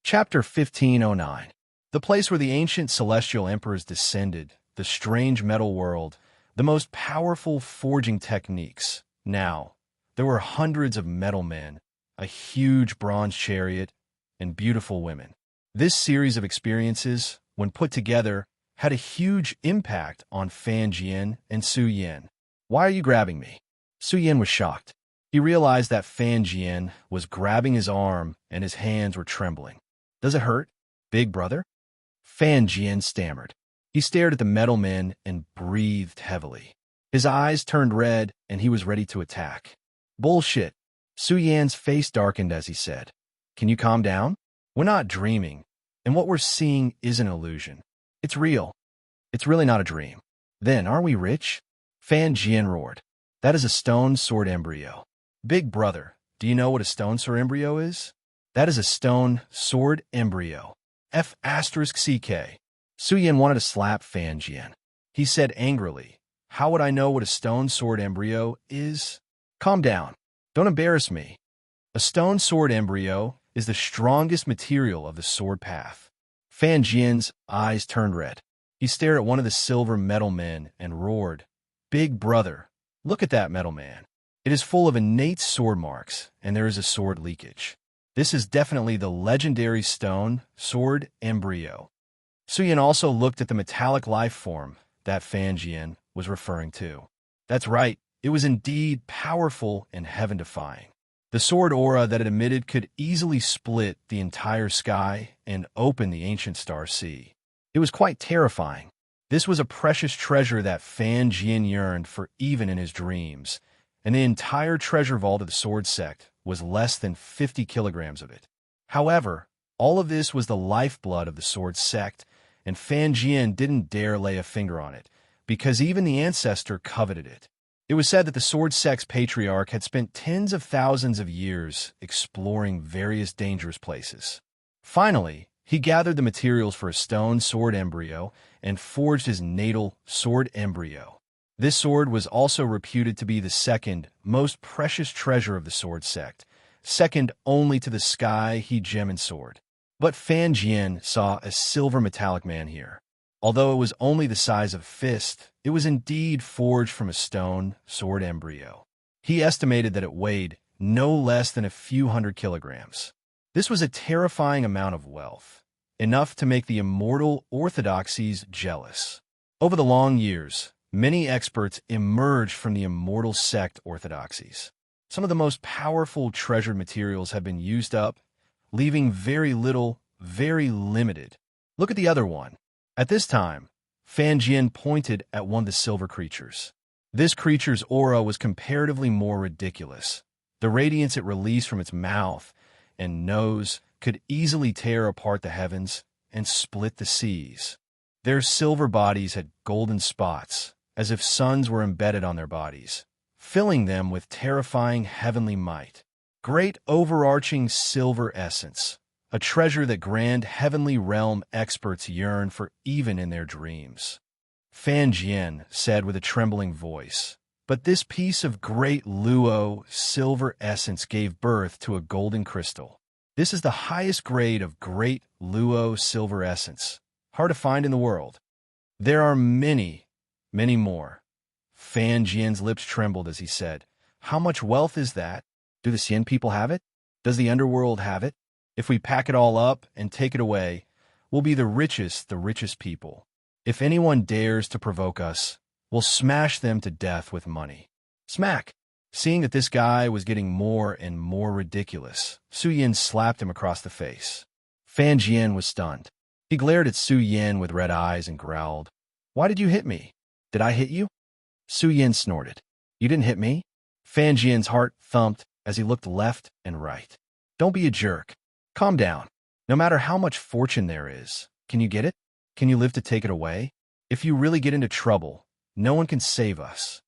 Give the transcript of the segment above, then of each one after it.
Chapter 1509. The place where the ancient celestial emperors descended, the strange metal world, the most powerful forging techniques. Now, there were hundreds of metal men, a huge bronze chariot, and beautiful women. This series of experiences, when put together, had a huge impact on Fan Jian and Su Yan. "Why are you grabbing me?" Su Yan was shocked. He realized that Fan Jian was grabbing his arm and his hands were trembling. "Does it hurt, big brother?" Fan Jian stammered. He stared at the metal men and breathed heavily. His eyes turned red and he was ready to attack. "Bullshit." Su Yan's face darkened as he said, "Can you calm down? We're not dreaming, and what we're seeing is an illusion. It's real. It's really not a dream." "Then are we rich?" Fan Jian roared. "That is a stone sword embryo." "Big brother, do you know what a stone sword embryo is?" "That is a stone sword embryo. F***CK. Su Yan wanted to slap Fan Jian. He said angrily, "How would I know what a stone sword embryo is?" "Calm down. Don't embarrass me. A stone sword embryo is the strongest material of the sword path." Fan Jian's eyes turned red. He stared at one of the silver metal men and roared, "Big brother, look at that metal man. It is full of innate sword marks, and there is a sword leakage. This is definitely the legendary stone sword embryo." Su Yan also looked at the metallic life form that Fan Jian was referring to. That's right, it was indeed powerful and heaven-defying. The sword aura that it emitted could easily split the entire sky and open the ancient star sea. It was quite terrifying. This was a precious treasure that Fan Jian yearned for even in his dreams, and the entire treasure vault of the sword sect was less than 50 kilograms of it. However, all of this was the lifeblood of the sword sect, and Fan Jian didn't dare lay a finger on it, because even the ancestor coveted it. It was said that the sword sect's patriarch had spent tens of thousands of years exploring various dangerous places. Finally, he gathered the materials for a stone sword embryo and forged his natal sword embryo. This sword was also reputed to be the second most precious treasure of the sword sect, second only to the sky he gem and sword. But Fan Jian saw a silver metallic man here. Although it was only the size of a fist, it was indeed forged from a stone sword embryo. He estimated that it weighed no less than a few hundred kilograms. This was a terrifying amount of wealth, enough to make the immortal orthodoxies jealous. Over the long years, many experts emerged from the immortal sect orthodoxies. Some of the most powerful treasured materials have been used up, leaving very little, very limited. Look at the other one. At this time, Fan Jian pointed at one of the silver creatures. This creature's aura was comparatively more ridiculous. The radiance it released from its mouth and nose could easily tear apart the heavens and split the seas. Their silver bodies had golden spots, as if suns were embedded on their bodies, filling them with terrifying heavenly might. Great overarching silver essence, a treasure that grand heavenly realm experts yearn for even in their dreams. Fan Jian said with a trembling voice, "But this piece of great Luo silver essence gave birth to a golden crystal. This is the highest grade of great Luo silver essence, hard to find in the world. There are many, many more." Fan Jian's lips trembled as he said, "How much wealth is that? Do the Xian people have it? Does the underworld have it? If we pack it all up and take it away, we'll be the richest people. If anyone dares to provoke us, we'll smash them to death with money." Smack! Seeing that this guy was getting more and more ridiculous, Su Yan slapped him across the face. Fan Jian was stunned. He glared at Su Yan with red eyes and growled, "Why did you hit me? Did I hit you?" Su Yan snorted. "You didn't hit me?" Fan Jian's heart thumped as he looked left and right. "Don't be a jerk. Calm down. No matter how much fortune there is, can you get it? Can you live to take it away? If you really get into trouble, no one can save us."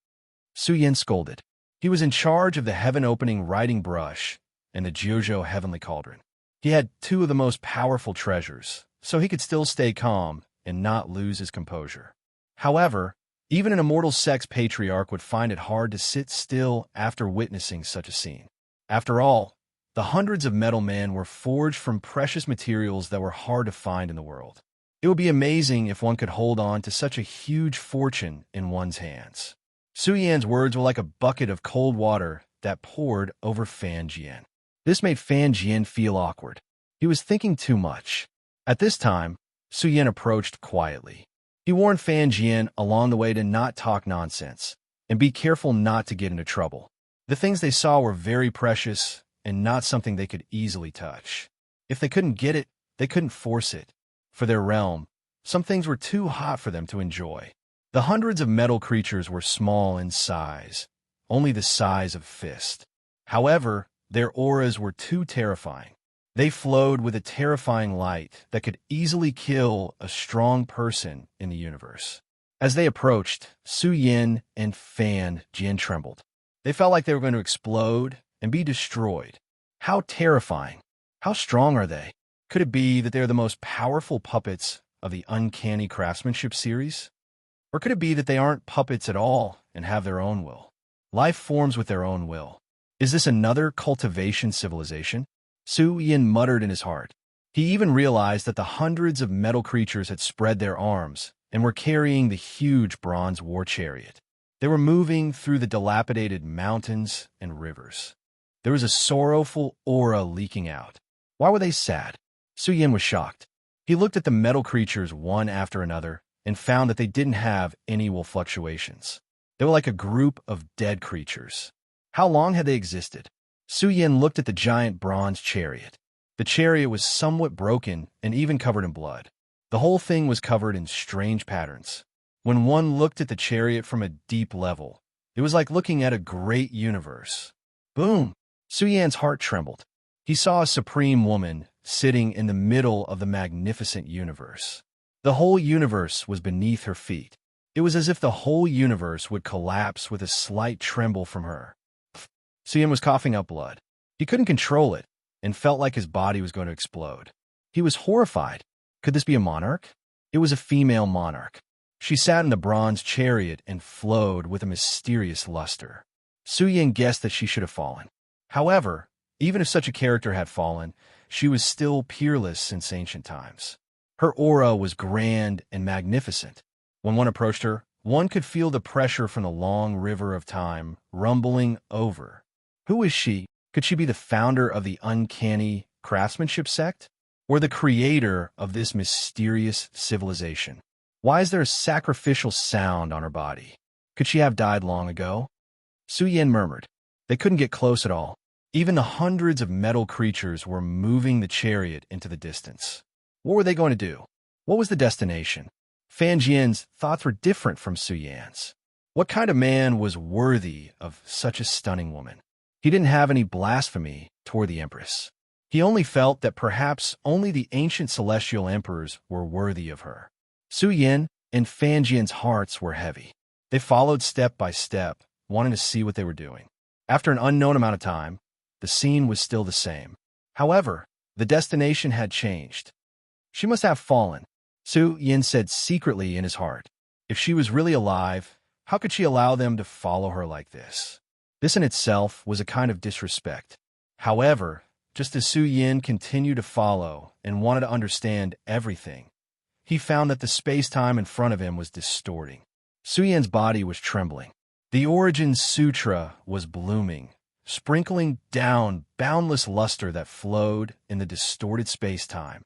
Su Yan scolded. He was in charge of the heaven-opening writing brush and the Jiuzhou heavenly cauldron. He had two of the most powerful treasures, so he could still stay calm and not lose his composure. However, even an immortal sex patriarch would find it hard to sit still after witnessing such a scene. After all, The hundreds of metal men were forged from precious materials that were hard to find in the world. It would be amazing if one could hold on to such a huge fortune in one's hands. Su Yan's words were like a bucket of cold water that poured over Fan Jian. This made Fan Jian feel awkward. He was thinking too much. At this time, Su Yan approached quietly. He warned Fan Jian along the way to not talk nonsense and be careful not to get into trouble. The things they saw were very precious and not something they could easily touch. If they couldn't get it, they couldn't force it. For their realm, some things were too hot for them to enjoy. The hundreds of metal creatures were small in size, only the size of a fist. However, their auras were too terrifying. They flowed with a terrifying light that could easily kill a strong person in the universe. As they approached, Su Yan and Fan Jian trembled. They felt like they were going to explode and be destroyed. How terrifying. How strong are they? Could it be that they're the most powerful puppets of the Uncanny Craftsmanship series? Or could it be that they aren't puppets at all and have their own will? Life forms with their own will. Is this another cultivation civilization? Su Yan muttered in his heart. He even realized that the hundreds of metal creatures had spread their arms and were carrying the huge bronze war chariot. They were moving through the dilapidated mountains and rivers. There was a sorrowful aura leaking out. Why were they sad? Su Yan was shocked. He looked at the metal creatures one after another and found that they didn't have any will fluctuations. They were like a group of dead creatures. How long had they existed? Su Yan looked at the giant bronze chariot. The chariot was somewhat broken and even covered in blood. The whole thing was covered in strange patterns. When one looked at the chariot from a deep level, it was like looking at a great universe. Boom! Su Yan's heart trembled. He saw a supreme woman sitting in the middle of the magnificent universe. The whole universe was beneath her feet. It was as if the whole universe would collapse with a slight tremble from her. Su Yan was coughing up blood. He couldn't control it and felt like his body was going to explode. He was horrified. Could this be a monarch? It was a female monarch. She sat in the bronze chariot and flowed with a mysterious luster. Su Yan guessed that she should have fallen. However, even if such a character had fallen, she was still peerless since ancient times. Her aura was grand and magnificent. When one approached her, one could feel the pressure from the long river of time rumbling over. Who is she? Could she be the founder of the Uncanny Craftsmanship sect? Or the creator of this mysterious civilization? Why is there a sacrificial sound on her body? Could she have died long ago? Su Yan murmured. They couldn't get close at all. Even the hundreds of metal creatures were moving the chariot into the distance. What were they going to do? What was the destination? Fan Jian's thoughts were different from Su Yan's. What kind of man was worthy of such a stunning woman? He didn't have any blasphemy toward the Empress. He only felt that perhaps only the ancient celestial emperors were worthy of her. Su Yan and Fan Jian's hearts were heavy. They followed step by step, wanting to see what they were doing. After an unknown amount of time, the scene was still the same. However, the destination had changed. She must have fallen, Su Yan said secretly in his heart. If she was really alive, how could she allow them to follow her like this? This in itself was a kind of disrespect. However, just as Su Yan continued to follow and wanted to understand everything, he found that the space-time in front of him was distorting. Su Yan's body was trembling. The Origin Sutra was blooming, sprinkling down boundless luster that flowed in the distorted space-time.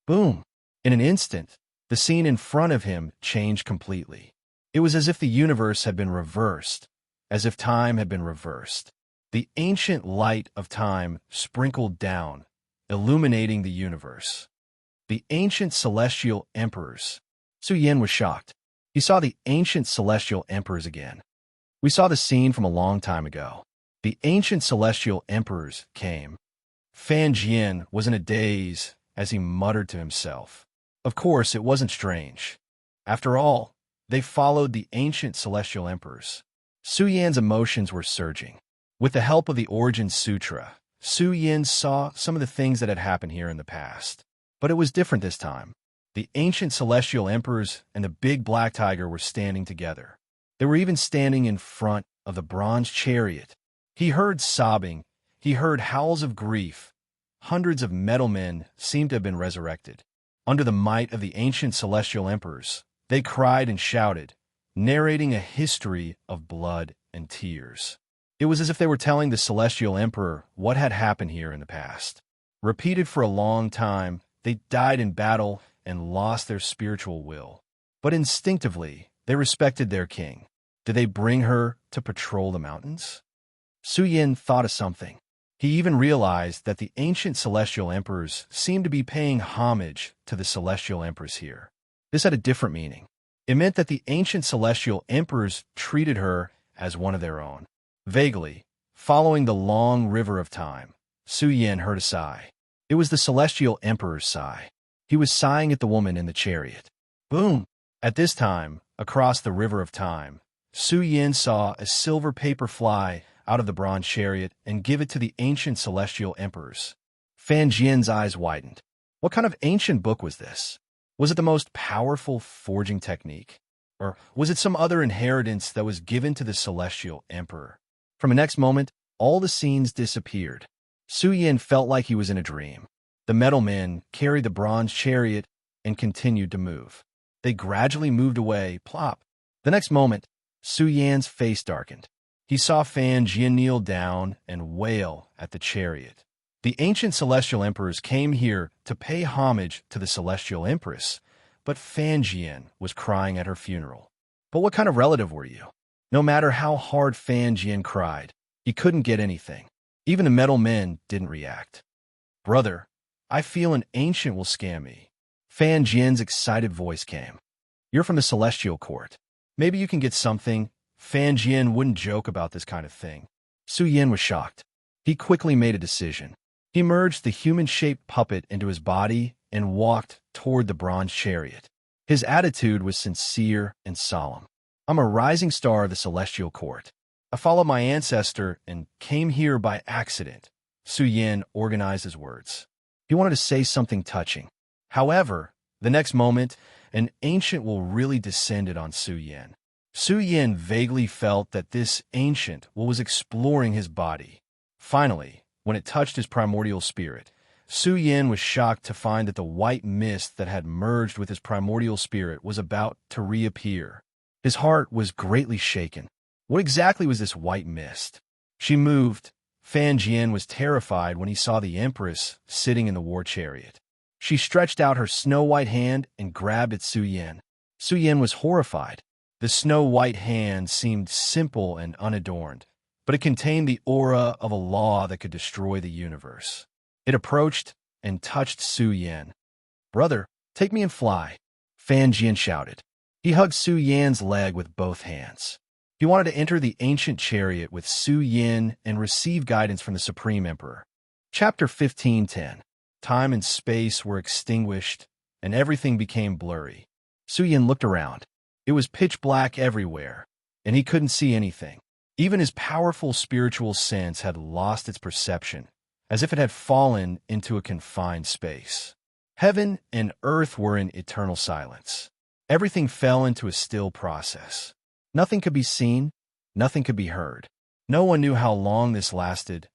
Boom! In an instant, the scene in front of him changed completely. It was as if the universe had been reversed, as if time had been reversed. The ancient light of time sprinkled down, illuminating the universe. The ancient celestial emperors. Su Yan was shocked. He saw the ancient celestial emperors again. We saw the scene from a long time ago. The ancient celestial emperors came. Fan Jian was in a daze as he muttered to himself. Of course, it wasn't strange. After all, they followed the ancient celestial emperors. Su Yan's emotions were surging. With the help of the Origin Sutra, Su Yan saw some of the things that had happened here in the past. But it was different this time. The ancient celestial emperors and the big black tiger were standing together. They were even standing in front of the bronze chariot. He heard sobbing. He heard howls of grief. Hundreds of metal men seemed to have been resurrected. Under the might of the ancient celestial emperors, they cried and shouted, narrating a history of blood and tears. It was as if they were telling the celestial emperor what had happened here in the past. Repeated for a long time, they died in battle and lost their spiritual will. But instinctively, they respected their king. Did they bring her to patrol the mountains? Su Yin thought of something. He even realized that the ancient celestial emperors seemed to be paying homage to the celestial empress here. This had a different meaning. It meant that the ancient celestial emperors treated her as one of their own. Vaguely, following the long river of time, Su Yin heard a sigh. It was the celestial emperor's sigh. He was sighing at the woman in the chariot. Boom! At this time, across the river of time, Su Yin saw a silver paper fly out of the bronze chariot and give it to the ancient celestial emperors. Fan Jian's eyes widened. What kind of ancient book was this? Was it the most powerful forging technique? Or was it some other inheritance that was given to the celestial emperor? From the next moment, all the scenes disappeared. Su Yin felt like he was in a dream. The metal men carried the bronze chariot and continued to move. They gradually moved away, plop. The next moment, Su Yan's face darkened. He saw Fan Jian kneel down and wail at the chariot. The ancient celestial emperors came here to pay homage to the celestial empress, but Fan Jian was crying at her funeral. But what kind of relative were you? No matter how hard Fan Jian cried, he couldn't get anything. Even the metal men didn't react. Brother, I feel an ancient will scam me. Fan Jian's excited voice came. You're from the celestial court. Maybe you can get something. Fan Jian wouldn't joke about this kind of thing. Su Yin was shocked. He quickly made a decision. He merged the human-shaped puppet into his body and walked toward the bronze chariot. His attitude was sincere and solemn. I'm a rising star of the celestial court. I followed my ancestor and came here by accident. Su Yin organized his words. He wanted to say something touching. However, the next moment, an ancient will really descended on Su Yin. Su Yin vaguely felt that this ancient will was exploring his body. Finally, when it touched his primordial spirit, Su Yin was shocked to find that the white mist that had merged with his primordial spirit was about to reappear. His heart was greatly shaken. What exactly was this white mist? She moved. Fan Jian was terrified when he saw the empress sitting in the war chariot. She stretched out her snow-white hand and grabbed at Su Yin. Su Yin was horrified. The snow-white hand seemed simple and unadorned, but it contained the aura of a law that could destroy the universe. It approached and touched Su Yin. Brother, take me and fly, Fan Jian shouted. He hugged Su Yan's leg with both hands. He wanted to enter the ancient chariot with Su Yin and receive guidance from the Supreme Emperor. Chapter 15:10. Time and space were extinguished, and everything became blurry. Su Yin looked around. It was pitch black everywhere, and he couldn't see anything. Even his powerful spiritual sense had lost its perception, as if it had fallen into a confined space. Heaven and earth were in eternal silence. Everything fell into a still process. Nothing could be seen, nothing could be heard. No one knew how long this lasted.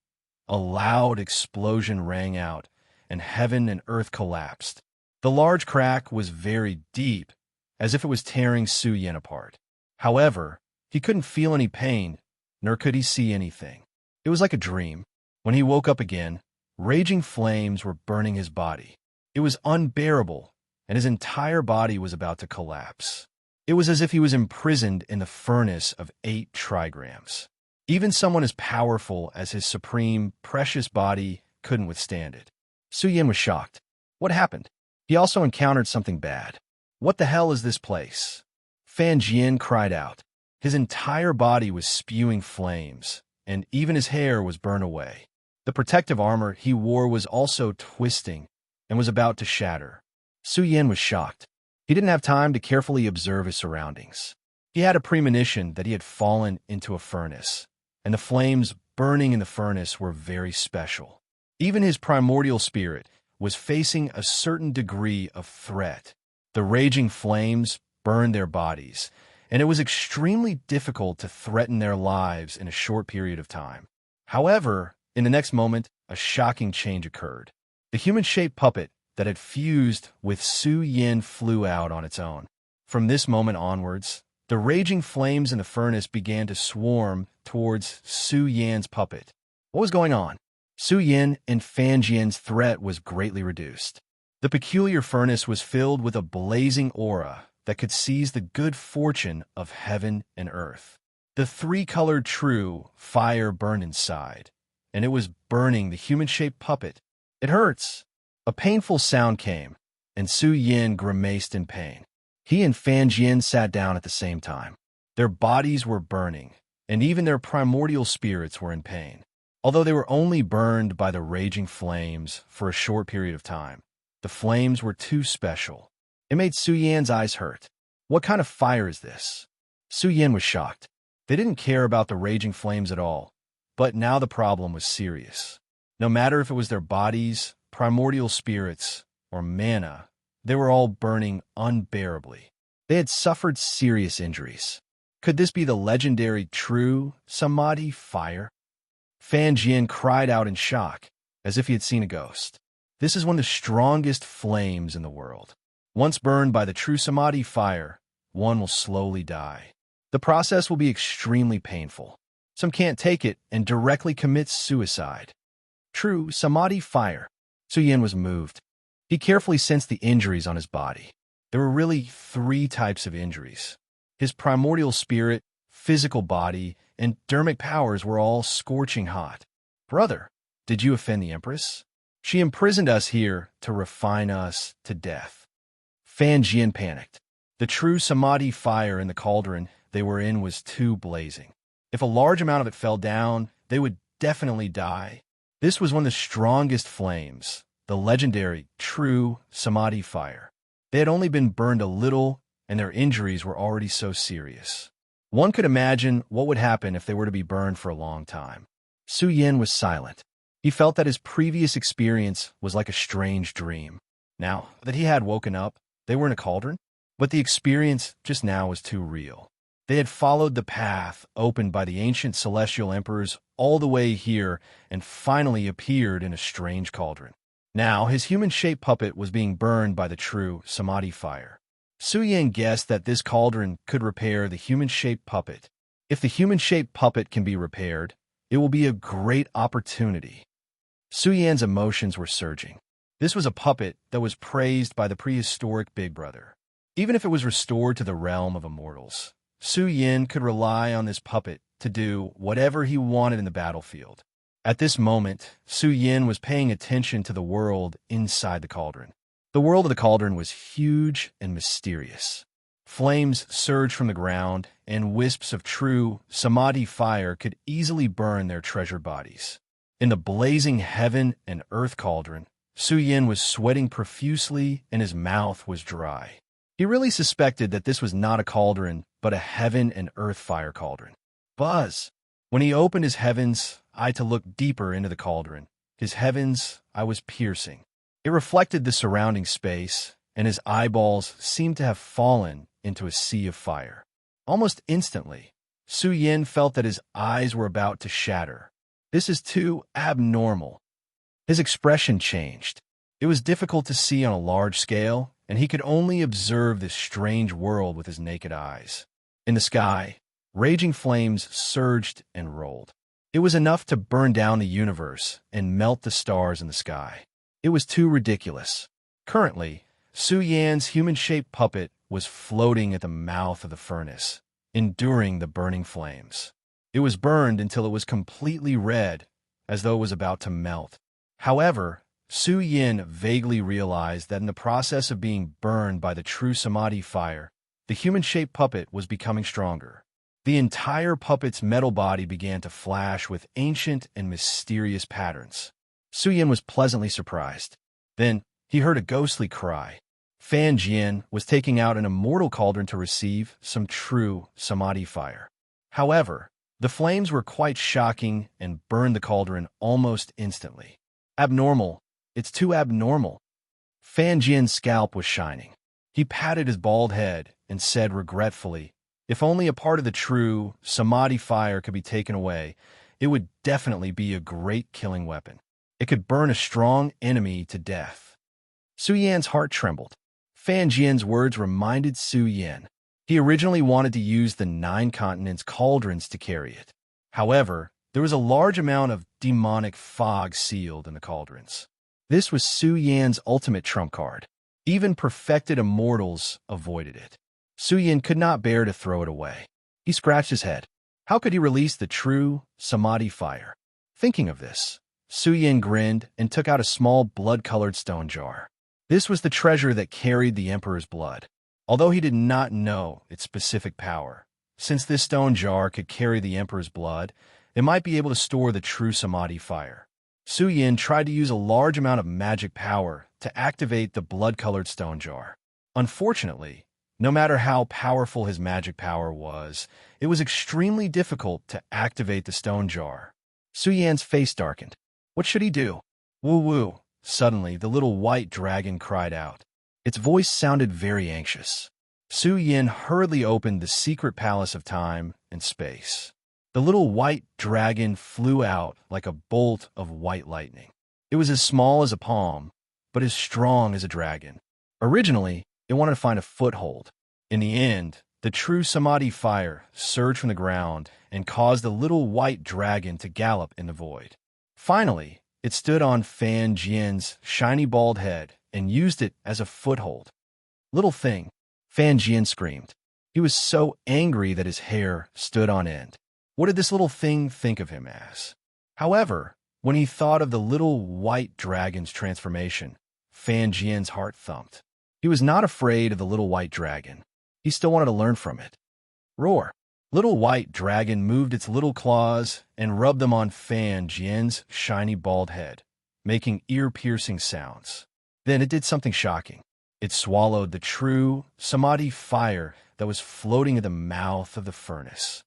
A loud explosion rang out, and heaven and earth collapsed. The large crack was very deep, as if it was tearing Su Yin apart. However, he couldn't feel any pain, nor could he see anything. It was like a dream. When he woke up again, raging flames were burning his body. It was unbearable, and his entire body was about to collapse. It was as if he was imprisoned in the furnace of 8 trigrams. Even someone as powerful as his supreme, precious body couldn't withstand it. Su Yin was shocked. What happened? He also encountered something bad. What the hell is this place? Fan Jian cried out. His entire body was spewing flames, and even his hair was burned away. The protective armor he wore was also twisting and was about to shatter. Su Yin was shocked. He didn't have time to carefully observe his surroundings. He had a premonition that he had fallen into a furnace, and the flames burning in the furnace were very special. Even his primordial spirit was facing a certain degree of threat. The raging flames burned their bodies, and it was extremely difficult to threaten their lives in a short period of time. However, In the next moment, a shocking change occurred. The human-shaped puppet that had fused with Su Yin flew out on its own. From this moment onwards, the raging flames in the furnace began to swarm towards Su Yan's puppet. What was going on? Su Yin and Fan Jian's threat was greatly reduced. The peculiar furnace was filled with a blazing aura that could seize the good fortune of heaven and earth. The three-colored true fire burned inside, and it was burning the human-shaped puppet. It hurts. A painful sound came, and Su Yin grimaced in pain. He and Fan Jian sat down at the same time. Their bodies were burning, and even their primordial spirits were in pain. Although they were only burned by the raging flames for a short period of time, the flames were too special. It made Su Yan's eyes hurt. What kind of fire is this? Su Yin was shocked. They didn't care about the raging flames at all, but now the problem was serious. No matter if it was their bodies, primordial spirits, or mana, they were all burning unbearably. They had suffered serious injuries. Could this be the legendary true Samadhi fire? Fan Jian cried out in shock, as if he had seen a ghost. This is one of the strongest flames in the world. Once burned by the true Samadhi fire, one will slowly die. The process will be extremely painful. Some can't take it and directly commit suicide. True Samadhi fire. Su Yin was moved. He carefully sensed the injuries on his body. There were really 3 types of injuries. His primordial spirit, physical body, and dermic powers were all scorching hot. Brother, did you offend the Empress? She imprisoned us here to refine us to death. Fan Jian panicked. The true Samadhi fire in the cauldron they were in was too blazing. If a large amount of it fell down, they would definitely die. This was one of the strongest flames, the legendary true Samadhi fire. They had only been burned a little, and their injuries were already so serious. One could imagine what would happen if they were to be burned for a long time. Su Yin was silent. He felt that his previous experience was like a strange dream. Now that he had woken up, they were in a cauldron, but the experience just now was too real. They had followed the path opened by the ancient celestial emperors all the way here and finally appeared in a strange cauldron. Now his human-shaped puppet was being burned by the true Samadhi fire. Su Yin guessed that this cauldron could repair the human-shaped puppet. If the human-shaped puppet can be repaired, it will be a great opportunity. Su Yan's emotions were surging. This was a puppet that was praised by the prehistoric Big Brother. Even if it was restored to the realm of immortals, Su Yin could rely on this puppet to do whatever he wanted in the battlefield. At this moment, Su Yin was paying attention to the world inside the cauldron. The world of the cauldron was huge and mysterious. Flames surged from the ground, and wisps of true Samadhi fire could easily burn their treasured bodies. In the blazing heaven and earth cauldron, Su Yin was sweating profusely and his mouth was dry. He really suspected that this was not a cauldron, but a heaven and earth fire cauldron. Buzz! When he opened his heaven's eye to look deeper into the cauldron, his heaven's eye was piercing. It reflected the surrounding space, and his eyeballs seemed to have fallen into a sea of fire. Almost instantly, Su Yin felt that his eyes were about to shatter. This is too abnormal. His expression changed. It was difficult to see on a large scale, and he could only observe this strange world with his naked eyes. In the sky, raging flames surged and rolled. It was enough to burn down the universe and melt the stars in the sky. It was too ridiculous. Currently, Su Yan's human-shaped puppet was floating at the mouth of the furnace, enduring the burning flames. It was burned until it was completely red, as though it was about to melt. However, Su Yin vaguely realized that in the process of being burned by the true Samadhi fire, the human-shaped puppet was becoming stronger. The entire puppet's metal body began to flash with ancient and mysterious patterns. Su Yin was pleasantly surprised. Then, he heard a ghostly cry. Fan Jian was taking out an immortal cauldron to receive some true Samadhi fire. However, the flames were quite shocking and burned the cauldron almost instantly. Abnormal. It's too abnormal. Fan Jian's scalp was shining. He patted his bald head and said regretfully, "If only a part of the true Samadhi fire could be taken away, it would definitely be a great killing weapon. It could burn a strong enemy to death. Su Yan's heart trembled. Fan Jian's words reminded Su Yan. He originally wanted to use the 9 continents cauldrons to carry it. However, there was a large amount of demonic fog sealed in the cauldrons. This was Su Yan's ultimate trump card. Even perfected immortals avoided it. Su Yan could not bear to throw it away. He scratched his head. How could he release the true samadhi fire? Thinking of this, Su Yan grinned and took out a small blood-colored stone jar. This was the treasure that carried the emperor's blood. Although he did not know its specific power, since this stone jar could carry the emperor's blood, it might be able to store the true samadhi fire. Su Yan tried to use a large amount of magic power to activate the blood-colored stone jar. Unfortunately, no matter how powerful his magic power was, it was extremely difficult to activate the stone jar. Su Yan's face darkened. What should he do? Woo-woo. Suddenly, the little white dragon cried out. Its voice sounded very anxious. Su Yan hurriedly opened the secret palace of time and space. The little white dragon flew out like a bolt of white lightning. It was as small as a palm, but as strong as a dragon. Originally, it wanted to find a foothold. In the end, the true samadhi fire surged from the ground and caused the little white dragon to gallop in the void. Finally, it stood on Fan Jian's shiny bald head and used it as a foothold. Little thing, Fan Jian screamed. He was so angry that his hair stood on end. What did this little thing think of him as? However, when he thought of the little white dragon's transformation, Fan Jian's heart thumped. He was not afraid of the little white dragon. He still wanted to learn from it. Roar! Little white dragon moved its little claws and rubbed them on Fan Jian's shiny bald head, making ear-piercing sounds. Then it did something shocking. It swallowed the true samadhi fire that was floating in the mouth of the furnace.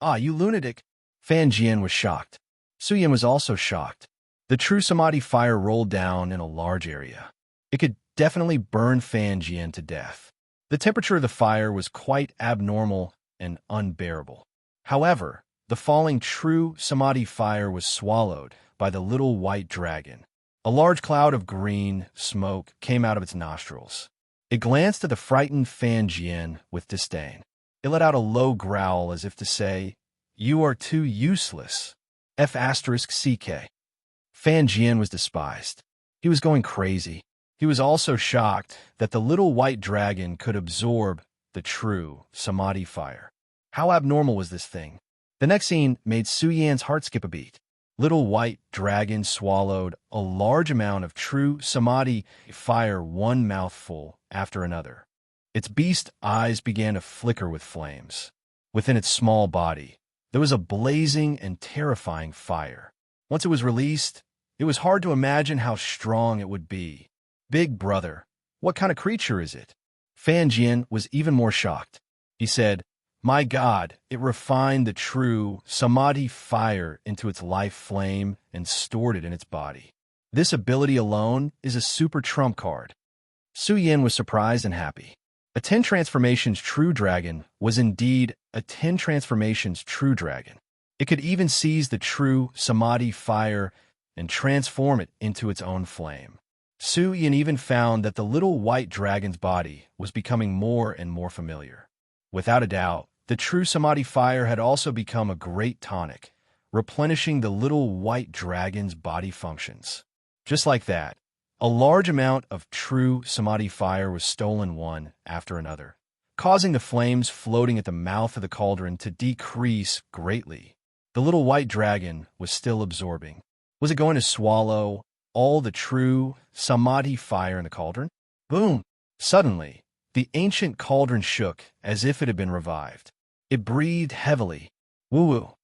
Ah, you lunatic! Fan Jian was shocked. Su Yan was also shocked. The true samadhi fire rolled down in a large area. It could definitely burn Fan Jian to death. The temperature of the fire was quite abnormal and unbearable. However, the falling true samadhi fire was swallowed by the little white dragon. A large cloud of green smoke came out of its nostrils. It glanced at the frightened Fan Jian with disdain. It let out a low growl as if to say, "You are too useless." F***CK. Fan Jian was despised. He was going crazy. He was also shocked that the little white dragon could absorb the true samadhi fire. How abnormal was this thing? The next scene made Su Yan's heart skip a beat. Little white dragon swallowed a large amount of true samadhi fire one mouthful after another. Its beast eyes began to flicker with flames. Within its small body, there was a blazing and terrifying fire. Once it was released, it was hard to imagine how strong it would be. Big brother, what kind of creature is it? Fan Jian was even more shocked. He said, "My God, it refined the true samadhi fire into its life flame and stored it in its body. This ability alone is a super trump card." Su Yan was surprised and happy. A 10 transformations true dragon was indeed a 10 transformations true dragon. It could even seize the true samadhi fire and transform it into its own flame. Su Yan even found that the little white dragon's body was becoming more and more familiar. Without a doubt, the true samadhi fire had also become a great tonic, replenishing the little white dragon's body functions. Just like that, a large amount of true samadhi fire was stolen one after another, causing the flames floating at the mouth of the cauldron to decrease greatly. The little white dragon was still absorbing. Was it going to swallow all the true samadhi fire in the cauldron? Boom! Suddenly, the ancient cauldron shook as if it had been revived. It breathed heavily. Woo-woo!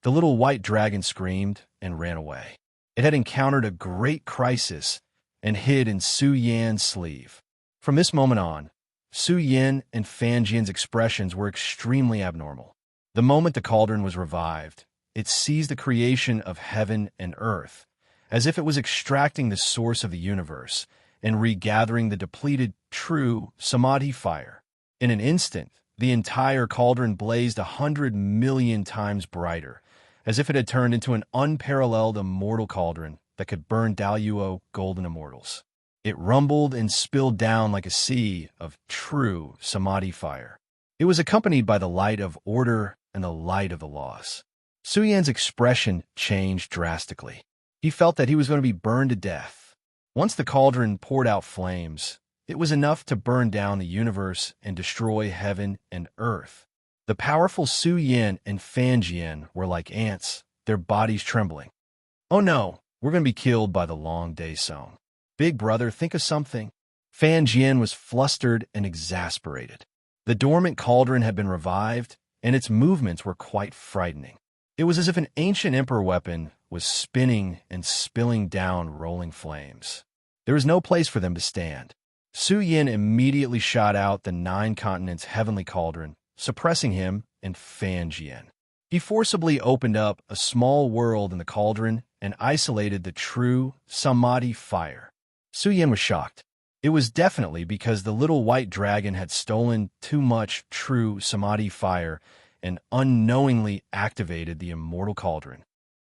The little white dragon screamed and ran away. It had encountered a great crisis and hid in Su Yan's sleeve. From this moment on, Su Yan and Fan Jian's expressions were extremely abnormal. The moment the cauldron was revived, it seized the creation of heaven and earth, as if it was extracting the source of the universe and regathering the depleted true samadhi fire. In an instant, the entire cauldron blazed 100 million times brighter, as if it had turned into an unparalleled immortal cauldron that could burn Daluo golden immortals. It rumbled and spilled down like a sea of true samadhi fire. It was accompanied by the light of order and the light of the laws. Suyan's expression changed drastically. He felt that he was going to be burned to death. Once the cauldron poured out flames, it was enough to burn down the universe and destroy heaven and earth. The powerful Su Yin and Fan Jian were like ants, their bodies trembling. Oh no, we're going to be killed by the long day zone. Big brother, think of something. Fan Jian was flustered and exasperated. The dormant cauldron had been revived, and its movements were quite frightening. It was as if an ancient emperor weapon was spinning and spilling down rolling flames. There was no place for them to stand. Su Yin immediately shot out the 9 continents heavenly cauldron, suppressing him and Fan Jian. He forcibly opened up a small world in the cauldron and isolated the true samadhi fire. Su Yin was shocked. It was definitely because the little white dragon had stolen too much true samadhi fire and unknowingly activated the immortal cauldron.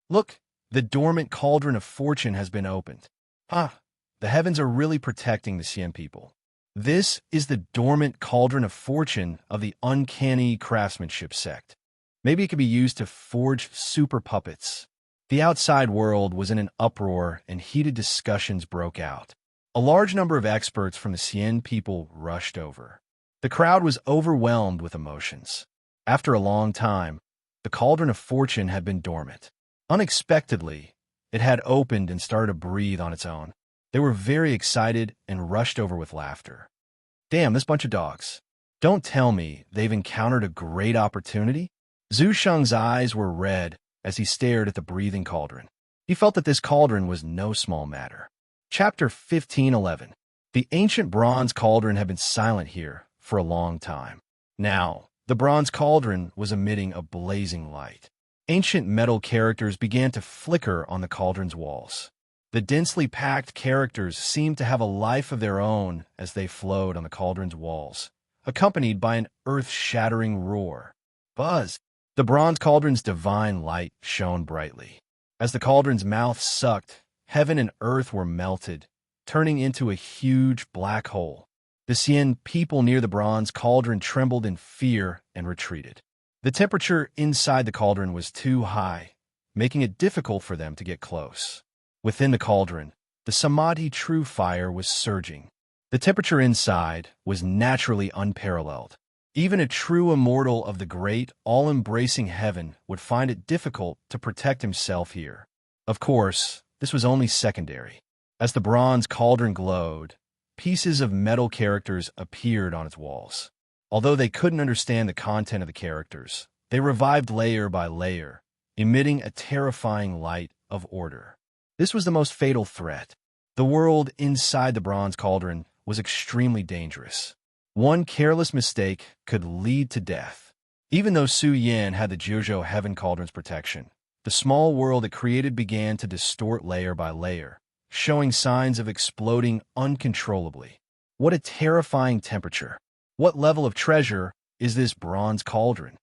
Look, the dormant cauldron of fortune has been opened. The heavens are really protecting the Xian people. This is the dormant cauldron of fortune of the uncanny craftsmanship sect. Maybe it could be used to forge super puppets. The outside world was in an uproar and heated discussions broke out. A large number of experts from the Xian people rushed over. The crowd was overwhelmed with emotions. After a long time, the cauldron of fortune had been dormant. Unexpectedly, it had opened and started to breathe on its own. They were very excited and rushed over with laughter. Damn, this bunch of dogs. Don't tell me they've encountered a great opportunity? Zhu Sheng's eyes were red as he stared at the breathing cauldron. He felt that this cauldron was no small matter. Chapter 1511. The ancient bronze cauldron had been silent here for a long time. Now, the bronze cauldron was emitting a blazing light. Ancient metal characters began to flicker on the cauldron's walls. The densely packed characters seemed to have a life of their own as they flowed on the cauldron's walls, accompanied by an earth-shattering roar. Buzz! The bronze cauldron's divine light shone brightly. As the cauldron's mouth sucked, heaven and earth were melted, turning into a huge black hole. The Xian people near the bronze cauldron trembled in fear and retreated. The temperature inside the cauldron was too high, making it difficult for them to get close. Within the cauldron, the samadhi true fire was surging. The temperature inside was naturally unparalleled. Even a true immortal of the great, all-embracing heaven would find it difficult to protect himself here. Of course, this was only secondary. As the bronze cauldron glowed, pieces of metal characters appeared on its walls. Although they couldn't understand the content of the characters, they revived layer by layer, emitting a terrifying light of order. This was the most fatal threat. The world inside the bronze cauldron was extremely dangerous. One careless mistake could lead to death. Even though Su Yin had the Jiuzhou Heaven Cauldron's protection, the small world it created began to distort layer by layer, showing signs of exploding uncontrollably. What a terrifying temperature! What level of treasure is this bronze cauldron?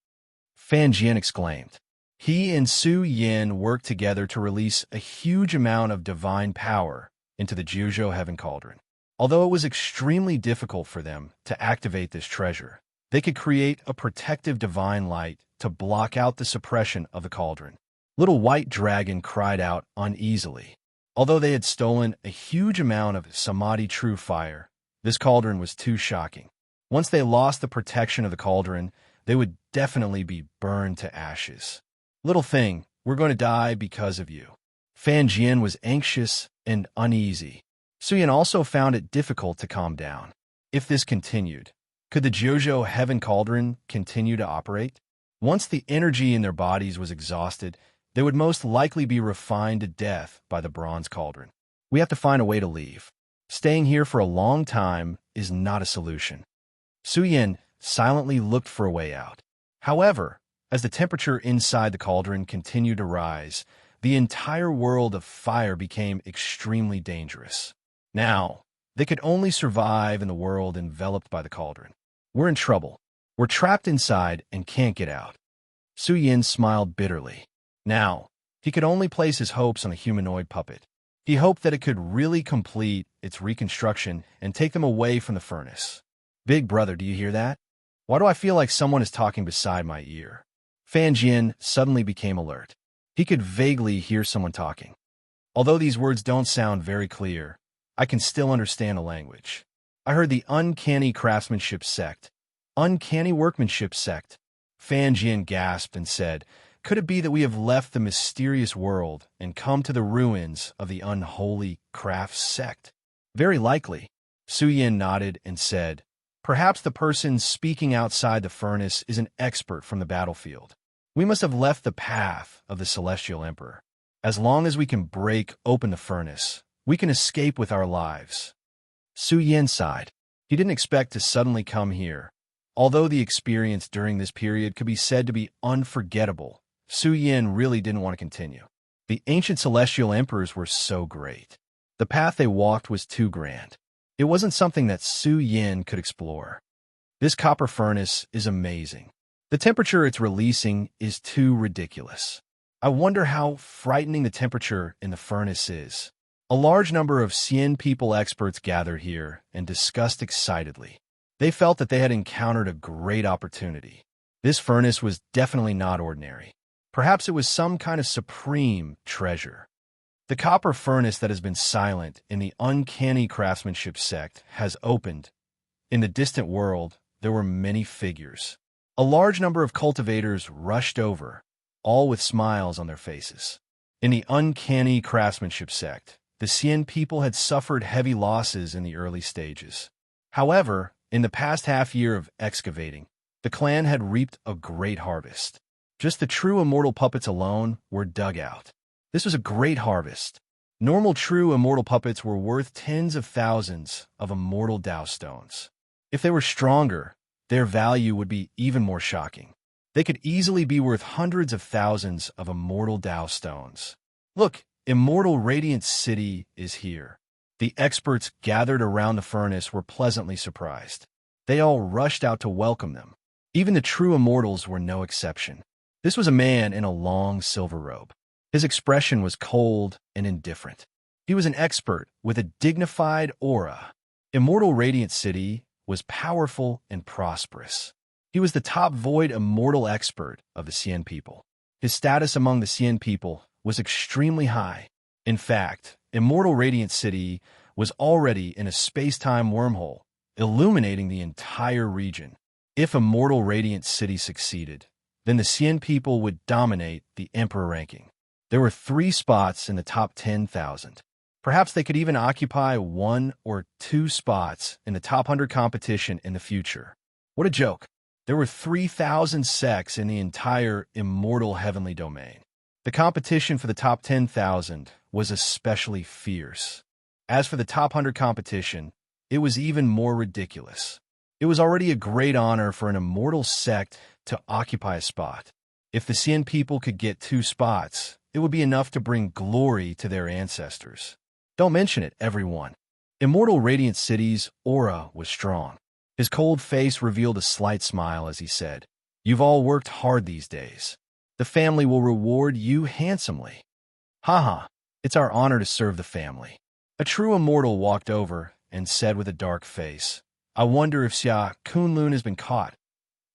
Fan Jian exclaimed. He and Su Yin worked together to release a huge amount of divine power into the Jiuzhou Heaven Cauldron. Although it was extremely difficult for them to activate this treasure, they could create a protective divine light to block out the suppression of the cauldron. Little White Dragon cried out uneasily. Although they had stolen a huge amount of samadhi true fire, this cauldron was too shocking. Once they lost the protection of the cauldron, they would definitely be burned to ashes. Little thing, we're going to die because of you. Fan Jian was anxious and uneasy. Su Yin also found it difficult to calm down. If this continued, could the Jiuzhou Heaven Cauldron continue to operate? Once the energy in their bodies was exhausted, they would most likely be refined to death by the bronze cauldron. We have to find a way to leave. Staying here for a long time is not a solution. Su Yin silently looked for a way out. However, as the temperature inside the cauldron continued to rise, the entire world of fire became extremely dangerous. Now, they could only survive in the world enveloped by the cauldron. We're in trouble. We're trapped inside and can't get out. Su Yin smiled bitterly. Now, he could only place his hopes on a humanoid puppet. He hoped that it could really complete its reconstruction and take them away from the furnace. Big brother, do you hear that? Why do I feel like someone is talking beside my ear? Fan Jian suddenly became alert. He could vaguely hear someone talking. Although these words don't sound very clear, I can still understand the language. I heard the uncanny craftsmanship sect. Uncanny workmanship sect. Fan Jian gasped and said, could it be that we have left the mysterious world and come to the ruins of the unholy crafts sect? Very likely. Su Yin nodded and said, perhaps the person speaking outside the furnace is an expert from the battlefield. We must have left the path of the Celestial Emperor. As long as we can break open the furnace, we can escape with our lives. Su Yin sighed. He didn't expect to suddenly come here. Although the experience during this period could be said to be unforgettable, Su Yin really didn't want to continue. The ancient Celestial Emperors were so great. The path they walked was too grand. It wasn't something that Su Yin could explore. This copper furnace is amazing. The temperature it's releasing is too ridiculous. I wonder how frightening the temperature in the furnace is. A large number of Xian people experts gathered here and discussed excitedly. They felt that they had encountered a great opportunity. This furnace was definitely not ordinary. Perhaps it was some kind of supreme treasure. The copper furnace that has been silent in the uncanny craftsmanship sect has opened. In the distant world, there were many figures. A large number of cultivators rushed over, all with smiles on their faces. In the uncanny craftsmanship sect, the Xian people had suffered heavy losses in the early stages. However, in the past half year of excavating, the clan had reaped a great harvest. Just the true immortal puppets alone were dug out. This was a great harvest. Normal true immortal puppets were worth tens of thousands of immortal Dao stones. If they were stronger, their value would be even more shocking. They could easily be worth hundreds of thousands of immortal Dao stones. Look, Immortal Radiant City is here. The experts gathered around the furnace were pleasantly surprised. They all rushed out to welcome them. Even the true immortals were no exception. This was a man in a long silver robe. His expression was cold and indifferent. He was an expert with a dignified aura. Immortal Radiant City was powerful and prosperous. He was the top void immortal expert of the Xian people. His status among the Xian people was extremely high. In fact, Immortal Radiant City was already in a space-time wormhole, illuminating the entire region. If Immortal Radiant City succeeded, then the Xian people would dominate the Emperor ranking. There were 3 spots in the top 10,000. Perhaps they could even occupy 1 or 2 spots in the top 100 competition in the future. What a joke. There were 3,000 sects in the entire immortal heavenly domain. The competition for the top 10,000 was especially fierce. As for the top 100 competition, it was even more ridiculous. It was already a great honor for an immortal sect to occupy a spot. If the Xian people could get 2 spots, it would be enough to bring glory to their ancestors. Don't mention it, everyone. Immortal Radiant City's aura was strong. His cold face revealed a slight smile as he said, "You've all worked hard these days. The family will reward you handsomely." Haha, it's our honor to serve the family. A true immortal walked over and said with a dark face, "I wonder if Xia Kunlun has been caught."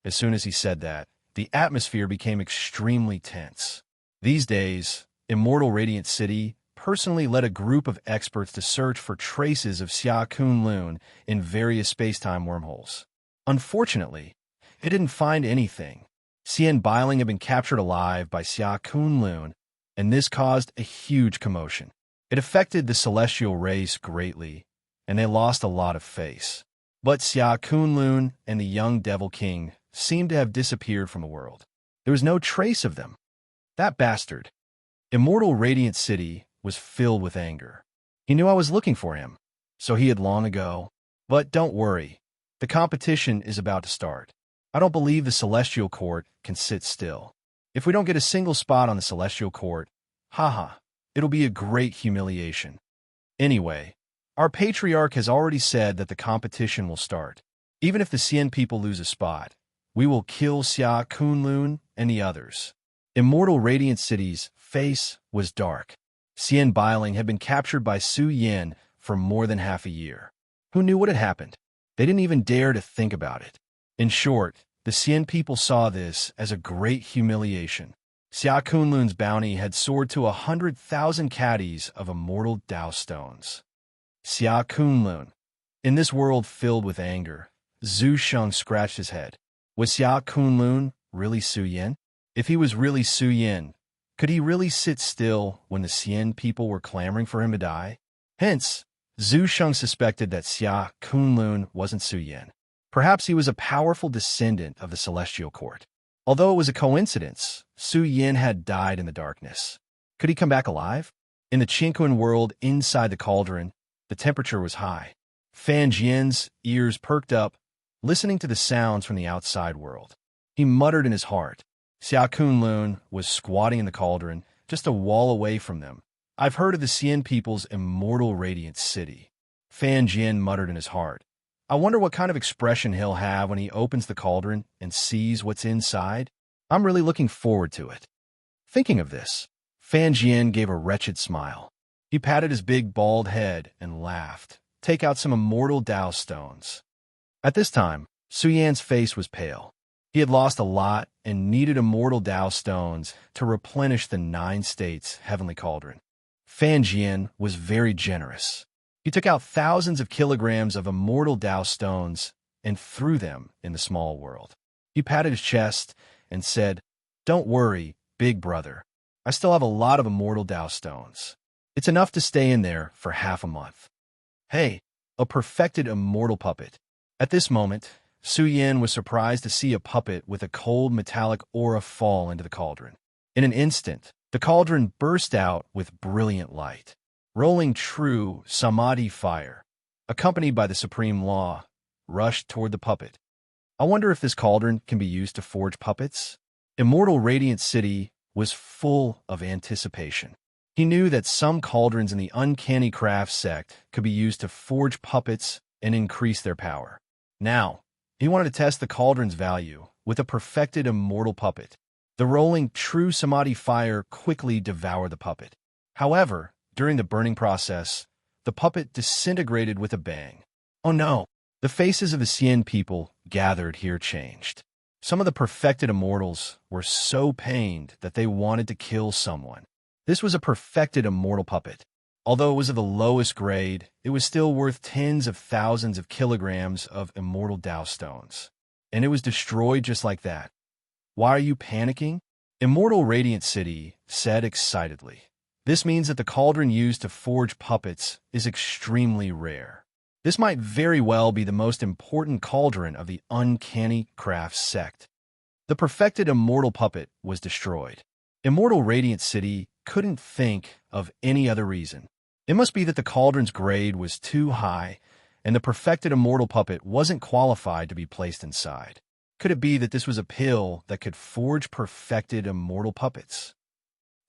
As soon as he said that, the atmosphere became extremely tense. These days, Immortal Radiant City personally led a group of experts to search for traces of Xia Kunlun in various space-time wormholes. Unfortunately, it didn't find anything. Xian Bailing had been captured alive by Xia Kunlun, and this caused a huge commotion. It affected the celestial race greatly, and they lost a lot of face. But Xia Kunlun and the young Devil King seemed to have disappeared from the world. There was no trace of them. That bastard. Immortal Radiant City was filled with anger. He knew I was looking for him, so he had long ago. But don't worry, the competition is about to start. I don't believe the Celestial Court can sit still. If we don't get a single spot on the Celestial Court, haha, it'll be a great humiliation. Anyway, our patriarch has already said that the competition will start. Even if the Xian people lose a spot, we will kill Xia Kunlun and the others. Immortal Radiant City's face was dark. Xian Bailing had been captured by Su Yin for more than half a year. Who knew what had happened? They didn't even dare to think about it. In short, the Xian people saw this as a great humiliation. Xia Kunlun's bounty had soared to 100,000 caddies of immortal Dao stones. Xia Kunlun. In this world filled with anger, Zhu Sheng scratched his head. Was Xia Kunlun really Su Yin? If he was really Su Yin, could he really sit still when the Xian people were clamoring for him to die? Hence, Zhu Sheng suspected that Xia Kunlun wasn't Su Yin. Perhaps he was a powerful descendant of the Celestial Court. Although it was a coincidence, Su Yin had died in the darkness. Could he come back alive? In the Qingquan world inside the cauldron, the temperature was high. Fan Jian's ears perked up, listening to the sounds from the outside world. He muttered in his heart. Xia Kunlun was squatting in the cauldron, just a wall away from them. I've heard of the Xian people's immortal radiant city. Fan Jian muttered in his heart. I wonder what kind of expression he'll have when he opens the cauldron and sees what's inside. I'm really looking forward to it. Thinking of this, Fan Jian gave a wretched smile. He patted his big bald head and laughed. Take out some immortal Dao stones. At this time, Su Yan's face was pale. He had lost a lot and needed immortal Dao stones to replenish the 9 states' heavenly cauldron. Fan Jian was very generous. He took out thousands of kilograms of immortal Dao stones and threw them in the small world. He patted his chest and said, "Don't worry, big brother. I still have a lot of immortal Dao stones. It's enough to stay in there for half a month." Hey, a perfected immortal puppet. At this moment, Su Yin was surprised to see a puppet with a cold metallic aura fall into the cauldron. In an instant, the cauldron burst out with brilliant light. Rolling true samadhi fire, accompanied by the supreme law, rushed toward the puppet. I wonder if this cauldron can be used to forge puppets? Immortal Radiant City was full of anticipation. He knew that some cauldrons in the uncanny craft sect could be used to forge puppets and increase their power. Now, he wanted to test the cauldron's value with a perfected immortal puppet. The rolling true samadhi fire quickly devoured the puppet. However, during the burning process, the puppet disintegrated with a bang. Oh no! The faces of the Xian people gathered here changed. Some of the perfected immortals were so pained that they wanted to kill someone. This was a perfected immortal puppet. Although it was of the lowest grade, it was still worth tens of thousands of kilograms of immortal Dao stones. And it was destroyed just like that. Why are you panicking? Immortal Radiant City said excitedly. This means that the cauldron used to forge puppets is extremely rare. This might very well be the most important cauldron of the uncanny craft sect. The perfected immortal puppet was destroyed. Immortal Radiant City couldn't think of any other reason. It must be that the cauldron's grade was too high, and the perfected immortal puppet wasn't qualified to be placed inside. Could it be that this was a pill that could forge perfected immortal puppets?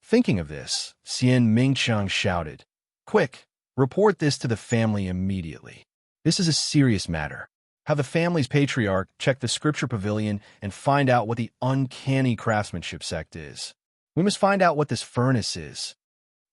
Thinking of this, Xian Mingcheng shouted, "Quick, report this to the family immediately. This is a serious matter. Have the family's patriarch check the scripture pavilion and find out what the uncanny craftsmanship sect is. We must find out what this furnace is."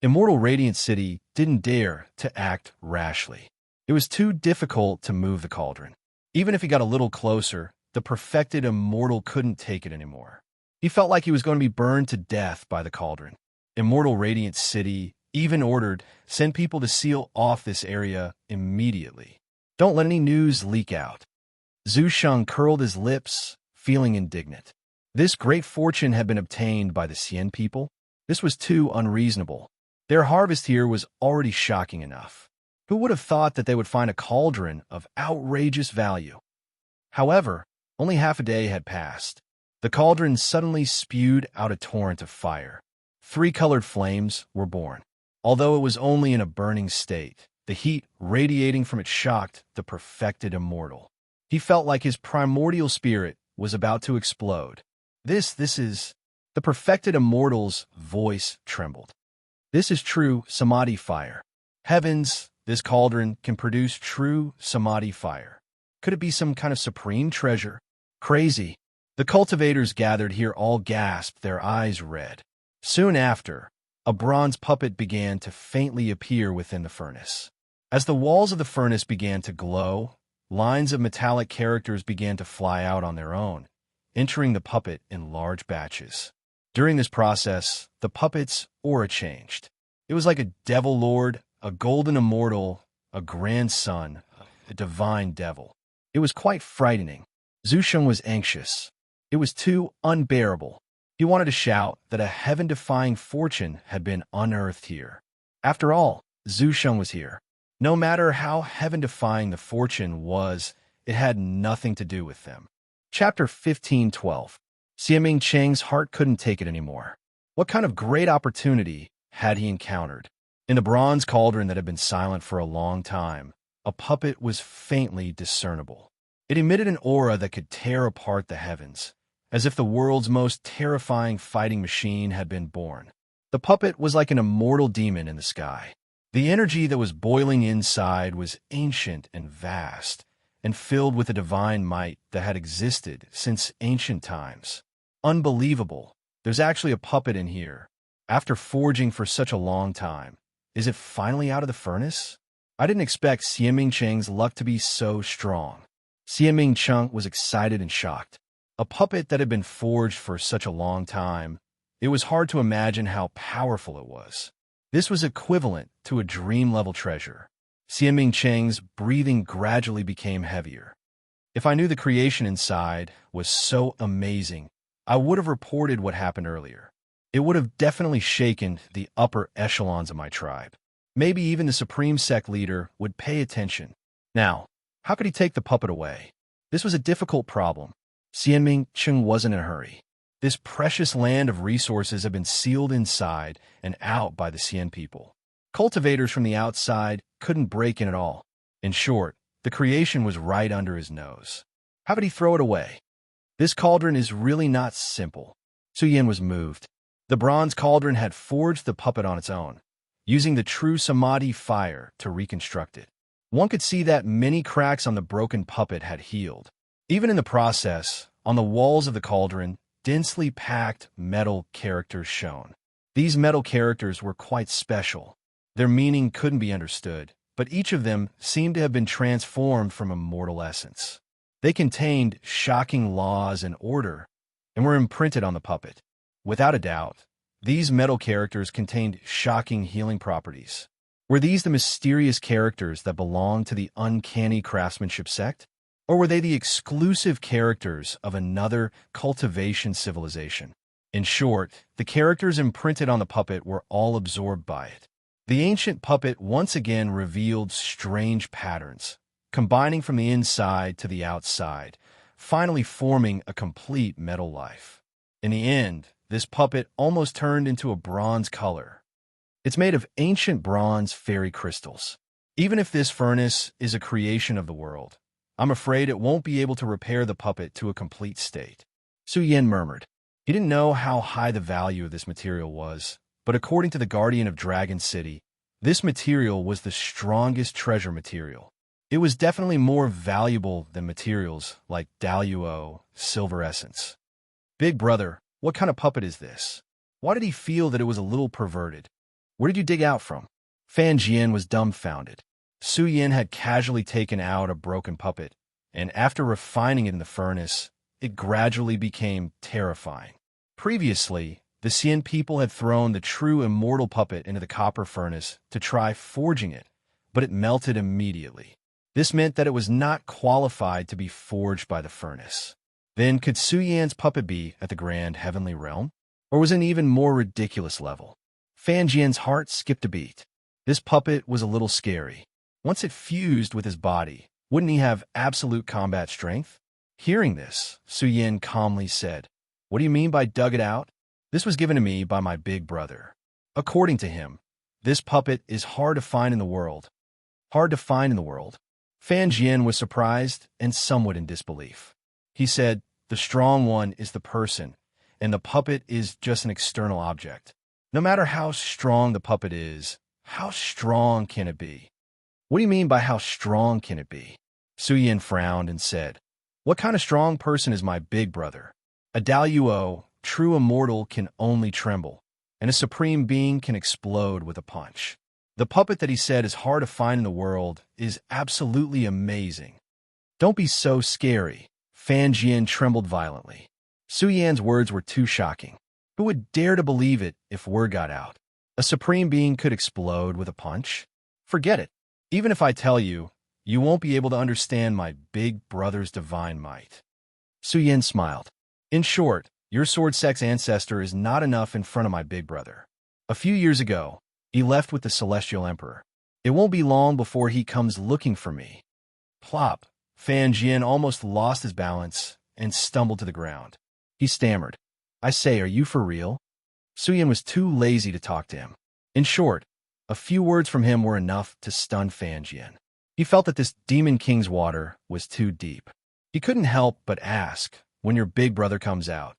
Immortal Radiant City didn't dare to act rashly. It was too difficult to move the cauldron. Even if he got a little closer, the perfected immortal couldn't take it anymore. He felt like he was going to be burned to death by the cauldron. Immortal Radiant City even ordered, send people to seal off this area immediately. Don't let any news leak out. Zhu Sheng curled his lips, feeling indignant. This great fortune had been obtained by the Xian people. This was too unreasonable. Their harvest here was already shocking enough. Who would have thought that they would find a cauldron of outrageous value? However, only half a day had passed. The cauldron suddenly spewed out a torrent of fire. 3 colored flames were born. Although it was only in a burning state, the heat radiating from it shocked the perfected immortal. He felt like his primordial spirit was about to explode. This is... The perfected immortal's voice trembled. This is true samadhi fire. Heavens, this cauldron can produce true samadhi fire. Could it be some kind of supreme treasure? Crazy. The cultivators gathered here all gasped, their eyes red. Soon after, a bronze puppet began to faintly appear within the furnace. As the walls of the furnace began to glow, lines of metallic characters began to fly out on their own, entering the puppet in large batches. During this process, the puppet's aura changed. It was like a devil lord, a golden immortal, a grandson, a divine devil. It was quite frightening. Zhu Sheng was anxious. It was too unbearable. He wanted to shout that a heaven-defying fortune had been unearthed here. After all, Zhu Sheng was here. No matter how heaven-defying the fortune was, it had nothing to do with them. Chapter 15:12. Xiaming Cheng's heart couldn't take it anymore. What kind of great opportunity had he encountered? In the bronze cauldron that had been silent for a long time, a puppet was faintly discernible. It emitted an aura that could tear apart the heavens, as if the world's most terrifying fighting machine had been born. The puppet was like an immortal demon in the sky. The energy that was boiling inside was ancient and vast, and filled with a divine might that had existed since ancient times. Unbelievable. There's actually a puppet in here. After forging for such a long time, is it finally out of the furnace? I didn't expect Xiaming Cheng's luck to be so strong. Xiaming Cheng was excited and shocked. A puppet that had been forged for such a long time, it was hard to imagine how powerful it was. This was equivalent to a dream-level treasure. Xiaming Cheng's breathing gradually became heavier. If I knew the creation inside was so amazing, I would have reported what happened earlier. It would have definitely shaken the upper echelons of my tribe. Maybe even the Supreme Sect leader would pay attention. Now, how could he take the puppet away? This was a difficult problem. Xianming Cheng wasn't in a hurry. This precious land of resources had been sealed inside and out by the Xian people. Cultivators from the outside couldn't break in at all. In short, the creation was right under his nose. How could he throw it away? This cauldron is really not simple. Su Yan was moved. The bronze cauldron had forged the puppet on its own, using the true samadhi fire to reconstruct it. One could see that many cracks on the broken puppet had healed. Even in the process, on the walls of the cauldron, densely packed metal characters shone. These metal characters were quite special. Their meaning couldn't be understood, but each of them seemed to have been transformed from immortal essence. They contained shocking laws and order, and were imprinted on the puppet. Without a doubt, these metal characters contained shocking healing properties. Were these the mysterious characters that belonged to the uncanny craftsmanship sect? Or were they the exclusive characters of another cultivation civilization? In short, the characters imprinted on the puppet were all absorbed by it. The ancient puppet once again revealed strange patterns, combining from the inside to the outside, finally forming a complete metal life. In the end, this puppet almost turned into a bronze color. It's made of ancient bronze fairy crystals. Even if this furnace is a creation of the world, I'm afraid it won't be able to repair the puppet to a complete state. Su Yan murmured. He didn't know how high the value of this material was, but according to the Guardian of Dragon City, this material was the strongest treasure material. It was definitely more valuable than materials like Daluo, silver essence. Big brother, what kind of puppet is this? Why did he feel that it was a little perverted? Where did you dig out from? Fan Jian was dumbfounded. Su Yan had casually taken out a broken puppet, and after refining it in the furnace, it gradually became terrifying. Previously, the Xian people had thrown the true immortal puppet into the copper furnace to try forging it, but it melted immediately. This meant that it was not qualified to be forged by the furnace. Then could Su Yan's puppet be at the grand heavenly realm? Or was it an even more ridiculous level? Fan Jian's heart skipped a beat. This puppet was a little scary. Once it fused with his body, wouldn't he have absolute combat strength? Hearing this, Su Yan calmly said, "What do you mean by dug it out? This was given to me by my big brother. According to him, this puppet is hard to find in the world." Hard to find in the world? Fan Jian was surprised and somewhat in disbelief. He said, "The strong one is the person, and the puppet is just an external object. No matter how strong the puppet is, how strong can it be?" "What do you mean by how strong can it be?" Su Yan frowned and said, "What kind of strong person is my big brother? A Daluo, true immortal, can only tremble, and a supreme being can explode with a punch. The puppet that he said is hard to find in the world is absolutely amazing. Don't be so scary. Fan Jian trembled violently. Su Yan's words were too shocking. Who would dare to believe it if word got out? A supreme being could explode with a punch? Forget it. Even if I tell you, you won't be able to understand my big brother's divine might. Su Yan smiled. In short, your sword sex ancestor is not enough in front of my big brother. A few years ago, he left with the Celestial Emperor. It won't be long before he comes looking for me. Plop. Fan Jian almost lost his balance and stumbled to the ground. He stammered. I say, are you for real? Su Yan was too lazy to talk to him. In short, a few words from him were enough to stun Fan Jian. He felt that this Demon King's water was too deep. He couldn't help but ask, when your big brother comes out,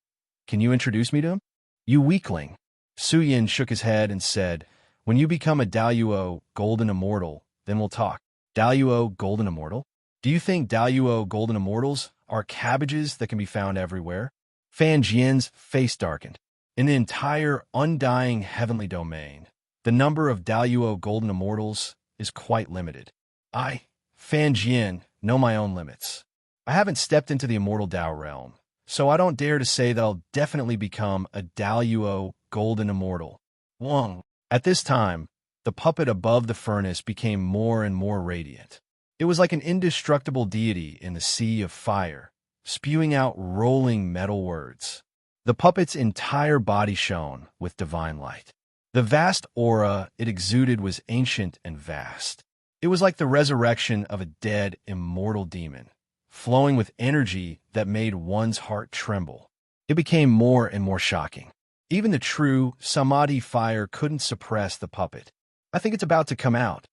can you introduce me to him? You weakling. Su Yan shook his head and said, when you become a Daluo Golden Immortal, then we'll talk. Daluo Golden Immortal? Do you think Daluo Golden Immortals are cabbages that can be found everywhere? Fan Jian's face darkened. In the entire undying heavenly domain, the number of Daluo Golden Immortals is quite limited. I, Fan Jian, know my own limits. I haven't stepped into the immortal Dao realm, so I don't dare to say that I'll definitely become a Daluo Golden Immortal. Wong. At this time, the puppet above the furnace became more and more radiant. It was like an indestructible deity in the sea of fire, spewing out rolling metal words. The puppet's entire body shone with divine light. The vast aura it exuded was ancient and vast. It was like the resurrection of a dead, immortal demon, flowing with energy that made one's heart tremble. It became more and more shocking. Even the true Samadhi fire couldn't suppress the puppet. I think it's about to come out.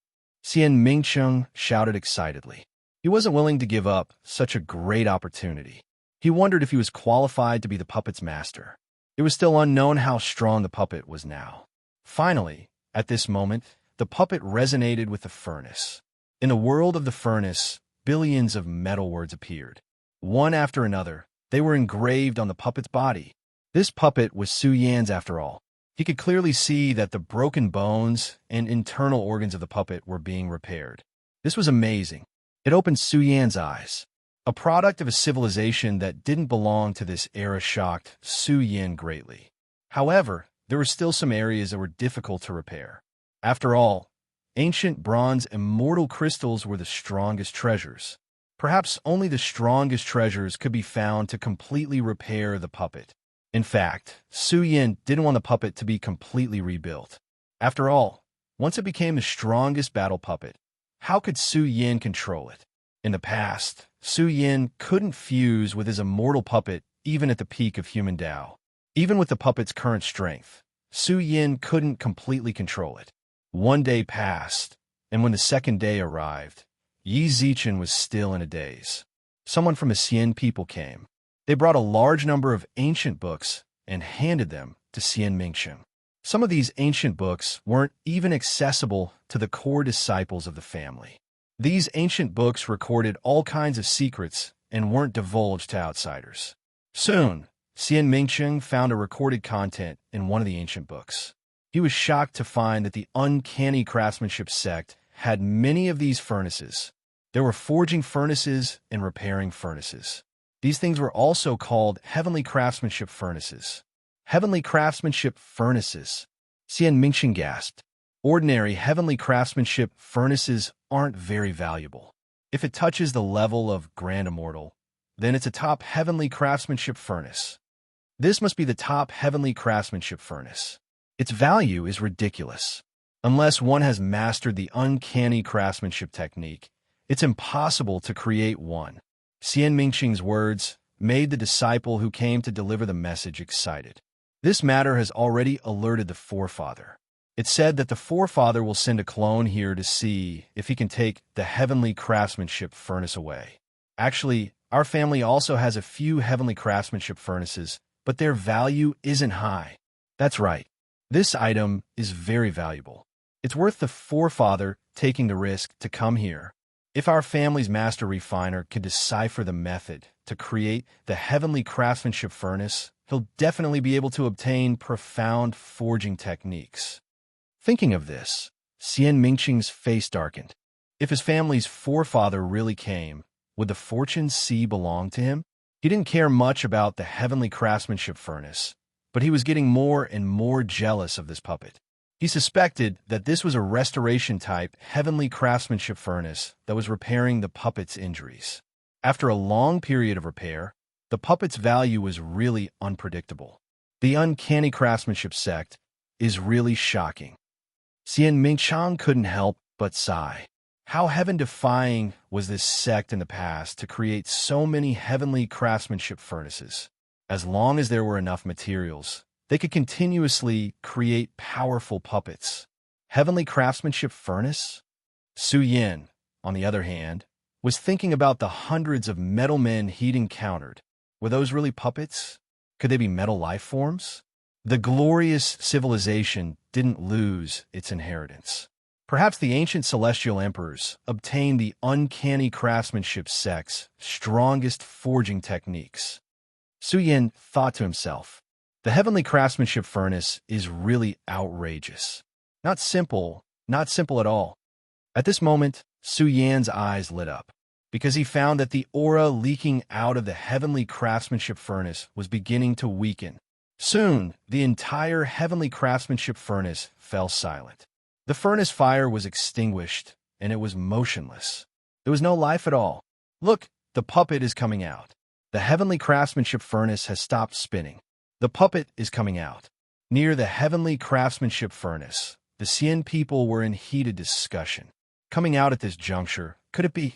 Xian Mingcheng shouted excitedly. He wasn't willing to give up such a great opportunity. He wondered if he was qualified to be the puppet's master. It was still unknown how strong the puppet was now. Finally, at this moment, the puppet resonated with the furnace. In the world of the furnace, billions of metal words appeared. One after another, they were engraved on the puppet's body. This puppet was Su Yan's after all. He could clearly see that the broken bones and internal organs of the puppet were being repaired. This was amazing. It opened Su Yan's eyes. A product of a civilization that didn't belong to this era shocked Su Yan greatly. However, there were still some areas that were difficult to repair. After all, ancient bronze immortal crystals were the strongest treasures. Perhaps only the strongest treasures could be found to completely repair the puppet. In fact, Su Yan didn't want the puppet to be completely rebuilt. After all, once it became the strongest battle puppet, how could Su Yan control it? In the past, Su Yan couldn't fuse with his immortal puppet even at the peak of human Dao. Even with the puppet's current strength, Su Yan couldn't completely control it. One day passed, and when the second day arrived, Yi Zichen was still in a daze. Someone from the Xian people came. They brought a large number of ancient books and handed them to Xian Mingcheng. Some of these ancient books weren't even accessible to the core disciples of the family. These ancient books recorded all kinds of secrets and weren't divulged to outsiders. Soon, Xian Mingcheng found a recorded content in one of the ancient books. He was shocked to find that the uncanny craftsmanship sect had many of these furnaces. There were forging furnaces and repairing furnaces. These things were also called heavenly craftsmanship furnaces. Heavenly craftsmanship furnaces. Xian Mingcheng gasped. Ordinary heavenly craftsmanship furnaces aren't very valuable. If it touches the level of Grand Immortal, then it's a top heavenly craftsmanship furnace. This must be the top heavenly craftsmanship furnace. Its value is ridiculous. Unless one has mastered the uncanny craftsmanship technique, it's impossible to create one. Xian Mingcheng's words made the disciple who came to deliver the message excited. This matter has already alerted the forefather. It said that the forefather will send a clone here to see if he can take the heavenly craftsmanship furnace away. Actually, our family also has a few heavenly craftsmanship furnaces, but their value isn't high. That's right. This item is very valuable. It's worth the forefather taking the risk to come here. If our family's master refiner could decipher the method to create the heavenly craftsmanship furnace, he'll definitely be able to obtain profound forging techniques. Thinking of this, Xian Mingqing's face darkened. If his family's forefather really came, would the fortune sea belong to him? He didn't care much about the heavenly craftsmanship furnace, but he was getting more and more jealous of this puppet. He suspected that this was a restoration-type heavenly craftsmanship furnace that was repairing the puppet's injuries. After a long period of repair, the puppet's value was really unpredictable. The uncanny craftsmanship sect is really shocking. Xian Mingchang couldn't help but sigh. How heaven-defying was this sect in the past to create so many heavenly craftsmanship furnaces? As long as there were enough materials, they could continuously create powerful puppets. Heavenly craftsmanship furnace? Su Yin, on the other hand, was thinking about the hundreds of metal men he'd encountered. Were those really puppets? Could they be metal life forms? The glorious civilization didn't lose its inheritance. Perhaps the ancient celestial emperors obtained the uncanny craftsmanship sect's strongest forging techniques. Su Yin thought to himself, the heavenly craftsmanship furnace is really outrageous. Not simple at all. At this moment, Su Yan's eyes lit up, because he found that the aura leaking out of the heavenly craftsmanship furnace was beginning to weaken. Soon, the entire heavenly craftsmanship furnace fell silent. The furnace fire was extinguished, and it was motionless. There was no life at all. Look, the puppet is coming out. The heavenly craftsmanship furnace has stopped spinning. The puppet is coming out. Near the heavenly craftsmanship furnace, the Xian people were in heated discussion. Coming out at this juncture, could it be?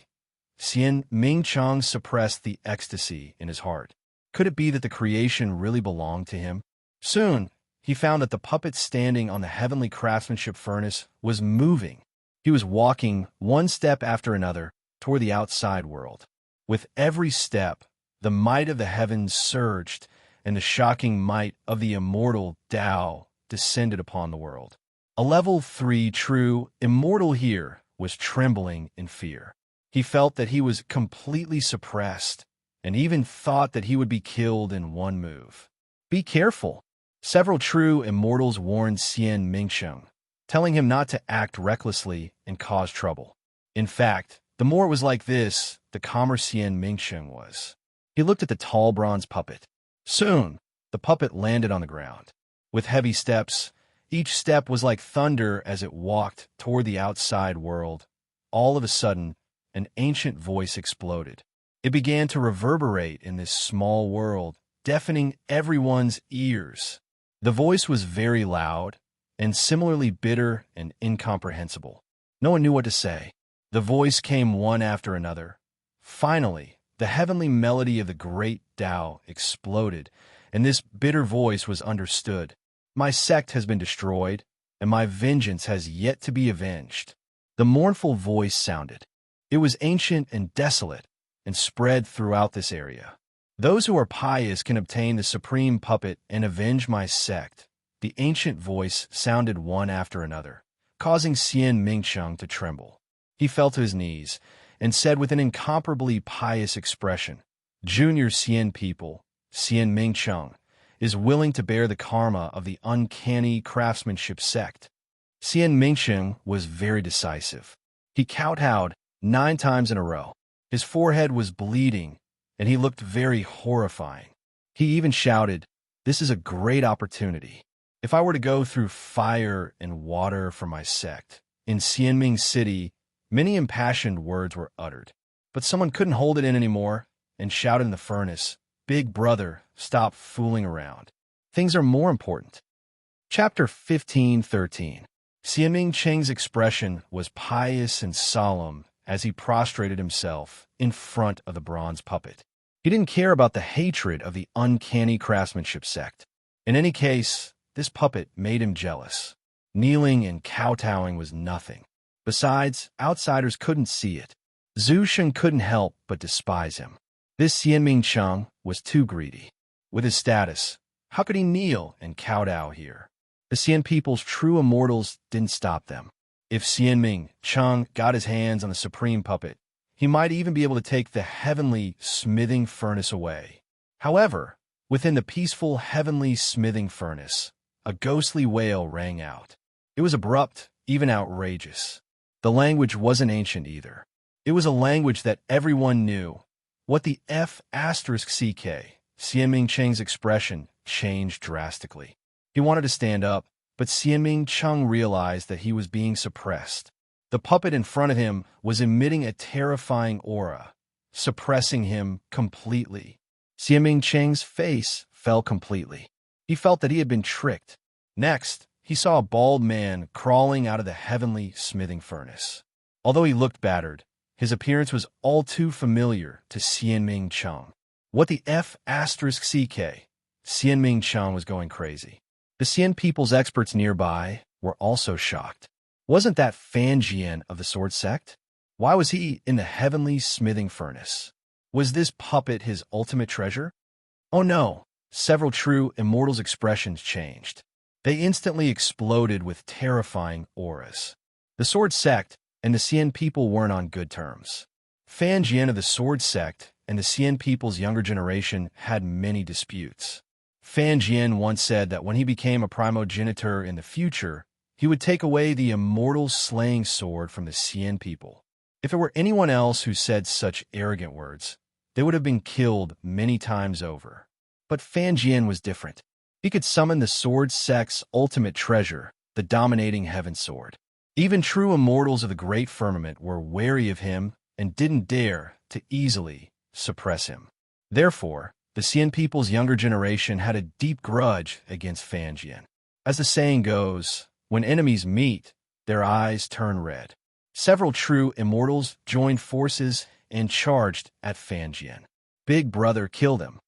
Xian Mingchang suppressed the ecstasy in his heart. Could it be that the creation really belonged to him? Soon, he found that the puppet standing on the heavenly craftsmanship furnace was moving. He was walking one step after another toward the outside world. With every step, the might of the heavens surged, and the shocking might of the immortal Tao descended upon the world. A level 3 true immortal here was trembling in fear. He felt that he was completely suppressed, and even thought that he would be killed in one move. Be careful. Several true immortals warned Xian Mingcheng, telling him not to act recklessly and cause trouble. In fact, the more it was like this, the calmer Xian Mingcheng was. He looked at the tall bronze puppet. Soon, the puppet landed on the ground. With heavy steps, each step was like thunder as it walked toward the outside world. All of a sudden, an ancient voice exploded. It began to reverberate in this small world, deafening everyone's ears. The voice was very loud and similarly bitter and incomprehensible. No one knew what to say. The voice came one after another. Finally, the heavenly melody of the great Tao exploded, and this bitter voice was understood. My sect has been destroyed, and my vengeance has yet to be avenged. The mournful voice sounded. It was ancient and desolate, and spread throughout this area. Those who are pious can obtain the supreme puppet and avenge my sect. The ancient voice sounded one after another, causing Xian Mingcheng to tremble. He fell to his knees and said with an incomparably pious expression, Junior Xian people, Xian Mingcheng, is willing to bear the karma of the uncanny craftsmanship sect. Xian Mingcheng was very decisive. He kowtowed 9 times in a row. His forehead was bleeding, and he looked very horrifying. He even shouted, "This is a great opportunity. If I were to go through fire and water for my sect." In Xianming City, many impassioned words were uttered, but someone couldn't hold it in anymore and shouted in the furnace, "Big brother, stop fooling around. Things are more important." Chapter 15:13. Xianming Cheng's expression was pious and solemn as he prostrated himself in front of the bronze puppet. He didn't care about the hatred of the uncanny craftsmanship sect. In any case, this puppet made him jealous. Kneeling and kowtowing was nothing. Besides, outsiders couldn't see it. Zhu Shen couldn't help but despise him. This Xianming Cheng was too greedy. With his status, how could he kneel and kowtow here? The Xian people's true immortals didn't stop them. If Xianming Cheng got his hands on the supreme puppet, He might even be able to take the heavenly smithing furnace away. However, within the peaceful heavenly smithing furnace, a ghostly wail rang out. It was abrupt, even outrageous. The language wasn't ancient either. It was a language that everyone knew. What the F***CK? Xianming Cheng's expression changed drastically. He wanted to stand up, but Xianming Cheng realized that he was being suppressed. The puppet in front of him was emitting a terrifying aura, suppressing him completely. Xianming Cheng's face fell completely. He felt that he had been tricked. Next, he saw a bald man crawling out of the heavenly smithing furnace. Although he looked battered, his appearance was all too familiar to Xianming Cheng. What the F***CK? Xianming Cheng was going crazy. The Xian people's experts nearby were also shocked. Wasn't that Fan Jian of the Sword Sect? Why was he in the heavenly smithing furnace? Was this puppet his ultimate treasure? Oh no! Several true immortals' expressions changed. They instantly exploded with terrifying auras. The Sword Sect and the Xian people weren't on good terms. Fan Jian of the Sword Sect and the Xian people's younger generation had many disputes. Fan Jian once said that when he became a primogenitor in the future, he would take away the immortal slaying sword from the Xian people. If it were anyone else who said such arrogant words, they would have been killed many times over. But Fan Jian was different. He could summon the Sword Sect's ultimate treasure, the dominating heaven sword. Even true immortals of the great firmament were wary of him and didn't dare to easily suppress him. Therefore, the Xian people's younger generation had a deep grudge against Fan Jian. As the saying goes, when enemies meet, their eyes turn red. Several true immortals joined forces and charged at Fan Jian. Big Brother killed him.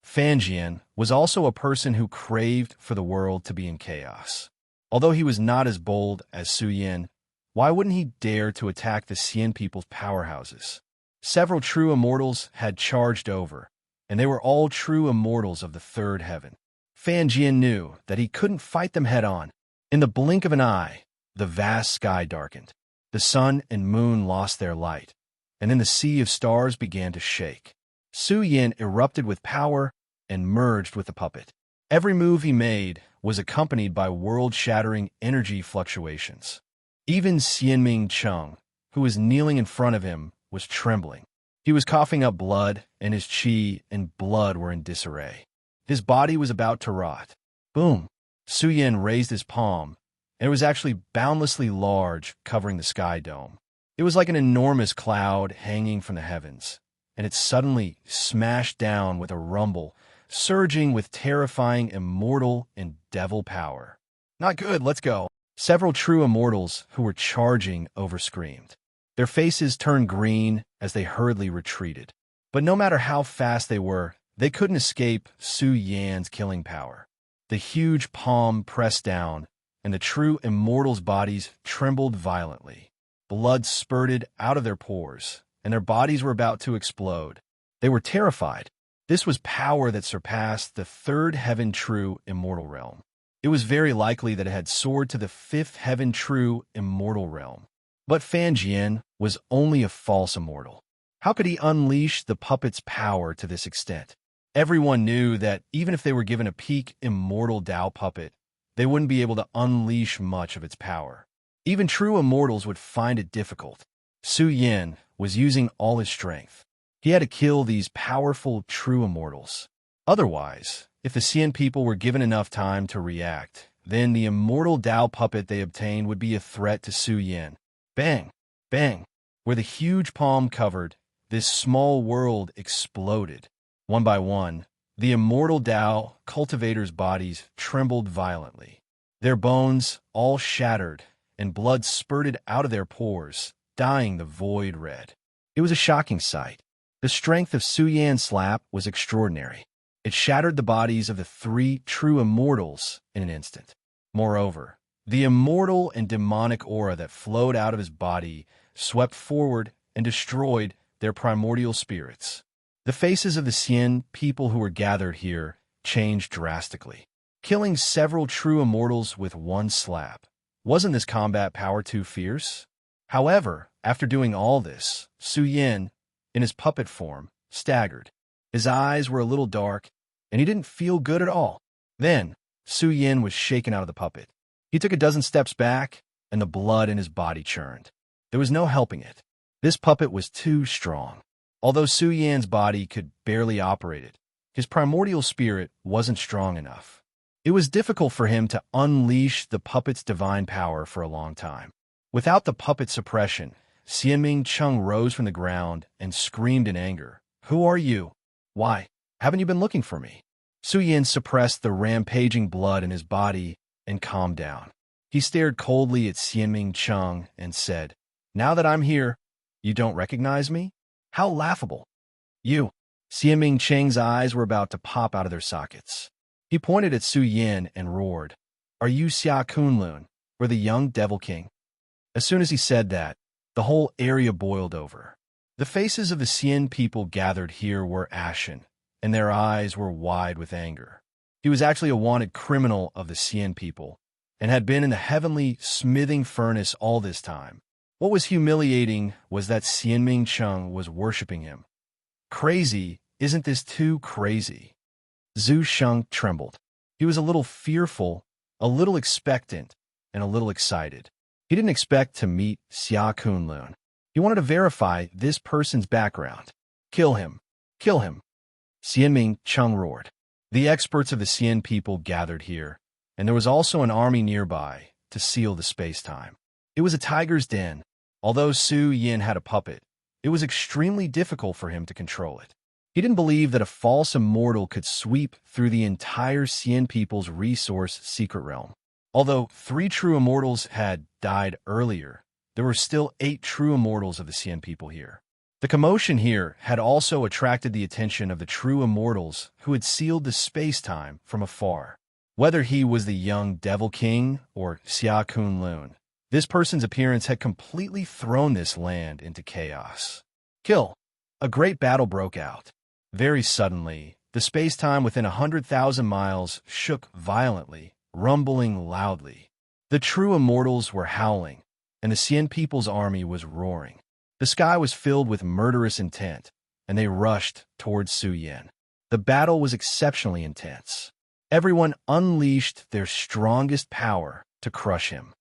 Fan Jian was also a person who craved for the world to be in chaos. Although he was not as bold as Su Yin, why wouldn't he dare to attack the Xian people's powerhouses? Several true immortals had charged over, and they were all true immortals of the third heaven. Fan Jian knew that he couldn't fight them head-on. In the blink of an eye, the vast sky darkened. The sun and moon lost their light, and then the sea of stars began to shake. Su Yin erupted with power and merged with the puppet. Every move he made was accompanied by world-shattering energy fluctuations. Even Xianming Cheng, who was kneeling in front of him, was trembling. He was coughing up blood, and his qi and blood were in disarray. His body was about to rot. Boom! Su Yin raised his palm, and it was actually boundlessly large, covering the sky dome. It was like an enormous cloud hanging from the heavens, and it suddenly smashed down with a rumble, surging with terrifying immortal and devil power. Not good, let's go. Several true immortals who were charging over screamed. Their faces turned green as they hurriedly retreated. But no matter how fast they were, they couldn't escape Su Yan's killing power. The huge palm pressed down, and the true immortals' bodies trembled violently. Blood spurted out of their pores, and their bodies were about to explode. They were terrified. This was power that surpassed the third heaven true immortal realm. It was very likely that it had soared to the fifth heaven true immortal realm. But Fan Jian was only a false immortal. How could he unleash the puppet's power to this extent? Everyone knew that even if they were given a peak immortal Dao puppet, they wouldn't be able to unleash much of its power. Even true immortals would find it difficult. Su Yin was using all his strength. He had to kill these powerful true immortals. Otherwise, if the Xian people were given enough time to react, then the immortal Dao puppet they obtained would be a threat to Su Yin. Bang! Bang! Where the huge palm covered, this small world exploded. One by one, the immortal Dao cultivators' bodies trembled violently. Their bones all shattered, and blood spurted out of their pores, dyeing the void red. It was a shocking sight. The strength of Su Yan's slap was extraordinary. It shattered the bodies of the three true immortals in an instant. Moreover, the immortal and demonic aura that flowed out of his body swept forward and destroyed their primordial spirits. The faces of the Xian people who were gathered here changed drastically. Killing several true immortals with one slap. Wasn't this combat power too fierce? However, after doing all this, Su Yin, in his puppet form, staggered. His eyes were a little dark, and he didn't feel good at all. Then, Su Yin was shaken out of the puppet. He took a dozen steps back, and the blood in his body churned. There was no helping it. This puppet was too strong. Although Su Yin's body could barely operate it, his primordial spirit wasn't strong enough. It was difficult for him to unleash the puppet's divine power for a long time. Without the puppet suppression, Xianming Chung rose from the ground and screamed in anger. "Who are you? Why haven't you been looking for me?" Su Yin suppressed the rampaging blood in his body and calmed down. He stared coldly at Xianming Chung and said, "Now that I'm here, you don't recognize me? How laughable." "You." Xianming Cheng's eyes were about to pop out of their sockets. He pointed at Su Yin and roared, "Are you Xia Kunlun, or the young Devil King?" As soon as he said that, the whole area boiled over. The faces of the Xian people gathered here were ashen, and their eyes were wide with anger. He was actually a wanted criminal of the Xian people, and had been in the heavenly smithing furnace all this time. What was humiliating was that Xianming Chung was worshipping him. Crazy, isn't this too crazy? Zhu Sheng trembled. He was a little fearful, a little expectant, and a little excited. He didn't expect to meet Xia Kunlun. He wanted to verify this person's background. "Kill him! Kill him!" Xianming Chung roared. The experts of the Xian people gathered here, and there was also an army nearby to seal the space-time. It was a tiger's den. Although Su Yin had a puppet, it was extremely difficult for him to control it. He didn't believe that a false immortal could sweep through the entire Xian people's resource secret realm. Although 3 true immortals had died earlier, there were still 8 true immortals of the Xian people here. The commotion here had also attracted the attention of the true immortals who had sealed the space-time from afar. Whether he was the young Devil King or Xia Kunlun, this person's appearance had completely thrown this land into chaos. Kill! A great battle broke out. Very suddenly, the space-time within 100,000 miles shook violently, rumbling loudly. The true immortals were howling, and the Xian people's army was roaring. The sky was filled with murderous intent, and they rushed towards Su Yin. The battle was exceptionally intense. Everyone unleashed their strongest power to crush him.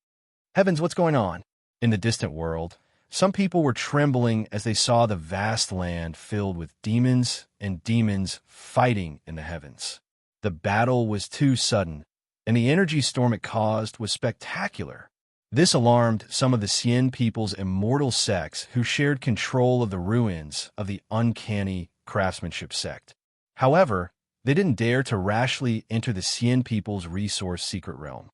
Heavens, what's going on? In the distant world, some people were trembling as they saw the vast land filled with demons and demons fighting in the heavens. The battle was too sudden, and the energy storm it caused was spectacular. This alarmed some of the Xian people's immortal sects who shared control of the ruins of the uncanny craftsmanship sect. However, they didn't dare to rashly enter the Xian people's resource secret realm.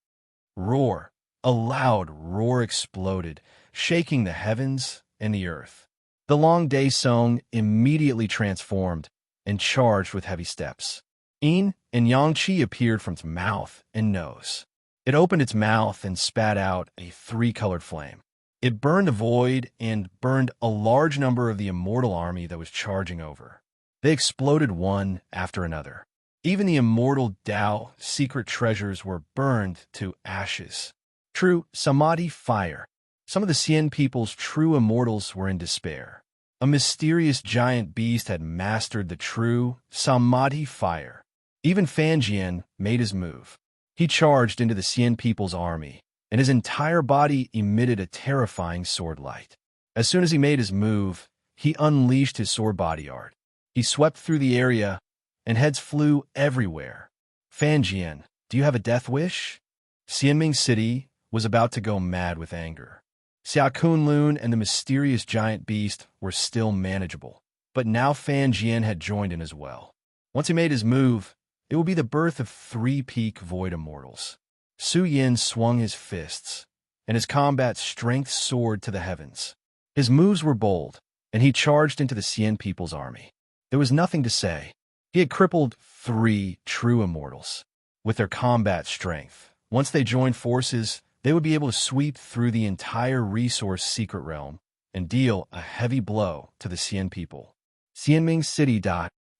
Roar! A loud roar exploded, shaking the heavens and the earth. The long day song immediately transformed and charged with heavy steps. Yin and Yangqi appeared from its mouth and nose. It opened its mouth and spat out a 3-colored flame. It burned the void and burned a large number of the immortal army that was charging over. They exploded one after another. Even the immortal Tao secret treasures were burned to ashes. True Samadhi fire. Some of the Xian people's true immortals were in despair. A mysterious giant beast had mastered the true Samadhi fire. Even Fan Jian made his move. He charged into the Xian people's army, and his entire body emitted a terrifying sword light. As soon as he made his move, he unleashed his sword body art. He swept through the area, and heads flew everywhere. Fan Jian, do you have a death wish? Xianming City was about to go mad with anger. Xia Kunlun and the mysterious giant beast were still manageable, but now Fan Jian had joined in as well. Once he made his move, it would be the birth of 3 peak void immortals. Su Yin swung his fists, and his combat strength soared to the heavens. His moves were bold, and he charged into the Xian people's army. There was nothing to say. He had crippled 3 true immortals. With their combat strength, once they joined forces, they would be able to sweep through the entire resource secret realm and deal a heavy blow to the Xian people. Xianming City.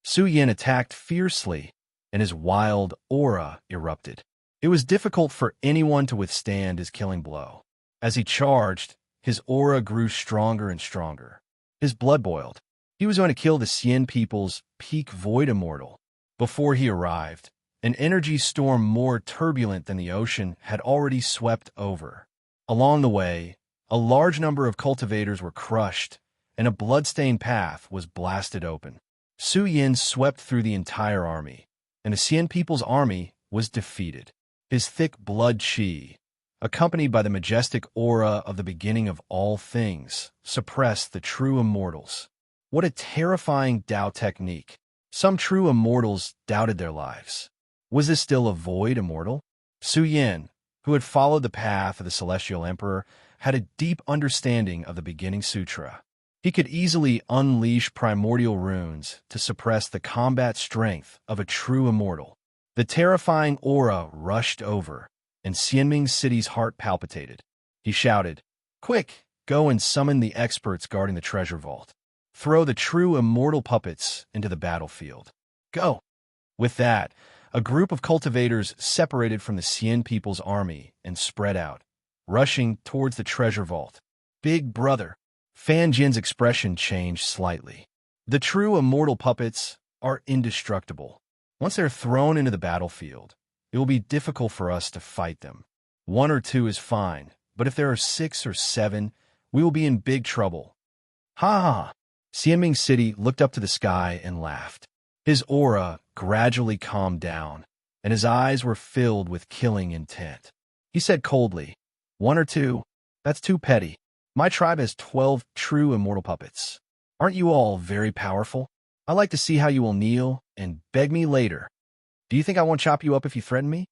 Su Yin attacked fiercely, and his wild aura erupted. It was difficult for anyone to withstand his killing blow. As he charged, His aura grew stronger and stronger. His blood boiled. He was going to kill the Xian people's peak void immortal. Before he arrived, an energy storm more turbulent than the ocean had already swept over. Along the way, a large number of cultivators were crushed, and a blood-stained path was blasted open. Su Yin swept through the entire army, and the Xian people's army was defeated. His thick blood qi, accompanied by the majestic aura of the beginning of all things, suppressed the true immortals. What a terrifying Dao technique! Some true immortals doubted their lives. Was this still a void immortal? Su Yin, who had followed the path of the Celestial Emperor, had a deep understanding of the beginning sutra. He could easily unleash primordial runes to suppress the combat strength of a true immortal. The terrifying aura rushed over, and Xianming City's heart palpitated. He shouted, "Quick, go and summon the experts guarding the treasure vault. Throw the true immortal puppets into the battlefield. Go!" With that, a group of cultivators separated from the Xian people's army and spread out, rushing towards the treasure vault. "Big brother." Fan Jin's expression changed slightly. The true immortal puppets are indestructible. Once they're thrown into the battlefield, it will be difficult for us to fight them. 1 or 2 is fine, but if there are 6 or 7, we will be in big trouble. Ha ha! Xianming City looked up to the sky and laughed. His aura gradually calmed down, and his eyes were filled with killing intent. He said coldly, 1 or 2, that's too petty. My tribe has 12 true immortal puppets. Aren't you all very powerful? I'd like to see how you will kneel and beg me later. Do you think I won't chop you up if you threaten me?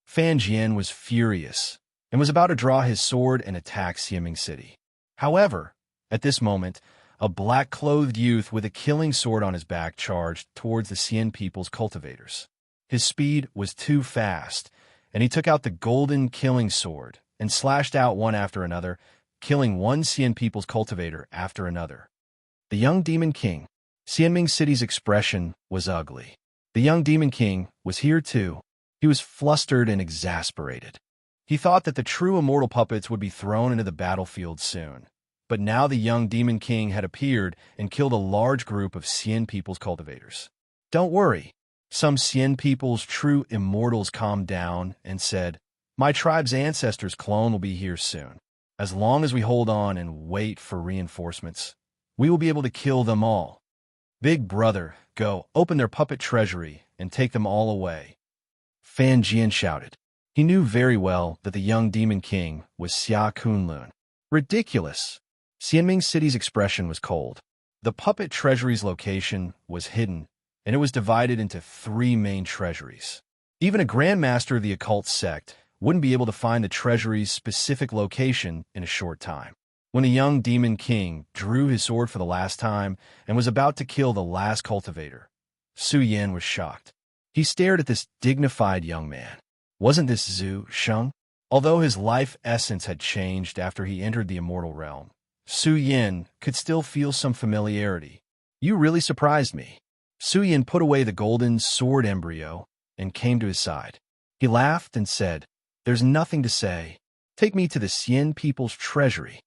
Fan Jian was furious and was about to draw his sword and attack Xianming City. However, at this moment, a black-clothed youth with a killing sword on his back charged towards the Xian people's cultivators. His speed was too fast, and he took out the golden killing sword and slashed out one after another, killing one Xian people's cultivator after another. The young Demon King. Xianming City's expression was ugly. The young Demon King was here too. He was flustered and exasperated. He thought that the true immortal puppets would be thrown into the battlefield soon. But now the young Demon King had appeared and killed a large group of Xian people's cultivators. Don't worry. Some Xian people's true immortals calmed down and said, "My tribe's ancestors' clone will be here soon. As long as we hold on and wait for reinforcements, we will be able to kill them all. Big brother, go, open their puppet treasury and take them all away." Fan Jian shouted. He knew very well that the young Demon King was Xia Kunlun. Ridiculous! Xianming City's expression was cold. The puppet treasury's location was hidden, and it was divided into 3 main treasuries. Even a grandmaster of the occult sect wouldn't be able to find the treasury's specific location in a short time. When the young Demon King drew his sword for the last time and was about to kill the last cultivator, Su Yin was shocked. He stared at this dignified young man. Wasn't this Zhu Sheng? Although his life essence had changed after he entered the immortal realm, Su Yin could still feel some familiarity. "You really surprised me." Su Yin put away the golden sword embryo and came to his side. He laughed and said, "There's nothing to say. Take me to the Xian people's treasury."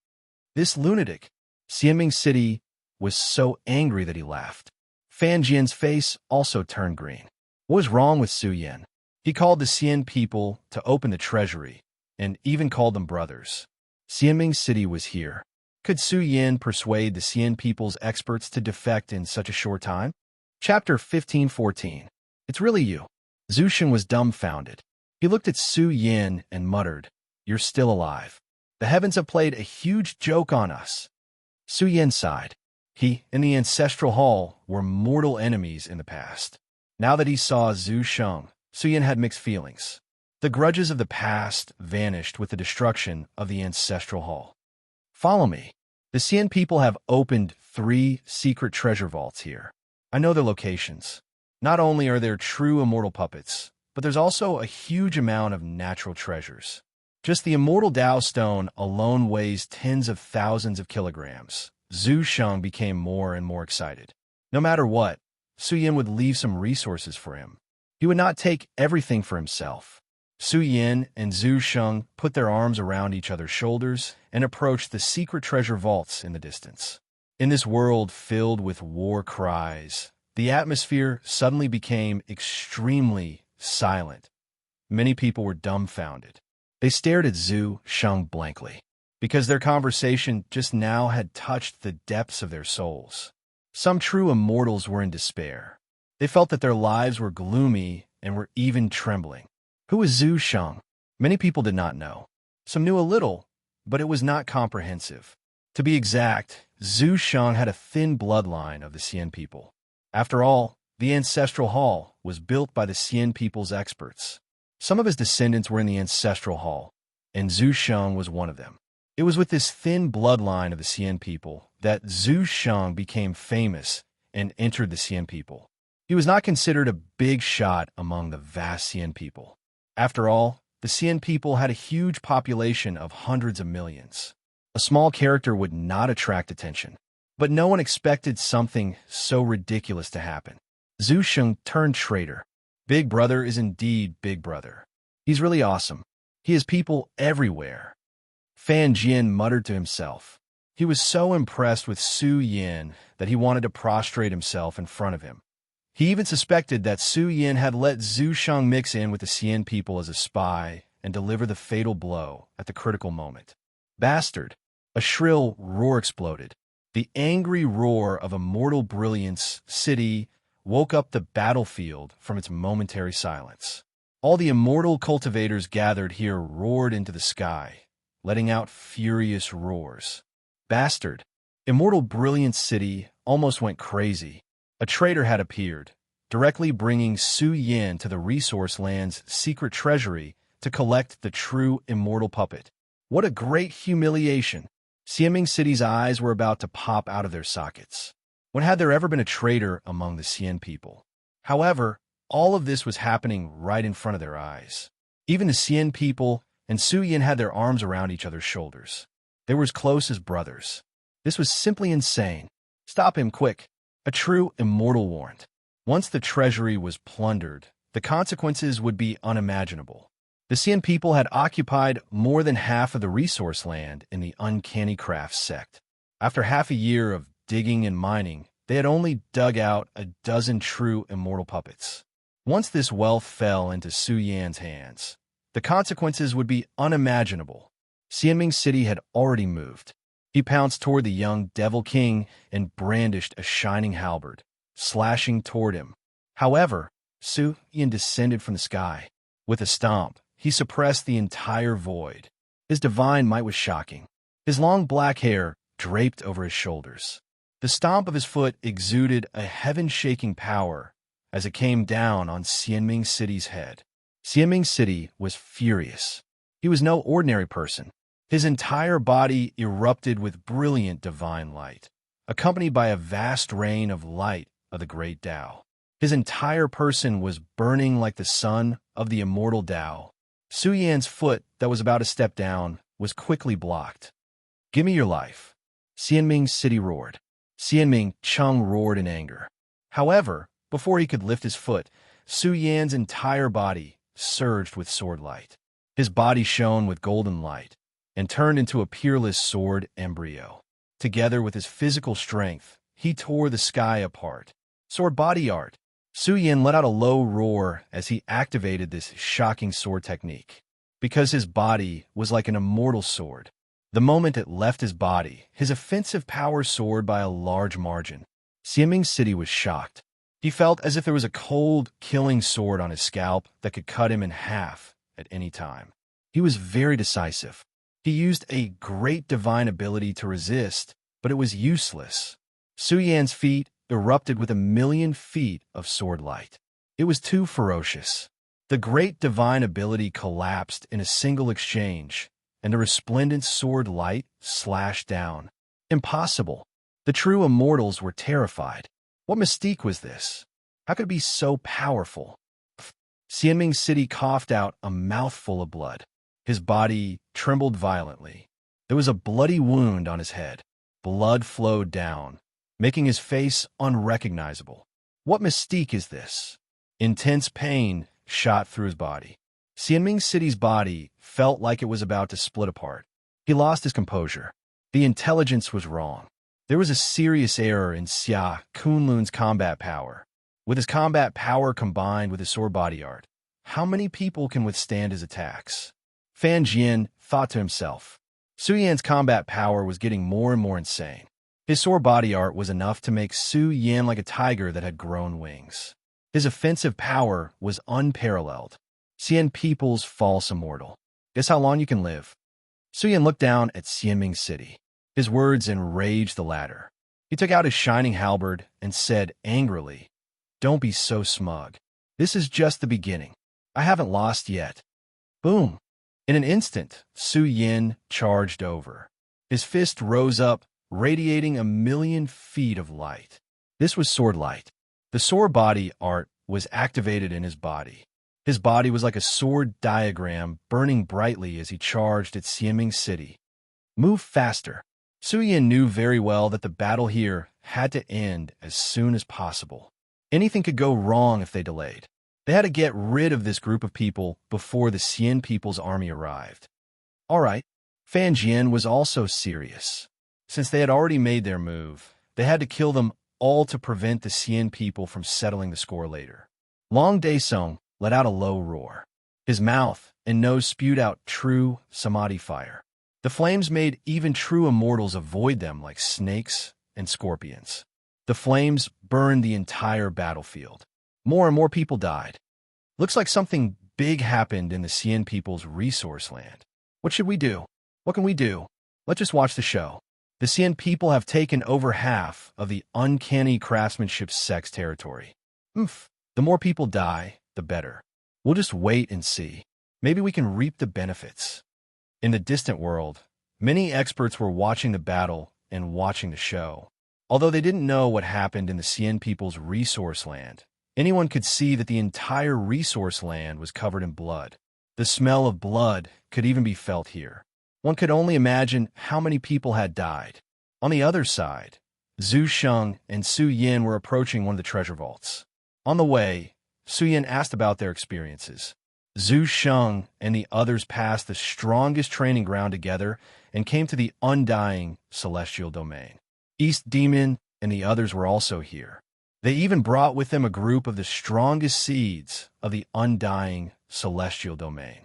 This lunatic, Xianming City, was so angry that he laughed. Fan Jian's face also turned green. What was wrong with Su Yin? He called the Xian people to open the treasury, and even called them brothers. Xianming City was here. Could Su Yin persuade the Xian people's experts to defect in such a short time? Chapter 15:14. It's really you. Zhu Sheng was dumbfounded. He looked at Su Yin and muttered, "You're still alive. The heavens have played a huge joke on us." Su Yin sighed. He and the ancestral hall were mortal enemies in the past. Now that he saw Zhu Sheng, Su Yin had mixed feelings. The grudges of the past vanished with the destruction of the ancestral hall. "Follow me. The Xian people have opened 3 secret treasure vaults here. I know their locations. Not only are there true immortal puppets, but there's also a huge amount of natural treasures. Just the immortal Dao stone alone weighs tens of thousands of kilograms." Zhu Sheng became more and more excited. No matter what, Su Yin would leave some resources for him. He would not take everything for himself. Su Yin and Zhu Sheng put their arms around each other's shoulders and approached the secret treasure vaults in the distance. In this world filled with war cries, the atmosphere suddenly became extremely silent. Many people were dumbfounded. They stared at Zhu Sheng blankly, because their conversation just now had touched the depths of their souls. Some true immortals were in despair. They felt that their lives were gloomy and were even trembling. Who was Zhu Sheng? Many people did not know. Some knew a little, but it was not comprehensive. To be exact, Zhu Sheng had a thin bloodline of the Xian people. After all, the ancestral hall was built by the Xian people's experts. Some of his descendants were in the ancestral hall, and Zhu Sheng was one of them. It was with this thin bloodline of the Xian people that Zhu Sheng became famous and entered the Xian people. He was not considered a big shot among the vast Xian people. After all, the Xian people had a huge population of hundreds of millions. A small character would not attract attention. But no one expected something so ridiculous to happen. Zhu Sheng turned traitor. Big Brother is indeed Big Brother. He's really awesome. He has people everywhere. Fan Jian muttered to himself. He was so impressed with Su Yin that he wanted to prostrate himself in front of him. He even suspected that Su Yin had let Zhu Sheng mix in with the Xian people as a spy and deliver the fatal blow at the critical moment. Bastard! A shrill roar exploded. The angry roar of immortal brilliance city woke up the battlefield from its momentary silence. All the immortal cultivators gathered here roared into the sky, letting out furious roars. Bastard! Immortal brilliance city almost went crazy. A traitor had appeared, directly bringing Su Yin to the resource land's secret treasury to collect the true immortal puppet. What a great humiliation! Xianming City's eyes were about to pop out of their sockets. When had there ever been a traitor among the Xian people? However, all of this was happening right in front of their eyes. Even the Xian people and Su Yin had their arms around each other's shoulders. They were as close as brothers. This was simply insane. Stop him, quick! A true immortal warned. Once the treasury was plundered, the consequences would be unimaginable. The Xian people had occupied more than half of the resource land in the Uncanny Crafts sect. After half a year of digging and mining, they had only dug out a dozen true immortal puppets. Once this wealth fell into Su Yan's hands, the consequences would be unimaginable. Xianming City had already moved. He pounced toward the young Devil King and brandished a shining halberd, slashing toward him. However, Su Yan descended from the sky. With a stomp, he suppressed the entire void. His divine might was shocking. His long black hair draped over his shoulders. The stomp of his foot exuded a heaven-shaking power as it came down on Xianming City's head. Xianming City was furious. He was no ordinary person. His entire body erupted with brilliant divine light, accompanied by a vast rain of light of the great Tao. His entire person was burning like the sun of the immortal Tao. Su Yan's foot that was about to step down was quickly blocked. "Give me your life." Xianming City roared. Xianming Cheng roared in anger. However, before he could lift his foot, Su Yan's entire body surged with sword light. His body shone with golden light and turned into a peerless sword embryo. Together with his physical strength, he tore the sky apart. Sword body art. Su Yan let out a low roar as he activated this shocking sword technique. Because his body was like an immortal sword, the moment it left his body, his offensive power soared by a large margin. Xianming City was shocked. He felt as if there was a cold, killing sword on his scalp that could cut him in half at any time. He was very decisive. He used a great divine ability to resist, but it was useless. Su Yan's feet erupted with 1,000,000 feet of sword light. It was too ferocious. The great divine ability collapsed in a single exchange, and the resplendent sword light slashed down. Impossible. The true immortals were terrified. What mystique was this? How could it be so powerful? Xianming City coughed out a mouthful of blood. His body trembled violently. There was a bloody wound on his head. Blood flowed down, making his face unrecognizable. What mystique is this? Intense pain shot through his body. Xianming City's body felt like it was about to split apart. He lost his composure. The intelligence was wrong. There was a serious error in Xia Kunlun's combat power. With his combat power combined with his sword body art, how many people can withstand his attacks? Fan Jian thought to himself. Su Yan's combat power was getting more and more insane. His sword body art was enough to make Su Yan like a tiger that had grown wings. His offensive power was unparalleled. Xian people's false immortal. Guess how long you can live? Su Yan looked down at Xianming City. His words enraged the latter. He took out his shining halberd and said angrily, "Don't be so smug. This is just the beginning. I haven't lost yet." Boom! In an instant, Su Yan charged over. His fist rose up, radiating 1,000,000 feet of light. This was sword light. The sword body art was activated in his body. His body was like a sword diagram, burning brightly as he charged at Xianming City. Move faster. Su Yan knew very well that the battle here had to end as soon as possible. Anything could go wrong if they delayed. They had to get rid of this group of people before the Xian people's army arrived. All right, Fan Jian was also serious. Since they had already made their move, they had to kill them all to prevent the Xian people from settling the score later. Long Daesong let out a low roar. His mouth and nose spewed out true samadhi fire. The flames made even true immortals avoid them like snakes and scorpions. The flames burned the entire battlefield. More and more people died. Looks like something big happened in the Xian people's resource land. What should we do? What can we do? Let's just watch the show. The Xian people have taken over half of the uncanny craftsmanship sex territory. The more people die, the better. We'll just wait and see. Maybe we can reap the benefits. In the distant world, many experts were watching the battle and watching the show. Although they didn't know what happened in the Xian people's resource land, anyone could see that the entire resource land was covered in blood. The smell of blood could even be felt here. One could only imagine how many people had died. On the other side, Zhu Sheng and Su Yan were approaching one of the treasure vaults. On the way, Su Yan asked about their experiences. Zhu Sheng and the others passed the strongest training ground together and came to the undying celestial domain. East Demon and the others were also here. They even brought with them a group of the strongest seeds of the undying celestial domain.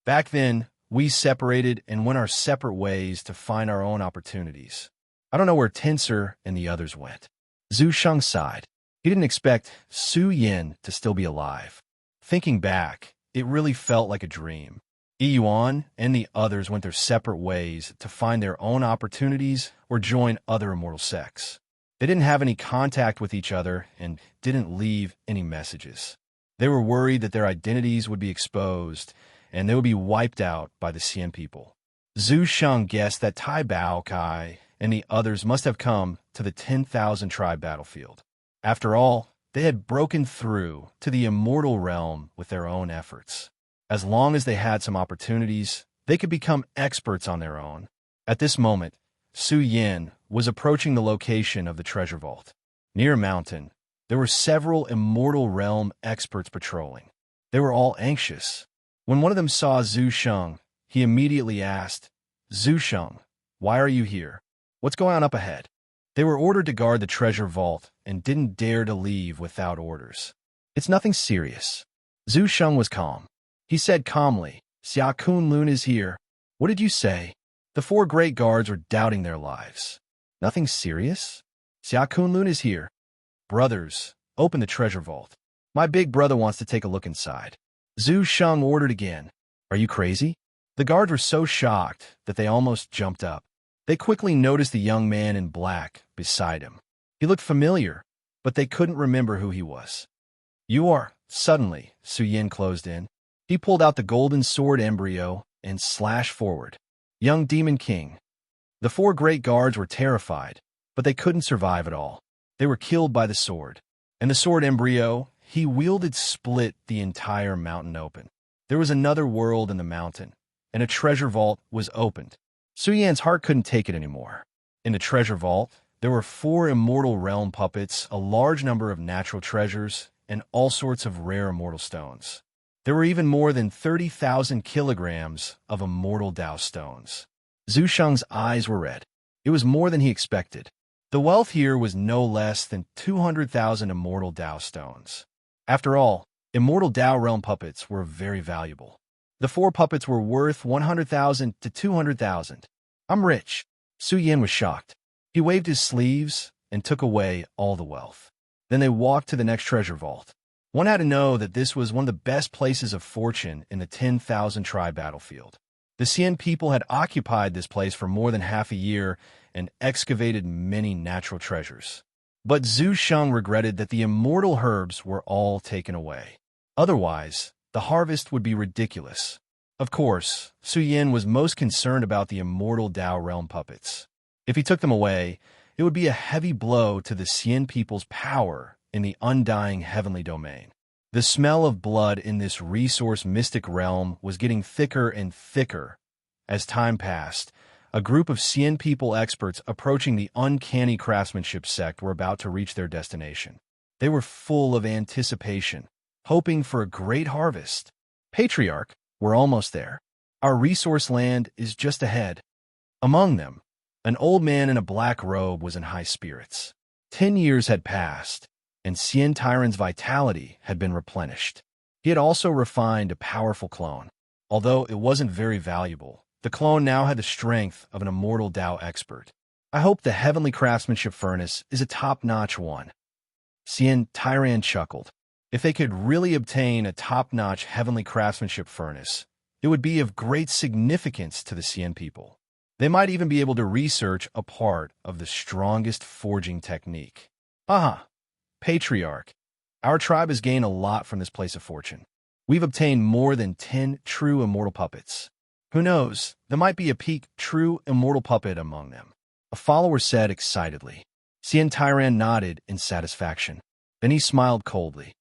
Back then, we separated and went our separate ways to find our own opportunities. I don't know where Tensor and the others went. Zhu Sheng sighed. He didn't expect Su Yan to still be alive. Thinking back, it really felt like a dream. Yuan and the others went their separate ways to find their own opportunities or join other immortal sects. They didn't have any contact with each other and didn't leave any messages. They were worried that their identities would be exposed and they would be wiped out by the Xian people. Zhu Sheng guessed that Tai Bao Kai and the others must have come to the 10,000 tribe battlefield. After all, they had broken through to the immortal realm with their own efforts. As long as they had some opportunities, they could become experts on their own. At this moment, Su Yan was approaching the location of the treasure vault. Near a mountain, there were several immortal realm experts patrolling. They were all anxious. When one of them saw Zhu Sheng, he immediately asked, "Zhu Sheng, why are you here? What's going on up ahead?" They were ordered to guard the treasure vault and didn't dare to leave without orders. "It's nothing serious." Zhu Sheng was calm. He said calmly, "Xia Kunlun is here." "What did you say?" The four great guards were doubting their lives. "Nothing serious? Xia Kunlun is here." "Brothers, open the treasure vault. My big brother wants to take a look inside." Zhu Sheng ordered again. "Are you crazy?" The guards were so shocked that they almost jumped up. They quickly noticed the young man in black beside him. He looked familiar, but they couldn't remember who he was. "You are..." Suddenly, Su Yan closed in. He pulled out the golden sword embryo and slashed forward. "Young Demon King." The four great guards were terrified, but they couldn't survive at all. They were killed by the sword. And the sword embryo he wielded split the entire mountain open. There was another world in the mountain, and a treasure vault was opened. Su Yan's heart couldn't take it anymore. In the treasure vault, there were 4 immortal realm puppets, a large number of natural treasures, and all sorts of rare immortal stones. There were even more than 30,000 kilograms of immortal Dao stones. Zhu Sheng's eyes were red. It was more than he expected. The wealth here was no less than 200,000 immortal Dao stones. After all, immortal Dao realm puppets were very valuable. The 4 puppets were worth 100,000 to 200,000. I'm rich. Su Yan was shocked. He waved his sleeves and took away all the wealth. Then they walked to the next treasure vault. One had to know that this was one of the best places of fortune in the 10,000 tribe battlefield. The Xian people had occupied this place for more than half a year and excavated many natural treasures. But Zhu Sheng regretted that the immortal herbs were all taken away. Otherwise, the harvest would be ridiculous. Of course, Su Yan was most concerned about the immortal Dao realm puppets. If he took them away, it would be a heavy blow to the Xian people's power in the undying heavenly domain. The smell of blood in this resource mystic realm was getting thicker and thicker. As time passed, a group of Xian people experts approaching the uncanny craftsmanship sect were about to reach their destination. They were full of anticipation, hoping for a great harvest. Patriarch, we're almost there. Our resource land is just ahead. Among them, an old man in a black robe was in high spirits. 10 years had passed, and Xian Tyrant's vitality had been replenished. He had also refined a powerful clone. Although it wasn't very valuable, the clone now had the strength of an immortal Dao expert. I hope the heavenly craftsmanship furnace is a top-notch one. Xian Tyrant chuckled. If they could really obtain a top-notch heavenly craftsmanship furnace, it would be of great significance to the Xian people. They might even be able to research a part of the strongest forging technique. Aha! Patriarch, our tribe has gained a lot from this place of fortune. We've obtained more than 10 true immortal puppets. Who knows, there might be a peak true immortal puppet among them. A follower said excitedly. Xian Tyrant nodded in satisfaction. Then he smiled coldly.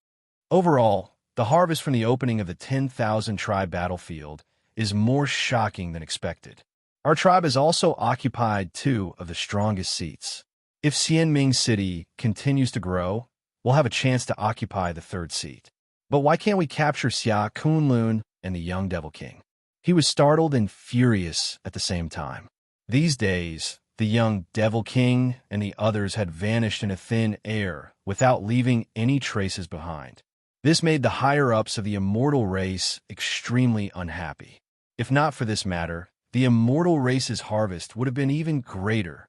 Overall, the harvest from the opening of the 10,000 tribe battlefield is more shocking than expected. Our tribe has also occupied 2 of the strongest seats. If Xianming City continues to grow, we'll have a chance to occupy the 3rd seat. But why can't we capture Xia Kunlun and the young Devil King? He was startled and furious at the same time. These days, the young Devil King and the others had vanished in a thin air without leaving any traces behind. This made the higher-ups of the immortal race extremely unhappy. If not for this matter, the immortal race's harvest would have been even greater.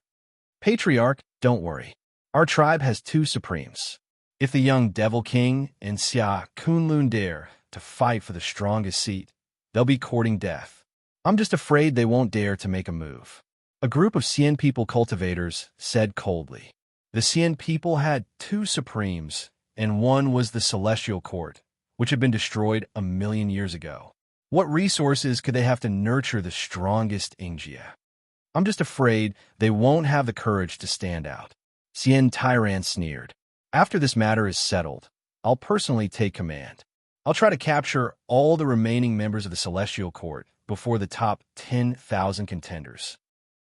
Patriarch, don't worry. Our tribe has 2 supremes. If the young Devil King and Xia Kunlun dare to fight for the strongest seat, they'll be courting death. I'm just afraid they won't dare to make a move. A group of Xian people cultivators said coldly. The Xian people had 2 supremes, and one was the Celestial Court, which had been destroyed 1,000,000 years ago. What resources could they have to nurture the strongest Ingjia? I'm just afraid they won't have the courage to stand out. Xian Tyrant sneered. After this matter is settled, I'll personally take command. I'll try to capture all the remaining members of the Celestial Court before the top 10,000 contenders.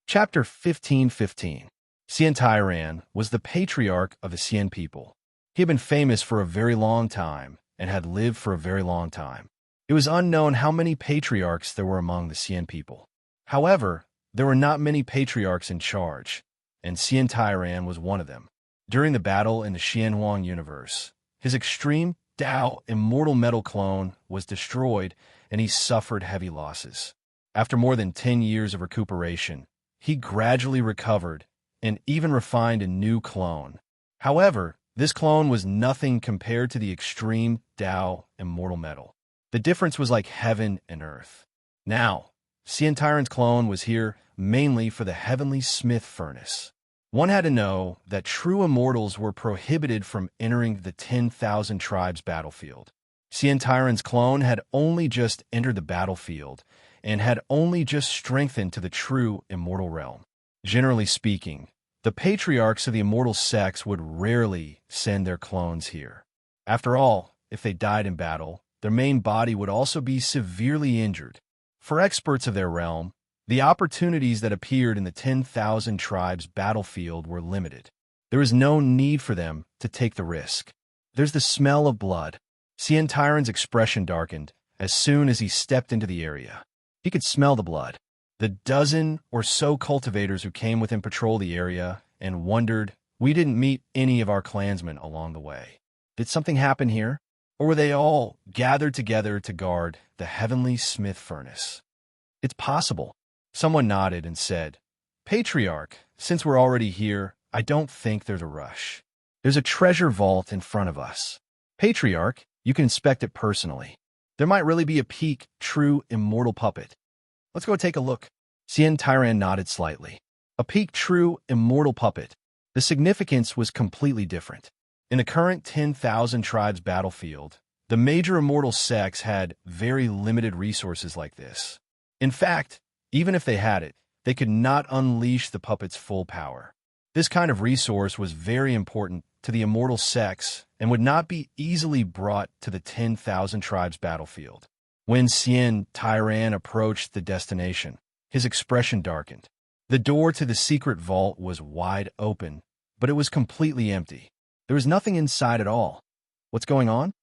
Chapter 15:15. Xian Tyrant was the patriarch of the Xian people. He had been famous for a very long time and had lived for a very long time. It was unknown how many patriarchs there were among the Xian people. However, there were not many patriarchs in charge, and Xian Tyrant was one of them. During the battle in the Xianhuang universe, his extreme Dao immortal metal clone was destroyed, and he suffered heavy losses. After more than 10 years of recuperation, he gradually recovered and even refined a new clone. However, this clone was nothing compared to the extreme Dao immortal metal. The difference was like heaven and earth. Now, Xian Tyrant's clone was here mainly for the heavenly smith furnace. One had to know that true immortals were prohibited from entering the 10,000 tribes battlefield. Xian Tyrant's clone had only just entered the battlefield and had only just strengthened to the true immortal realm. Generally speaking, the patriarchs of the immortal sects would rarely send their clones here. After all, if they died in battle, their main body would also be severely injured. For experts of their realm, the opportunities that appeared in the 10,000 tribes battlefield were limited. There was no need for them to take the risk. There's the smell of blood. Cien Tyron's expression darkened as soon as he stepped into the area. He could smell the blood. The dozen or so cultivators who came with him patrolled the area and wondered, we didn't meet any of our clansmen along the way. Did something happen here? Or were they all gathered together to guard the heavenly smith furnace? It's possible. Someone nodded and said, Patriarch, since we're already here, I don't think there's a rush. There's a treasure vault in front of us. Patriarch, you can inspect it personally. There might really be a peak, true, immortal puppet. Let's go take a look. Cien Tyran nodded slightly. A peak, true, immortal puppet. The significance was completely different. In the current 10,000 tribes battlefield, the major immortal sects had very limited resources like this. In fact, even if they had it, they could not unleash the puppet's full power. This kind of resource was very important to the immortal sects and would not be easily brought to the 10,000 tribes battlefield. When Cien Tyran approached the destination, his expression darkened. The door to the secret vault was wide open, but it was completely empty. There was nothing inside at all. What's going on?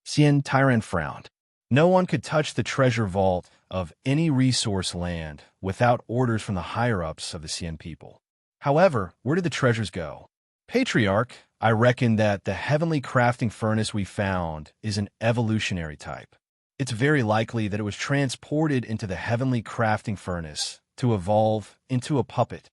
Cien Tyran frowned. No one could touch the treasure vault of any resource land without orders from the higher-ups of the Cien people. However, where did the treasures go? Patriarch, I reckon that the heavenly crafting furnace we found is an evolutionary type. It's very likely that it was transported into the heavenly crafting furnace to evolve into a puppet.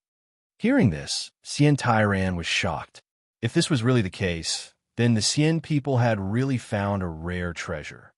Hearing this, Cien Tyran was shocked. If this was really the case, then the Cien people had really found a rare treasure.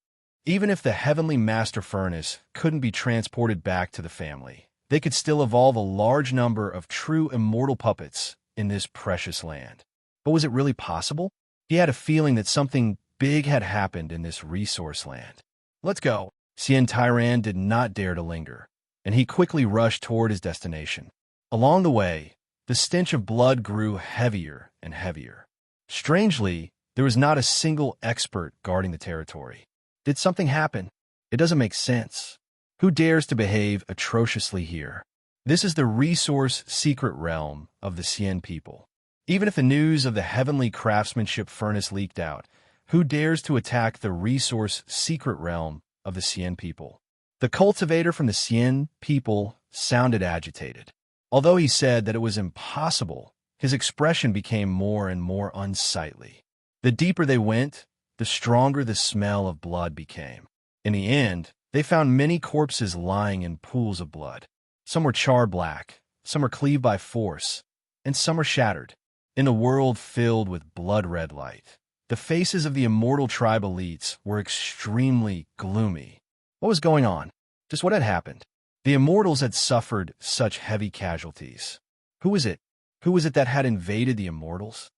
Even if the heavenly master furnace couldn't be transported back to the family, they could still evolve a large number of true immortal puppets in this precious land. But was it really possible? He had a feeling that something big had happened in this resource land. Let's go. Cien Tyran did not dare to linger, and he quickly rushed toward his destination. Along the way, the stench of blood grew heavier and heavier. Strangely, there was not a single expert guarding the territory. Did something happen? It doesn't make sense. Who dares to behave atrociously here? This is the resource secret realm of the Cien people. Even if the news of the heavenly craftsmanship furnace leaked out, who dares to attack the resource secret realm of the Cien people? The cultivator from the Cien people sounded agitated. Although he said that it was impossible, his expression became more and more unsightly. The deeper they went, the stronger the smell of blood became. In the end, they found many corpses lying in pools of blood. Some were charred black, some were cleaved by force, and some were shattered. In a world filled with blood-red light, the faces of the immortal tribe elites were extremely gloomy. What was going on? Just what had happened? The immortals had suffered such heavy casualties. Who was it? Who was it that had invaded the immortals?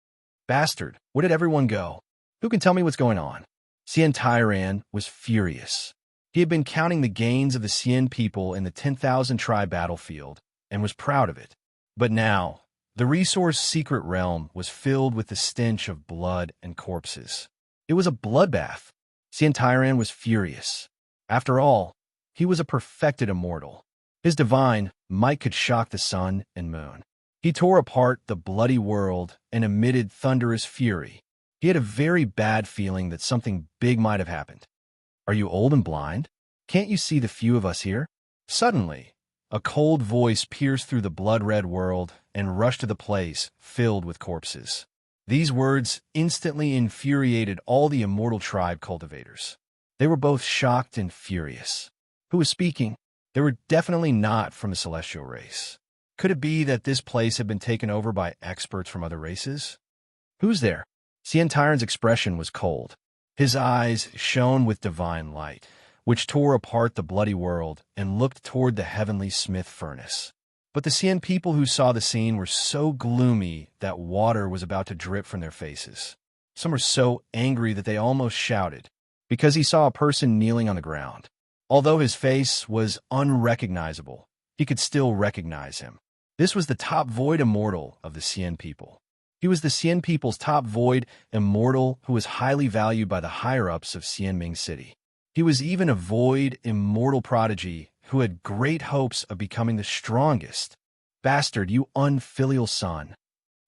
Bastard, where did everyone go? Who can tell me what's going on? Cien Tyran was furious. He had been counting the gains of the Cien people in the 10,000 tribe battlefield and was proud of it. But now, the resource secret realm was filled with the stench of blood and corpses. It was a bloodbath. Cien Tyran was furious. After all, he was a perfected immortal. His divine might could shock the sun and moon. He tore apart the bloody world and emitted thunderous fury. He had a very bad feeling that something big might have happened. Are you old and blind? Can't you see the few of us here? Suddenly, a cold voice pierced through the blood-red world and rushed to the place filled with corpses. These words instantly infuriated all the immortal tribe cultivators. They were both shocked and furious. Who was speaking? They were definitely not from the celestial race. Could it be that this place had been taken over by experts from other races? Who's there? Cien Tyran's expression was cold. His eyes shone with divine light, which tore apart the bloody world and looked toward the heavenly smith furnace. But the Cien people who saw the scene were so gloomy that water was about to drip from their faces. Some were so angry that they almost shouted, because he saw a person kneeling on the ground. Although his face was unrecognizable, he could still recognize him. This was the top void immortal of the Cien people. He was the Cien people's top void immortal who was highly valued by the higher-ups of Xianming City. He was even a void immortal prodigy who had great hopes of becoming the strongest. Bastard, you unfilial son.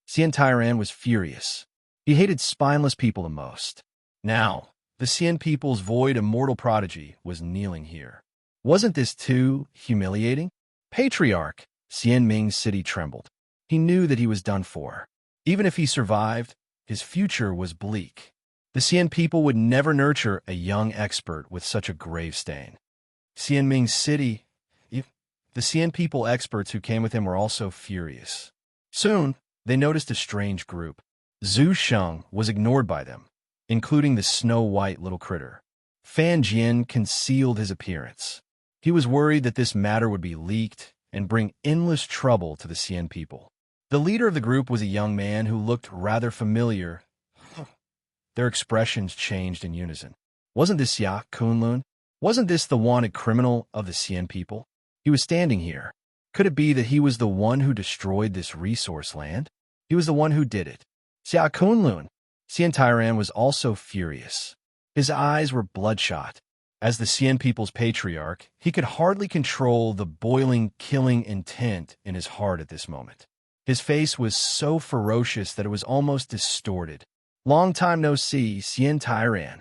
Cien Tyran was furious. He hated spineless people the most. Now, The Xian people's void immortal prodigy was kneeling here. Wasn't this too humiliating? Patriarch, Xian Ming's city trembled. He knew that he was done for. Even if he survived, his future was bleak. The Xian people would never nurture a young expert with such a grave stain. Xian Ming's city, the Xian people experts who came with him were also furious. Soon, they noticed a strange group. Zhu Sheng was ignored by them, including the snow-white little critter. Fan Jian concealed his appearance. He was worried that this matter would be leaked and bring endless trouble to the Xian people. The leader of the group was a young man who looked rather familiar. Their expressions changed in unison. Wasn't this Xia Kunlun? Wasn't this the wanted criminal of the Xian people? He was standing here. Could it be that he was the one who destroyed this resource land? He was the one who did it. Xia Kunlun. Xian Tairan was also furious. His eyes were bloodshot. As the Xian people's patriarch, he could hardly control the boiling, killing intent in his heart at this moment. His face was so ferocious that it was almost distorted. Long time no see, Xian Tairan.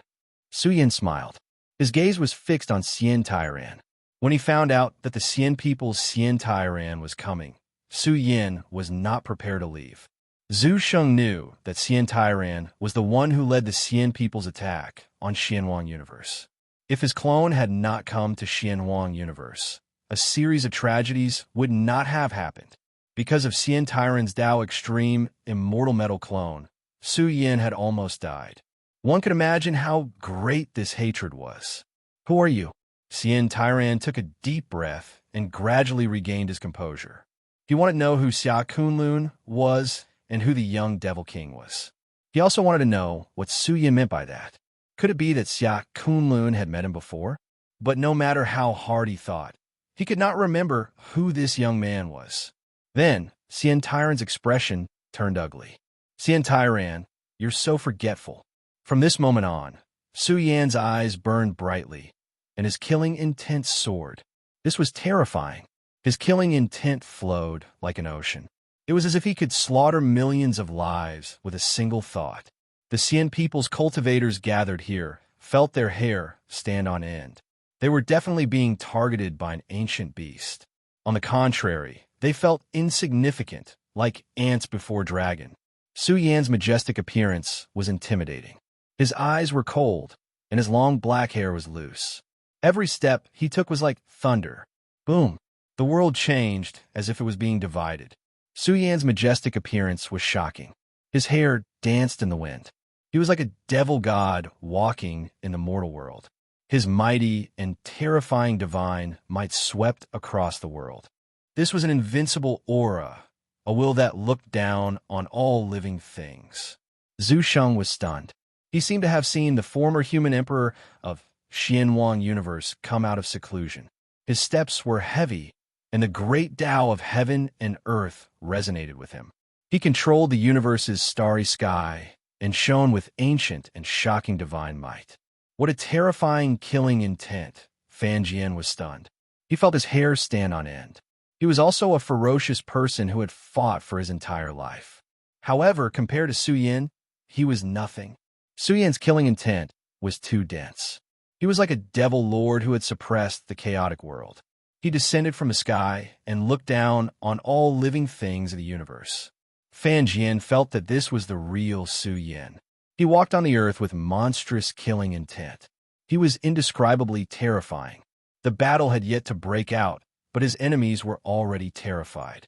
Su Yin smiled. His gaze was fixed on Xian Tairan. When he found out that the Xian people's Xian Tairan was coming, Su Yin was not prepared to leave. Zhu Sheng knew that Xian Tairan was the one who led the Xian people's attack on Xianwang Universe. If his clone had not come to Xianwang Universe, a series of tragedies would not have happened. Because of Xian Tairan's Dao Extreme Immortal Metal clone, Su Yin had almost died. One could imagine how great this hatred was. Who are you? Xian Tairan took a deep breath and gradually regained his composure. He wanted to know who Xia Kunlun was and who the young Devil King was. He also wanted to know what Su Yin meant by that. Could it be that Xia Kunlun had met him before? But no matter how hard he thought, he could not remember who this young man was. Then, Xian Tairan's expression turned ugly. Xian Tairan, you're so forgetful. From this moment on, Su Yan's eyes burned brightly, and his killing intent soared. This was terrifying. His killing intent flowed like an ocean. It was as if he could slaughter millions of lives with a single thought. The Xian people's cultivators gathered here felt their hair stand on end. They were definitely being targeted by an ancient beast. On the contrary, they felt insignificant, like ants before dragon. Su Yan's majestic appearance was intimidating. His eyes were cold, and his long black hair was loose. Every step he took was like thunder. Boom! The world changed as if it was being divided. Su Yan's majestic appearance was shocking. His hair danced in the wind. He was like a devil god walking in the mortal world. His mighty and terrifying divine might swept across the world. This was an invincible aura, a will that looked down on all living things. Zhu Sheng was stunned. He seemed to have seen the former human emperor of Xianwang Universe come out of seclusion. His steps were heavy, and the great Tao of heaven and earth resonated with him. He controlled the universe's starry sky and shone with ancient and shocking divine might. What a terrifying killing intent! Fan Jian was stunned. He felt his hair stand on end. He was also a ferocious person who had fought for his entire life. However, compared to Su Yin, he was nothing. Su Yin's killing intent was too dense. He was like a devil lord who had suppressed the chaotic world. He descended from the sky and looked down on all living things of the universe. Fan Jian felt that this was the real Su Yin. He walked on the earth with monstrous killing intent. He was indescribably terrifying. The battle had yet to break out, but his enemies were already terrified.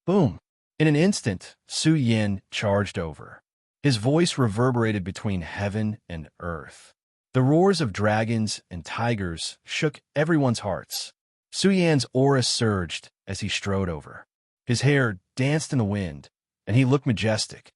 Boom! In an instant, Su Yin charged over. His voice reverberated between heaven and earth. The roars of dragons and tigers shook everyone's hearts. Su Yan's aura surged as he strode over. His hair danced in the wind, and he looked majestic.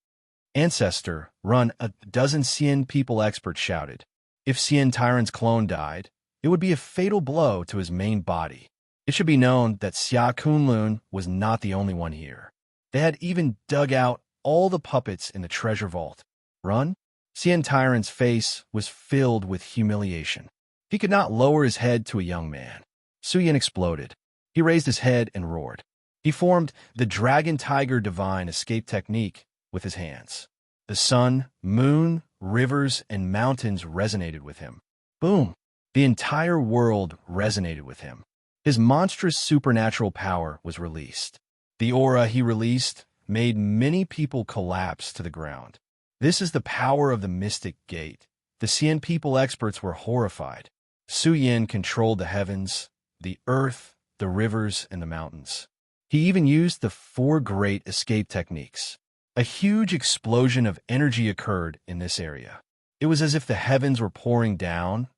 Ancestor, run, a dozen Xian people experts shouted. If Xian Tairan's clone died, it would be a fatal blow to his main body. It should be known that Xia Kunlun was not the only one here. They had even dug out all the puppets in the treasure vault. Run? Xian Tairan's face was filled with humiliation. He could not lower his head to a young man. Su Yin exploded. He raised his head and roared. He formed the Dragon Tiger Divine Escape Technique with his hands. The sun, moon, rivers, and mountains resonated with him. Boom! The entire world resonated with him. His monstrous supernatural power was released. The aura he released made many people collapse to the ground. This is the power of the mystic gate. The Xian people experts were horrified. Su Yin controlled the heavens, the earth, the rivers, and the mountains. He even used the four great escape techniques. A huge explosion of energy occurred in this area. It was as if the heavens were pouring down,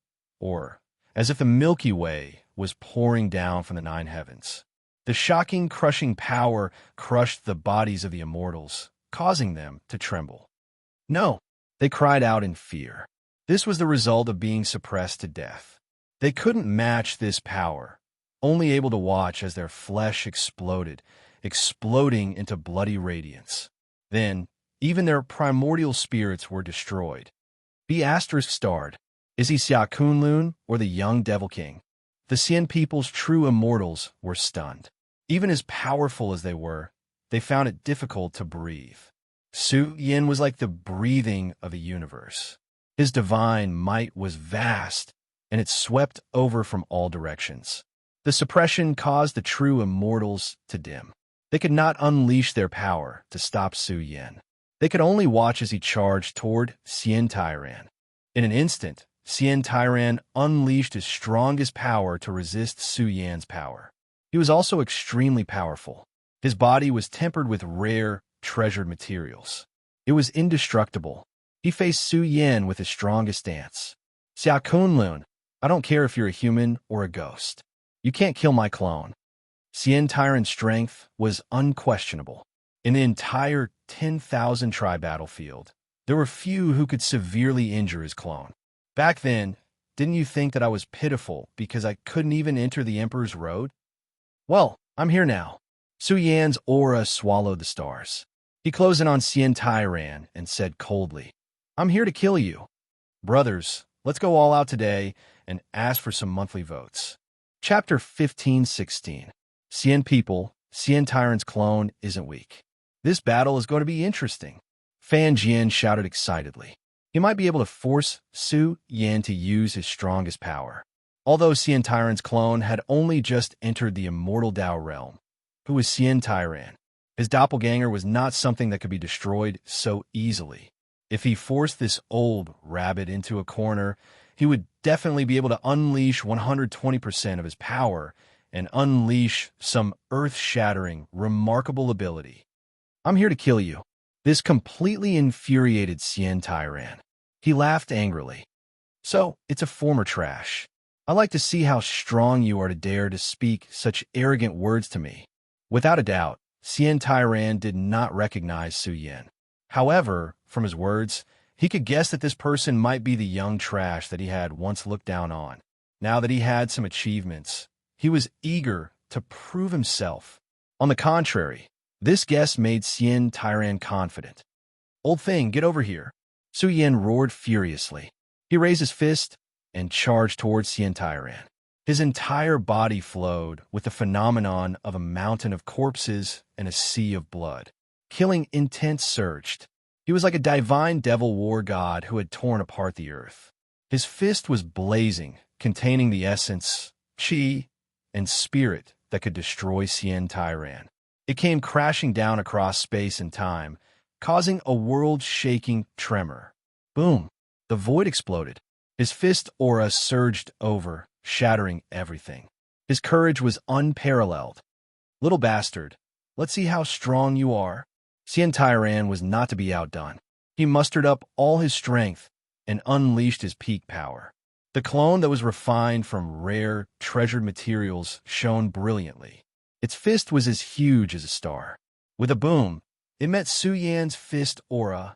or as if the Milky Way was pouring down from the nine heavens. The shocking, crushing power crushed the bodies of the immortals, causing them to tremble. No, they cried out in fear. This was the result of being suppressed to death. They couldn't match this power, only able to watch as their flesh exploded, exploding into bloody radiance. Then, even their primordial spirits were destroyed. B** starred. Is he Xia Kunlun or the young Devil King? The Xian people's true immortals were stunned. Even as powerful as they were, they found it difficult to breathe. Su Yin was like the breathing of a universe. His divine might was vast, and it swept over from all directions. The suppression caused the true immortals to dim. They could not unleash their power to stop Su Yin. They could only watch as he charged toward Xian Tyran. In an instant, Xian Tyran unleashed his strongest power to resist Su Yan's power. He was also extremely powerful. His body was tempered with rare, treasured materials. It was indestructible. He faced Su Yin with his strongest stance. Xia Kunlun, I don't care if you're a human or a ghost. You can't kill my clone. Xian Tyran's strength was unquestionable. In the entire 10,000 try battlefield, there were few who could severely injure his clone. Back then, didn't you think that I was pitiful because I couldn't even enter the Emperor's Road? Well, I'm here now. Su Yan's aura swallowed the stars. He closed in on Xian Tyran and said coldly, I'm here to kill you. Brothers, let's go all out today and ask for some monthly votes. Chapter 15:16. Xian people, Xian Tyran's clone isn't weak. This battle is going to be interesting. Fan Jian shouted excitedly. He might be able to force Su Yin to use his strongest power. Although Xian Tyran's clone had only just entered the immortal Dao realm, who was Xian Tyran? His doppelganger was not something that could be destroyed so easily. If he forced this old rabbit into a corner, he would definitely be able to unleash 120% of his power and unleash some earth-shattering, remarkable ability. I'm here to kill you. This completely infuriated Xian Tyran. He laughed angrily. So, it's a former trash. I like to see how strong you are to dare to speak such arrogant words to me. Without a doubt, Xian Tyran did not recognize Su Yin. However, from his words, he could guess that this person might be the young trash that he had once looked down on. Now that he had some achievements, he was eager to prove himself. On the contrary, this guess made Xian Tyran confident. Old thing, get over here. Su Yin roared furiously. He raised his fist and charged towards Xian Tyran. His entire body flowed with the phenomenon of a mountain of corpses and a sea of blood. Killing intent surged. He was like a divine devil war god who had torn apart the earth. His fist was blazing, containing the essence, chi, and spirit that could destroy Xian Tyran. It came crashing down across space and time, causing a world-shaking tremor. Boom! The void exploded. His fist aura surged over, shattering everything. His courage was unparalleled. Little bastard, let's see how strong you are. Xian Tyran was not to be outdone. He mustered up all his strength and unleashed his peak power. The clone that was refined from rare, treasured materials shone brilliantly. Its fist was as huge as a star. With a boom, it met Su Yan's fist aura.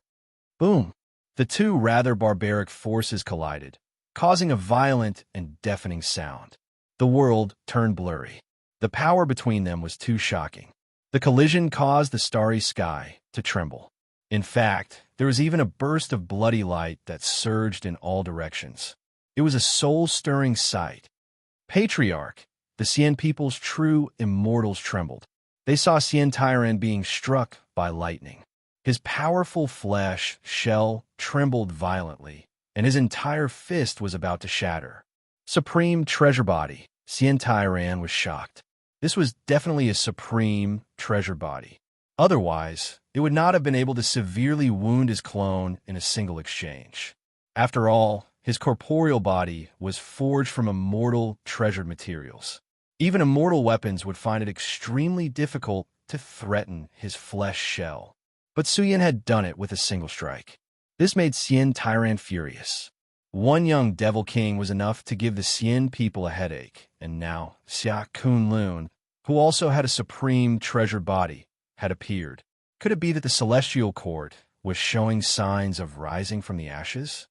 Boom! The two rather barbaric forces collided, causing a violent and deafening sound. The world turned blurry. The power between them was too shocking. The collision caused the starry sky to tremble. In fact, there was even a burst of bloody light that surged in all directions. It was a soul-stirring sight. Patriarch, the Xian people's true immortals trembled. They saw Xian Tyran being struck by lightning. His powerful flesh shell trembled violently, and his entire fist was about to shatter. Supreme treasure body. Xian Tairan was shocked. This was definitely a supreme treasure body. Otherwise, it would not have been able to severely wound his clone in a single exchange. After all, his corporeal body was forged from immortal treasured materials. Even immortal weapons would find it extremely difficult to threaten his flesh shell. But Suyin had done it with a single strike. This made Xian Tairan furious. One young devil king was enough to give the Xian people a headache, and now Xia Kunlun, who also had a supreme treasured body, had appeared. Could it be that the celestial court was showing signs of rising from the ashes?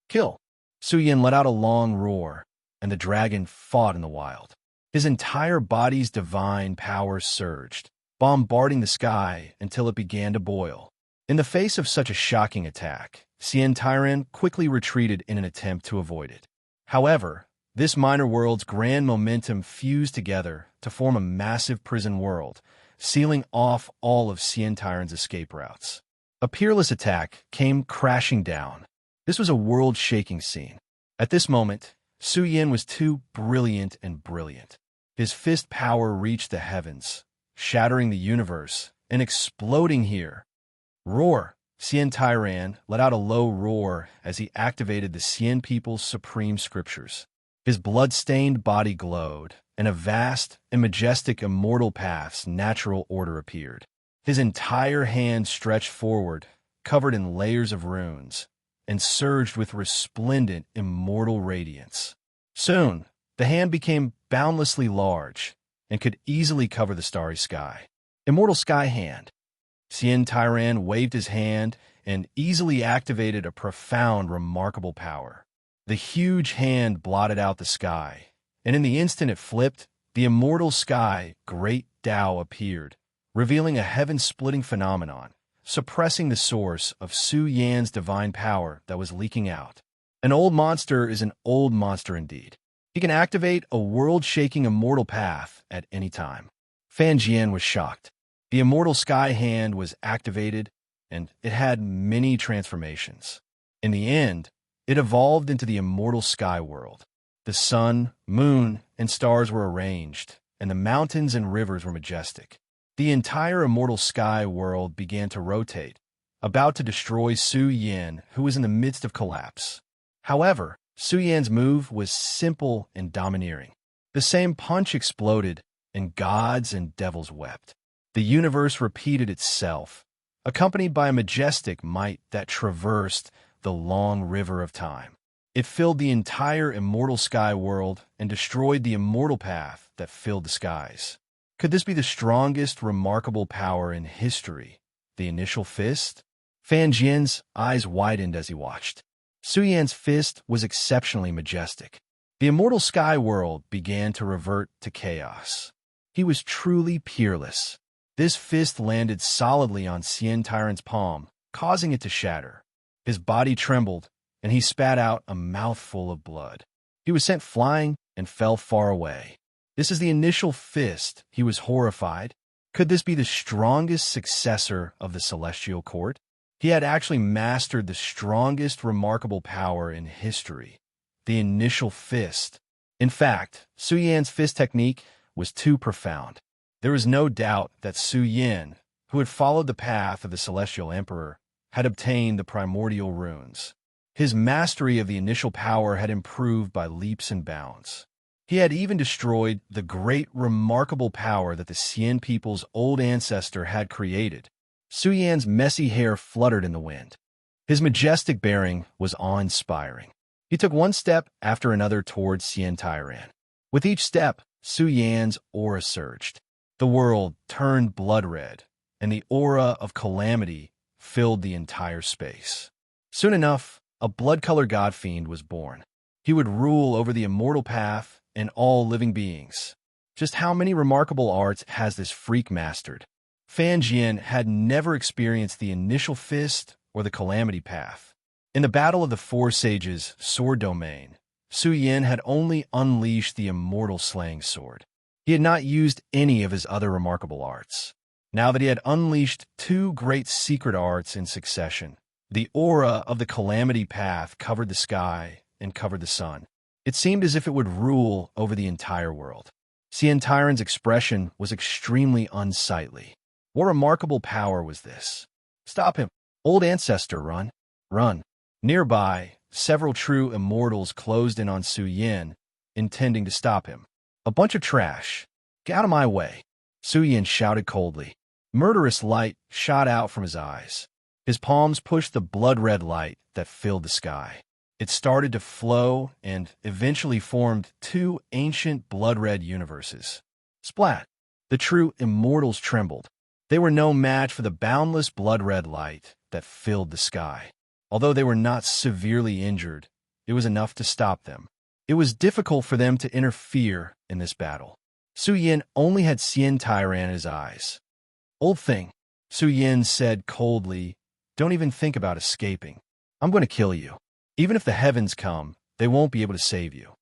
Kill! Suyin let out a long roar, and the dragon fought in the wild. His entire body's divine power surged, bombarding the sky until it began to boil. In the face of such a shocking attack, Xian Tairan quickly retreated in an attempt to avoid it. However, this minor world's grand momentum fused together to form a massive prison world, sealing off all of Xian Tairan's escape routes. A peerless attack came crashing down. This was a world-shaking scene. At this moment, Su Yin was too brilliant and brilliant. His fist power reached the heavens, shattering the universe and exploding here. Roar! Xian Tairan let out a low roar as he activated the Xian people's supreme scriptures. His blood-stained body glowed, and a vast and majestic immortal path's natural order appeared. His entire hand stretched forward, covered in layers of runes, and surged with resplendent immortal radiance. Soon, the hand became boundlessly large and could easily cover the starry sky. Immortal Sky Hand. Xian Tairan waved his hand and easily activated a profound, remarkable power. The huge hand blotted out the sky, and in the instant it flipped, the immortal sky, Great Tao, appeared, revealing a heaven-splitting phenomenon, suppressing the source of Su Yan's divine power that was leaking out. An old monster is an old monster indeed. He can activate a world-shaking immortal path at any time. Fan Jian was shocked. The immortal sky hand was activated, and it had many transformations. In the end, it evolved into the immortal sky world. The sun, moon, and stars were arranged, and the mountains and rivers were majestic. The entire immortal sky world began to rotate, about to destroy Su Yan, who was in the midst of collapse. However, Su Yan's move was simple and domineering. The same punch exploded, and gods and devils wept. The universe repeated itself, accompanied by a majestic might that traversed the long river of time. It filled the entire immortal sky world and destroyed the immortal path that filled the skies. Could this be the strongest, remarkable power in history? The initial fist? Fan Jian's eyes widened as he watched. Su Yan's fist was exceptionally majestic. The immortal sky world began to revert to chaos. He was truly peerless. This fist landed solidly on Xian Tairan's palm, causing it to shatter. His body trembled, and he spat out a mouthful of blood. He was sent flying and fell far away. This is the initial fist. He was horrified. Could this be the strongest successor of the Celestial Court? He had actually mastered the strongest remarkable power in history, the initial fist. In fact, Su Yan's fist technique was too profound. There was no doubt that Su Yan, who had followed the path of the Celestial Emperor, had obtained the primordial runes. His mastery of the initial power had improved by leaps and bounds. He had even destroyed the great remarkable power that the Xian people's old ancestor had created. Su Yan's messy hair fluttered in the wind. His majestic bearing was awe-inspiring. He took one step after another towards Xian Tairan. With each step, Su Yan's aura surged. The world turned blood red, and the aura of calamity filled the entire space. Soon enough, a blood-colored god-fiend was born. He would rule over the immortal path and all living beings. Just how many remarkable arts has this freak mastered? Fan Jian had never experienced the initial fist or the calamity path. In the Battle of the Four Sages' sword domain, Su Yan had only unleashed the immortal slaying sword. He had not used any of his other remarkable arts. now that he had unleashed two great secret arts in succession. The aura of the calamity path covered the sky and covered the sun. It seemed as if it would rule over the entire world. Cien Tyran's expression was extremely unsightly. What remarkable power was this? Stop him! Old ancestor, run! Run! Nearby, several true immortals closed in on Su Yin, intending to stop him. A bunch of trash. Get out of my way! Su Yin shouted coldly. Murderous light shot out from his eyes. His palms pushed the blood-red light that filled the sky. It started to flow and eventually formed two ancient blood-red universes. Splat! The true immortals trembled. They were no match for the boundless blood-red light that filled the sky. Although they were not severely injured, it was enough to stop them. It was difficult for them to interfere in this battle. Su Yin only had Cien Tyran in his eyes. Old thing, Su Yin said coldly, don't even think about escaping. I'm going to kill you. Even if the heavens come, they won't be able to save you.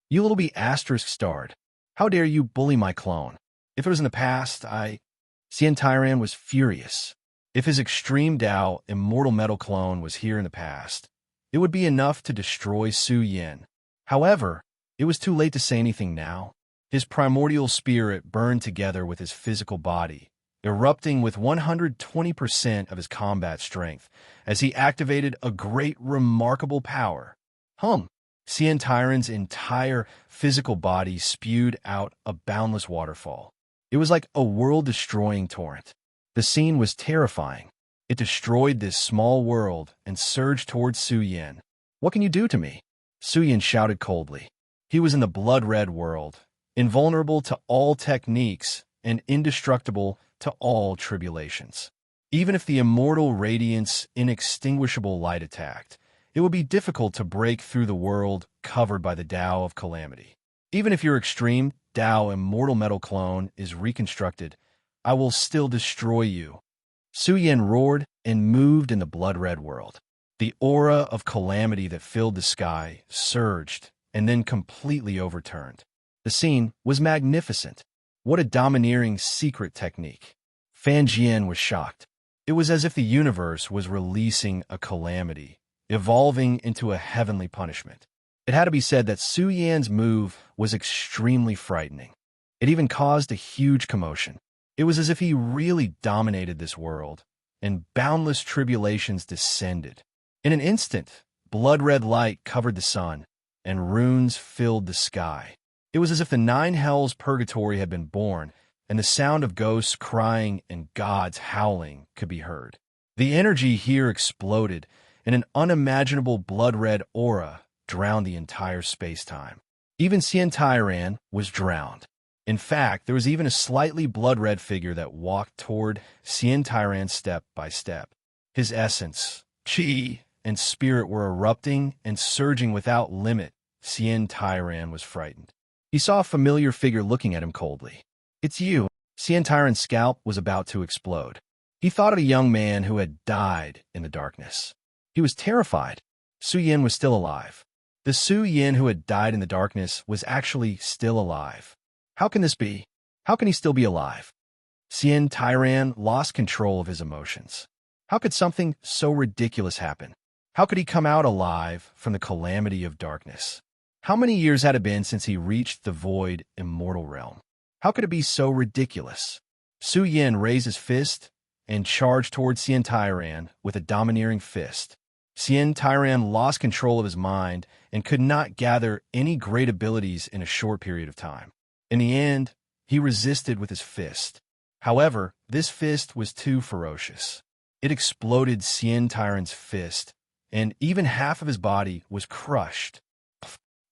You little be asterisk-starred. How dare you bully my clone? If it was in the past, Cien Tyran was furious. If his extreme Tao immortal metal clone was here in the past, it would be enough to destroy Su Yin. However, it was too late to say anything now. His primordial spirit burned together with his physical body, erupting with 120% of his combat strength as he activated a great remarkable power. Cien Tyran's entire physical body spewed out a boundless waterfall. It was like a world-destroying torrent. The scene was terrifying. It destroyed this small world and surged towards Su Yin. What can you do to me? Su Yin shouted coldly. He was in the blood-red world, invulnerable to all techniques and indestructible to all tribulations. Even if the immortal radiance inextinguishable light attacked, it would be difficult to break through the world covered by the Tao of calamity. Even if your extreme Tao immortal metal clone is reconstructed, I will still destroy you. Su Yin roared and moved in the blood-red world. The aura of calamity that filled the sky surged and then completely overturned. The scene was magnificent. What a domineering secret technique. Fan Jian was shocked. It was as if the universe was releasing a calamity, evolving into a heavenly punishment. It had to be said that Su Yan's move was extremely frightening. It even caused a huge commotion. It was as if he really dominated this world, and boundless tribulations descended. In an instant, blood-red light covered the sun, and runes filled the sky. It was as if the nine hells purgatory had been born, and the sound of ghosts crying and gods howling could be heard. The energy here exploded, and an unimaginable blood-red aura drowned the entire space-time. Even Cien Tyran was drowned. In fact, there was even a slightly blood-red figure that walked toward Cien Tyran step by step. His essence, chi, and spirit were erupting and surging without limit. Cien Tyran was frightened. He saw a familiar figure looking at him coldly. It's you. Cien Tyran's scalp was about to explode. He thought of a young man who had died in the darkness. He was terrified. Su Yin was still alive. The Su Yin who had died in the darkness was actually still alive. How can this be? How can he still be alive? Cien Tyran lost control of his emotions. How could something so ridiculous happen? How could he come out alive from the calamity of darkness? How many years had it been since he reached the void immortal realm? How could it be so ridiculous? Su Yin raised his fist and charged toward Cien Tyran with a domineering fist. Cien Tyran lost control of his mind and could not gather any great abilities in a short period of time. In the end, he resisted with his fist. However, this fist was too ferocious. It exploded Cien Tyran's fist, and even half of his body was crushed.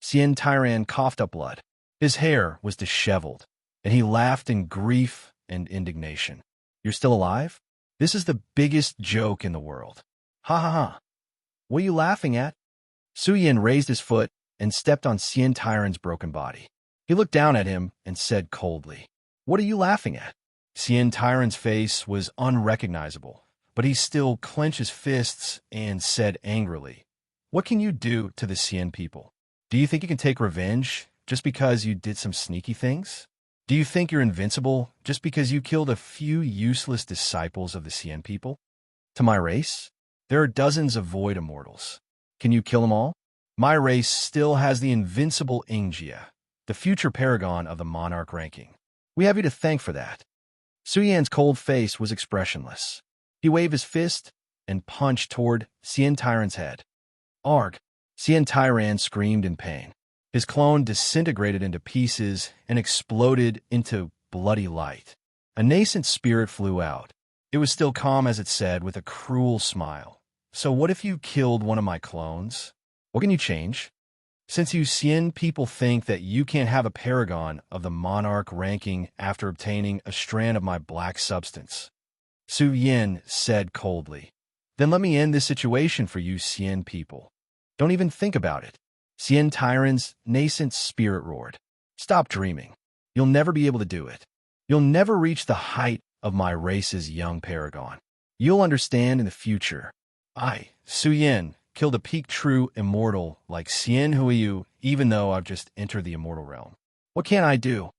Cien Tyran coughed up blood. His hair was disheveled, and he laughed in grief and indignation. You're still alive? This is the biggest joke in the world. Ha ha ha. What are you laughing at? Su Yin raised his foot and stepped on Cien Tyran's broken body. He looked down at him and said coldly, What are you laughing at? Cien Tyran's face was unrecognizable, but he still clenched his fists and said angrily, What can you do to the Cien people? Do you think you can take revenge just because you did some sneaky things? Do you think you're invincible just because you killed a few useless disciples of the Cien people? To my race, there are dozens of void immortals. Can you kill them all? My race still has the invincible Ingjia, the future paragon of the monarch ranking. We have you to thank for that. Su Yan's cold face was expressionless. He waved his fist and punched toward Cien Tyrant's head. Arg! Cien Tyrant screamed in pain. His clone disintegrated into pieces and exploded into bloody light. A nascent spirit flew out. It was still calm as it said with a cruel smile. So what if you killed one of my clones? What can you change? Since you Cien people think that you can't have a paragon of the monarch ranking after obtaining a strand of my black substance. Su Yin said coldly. Then let me end this situation for you Cien people. Don't even think about it. Cien Tyrant's nascent spirit roared. Stop dreaming. You'll never be able to do it. You'll never reach the height of my race's young paragon. You'll understand in the future. I, Su Yin, killed a peak true immortal like Cien Huiyu, even though I've just entered the immortal realm. What can I do?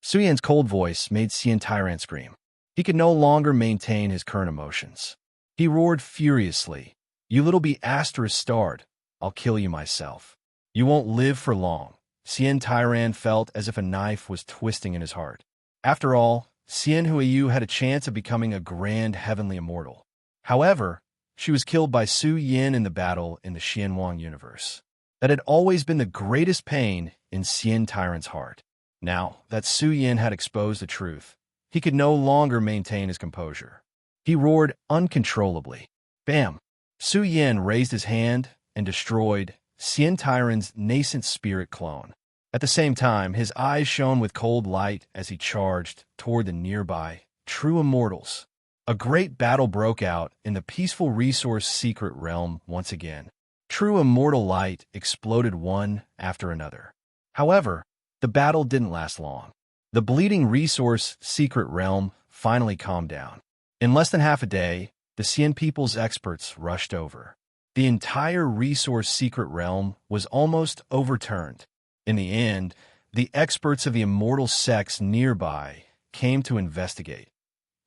Su Yin's cold voice made Cien Tyrant scream. He could no longer maintain his current emotions. He roared furiously. You little be ****, I'll kill you myself. You won't live for long. Cien Tyrant felt as if a knife was twisting in his heart. After all, Cien Huiyu had a chance of becoming a grand heavenly immortal. However, she was killed by Su Yin in the battle in the Xianwang universe. That had always been the greatest pain in Cien Tyrant's heart. Now that Su Yin had exposed the truth, he could no longer maintain his composure. He roared uncontrollably. Bam! Su Yin raised his hand and destroyed Cien Tyrant's nascent spirit clone. At the same time, his eyes shone with cold light as he charged toward the nearby true immortals. A great battle broke out in the peaceful resource secret realm once again. True immortal light exploded one after another. However, the battle didn't last long. The bleeding resource secret realm finally calmed down. In less than half a day, the Cien people's experts rushed over. The entire resource secret realm was almost overturned. In the end, the experts of the immortal sects nearby came to investigate.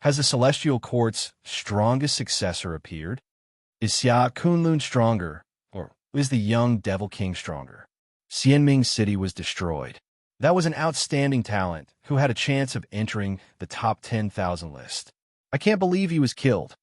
Has the Celestial Court's strongest successor appeared? Is Xia Kunlun stronger, or is the young Devil King stronger? Xianming City was destroyed. That was an outstanding talent who had a chance of entering the top 10,000 list. I can't believe he was killed.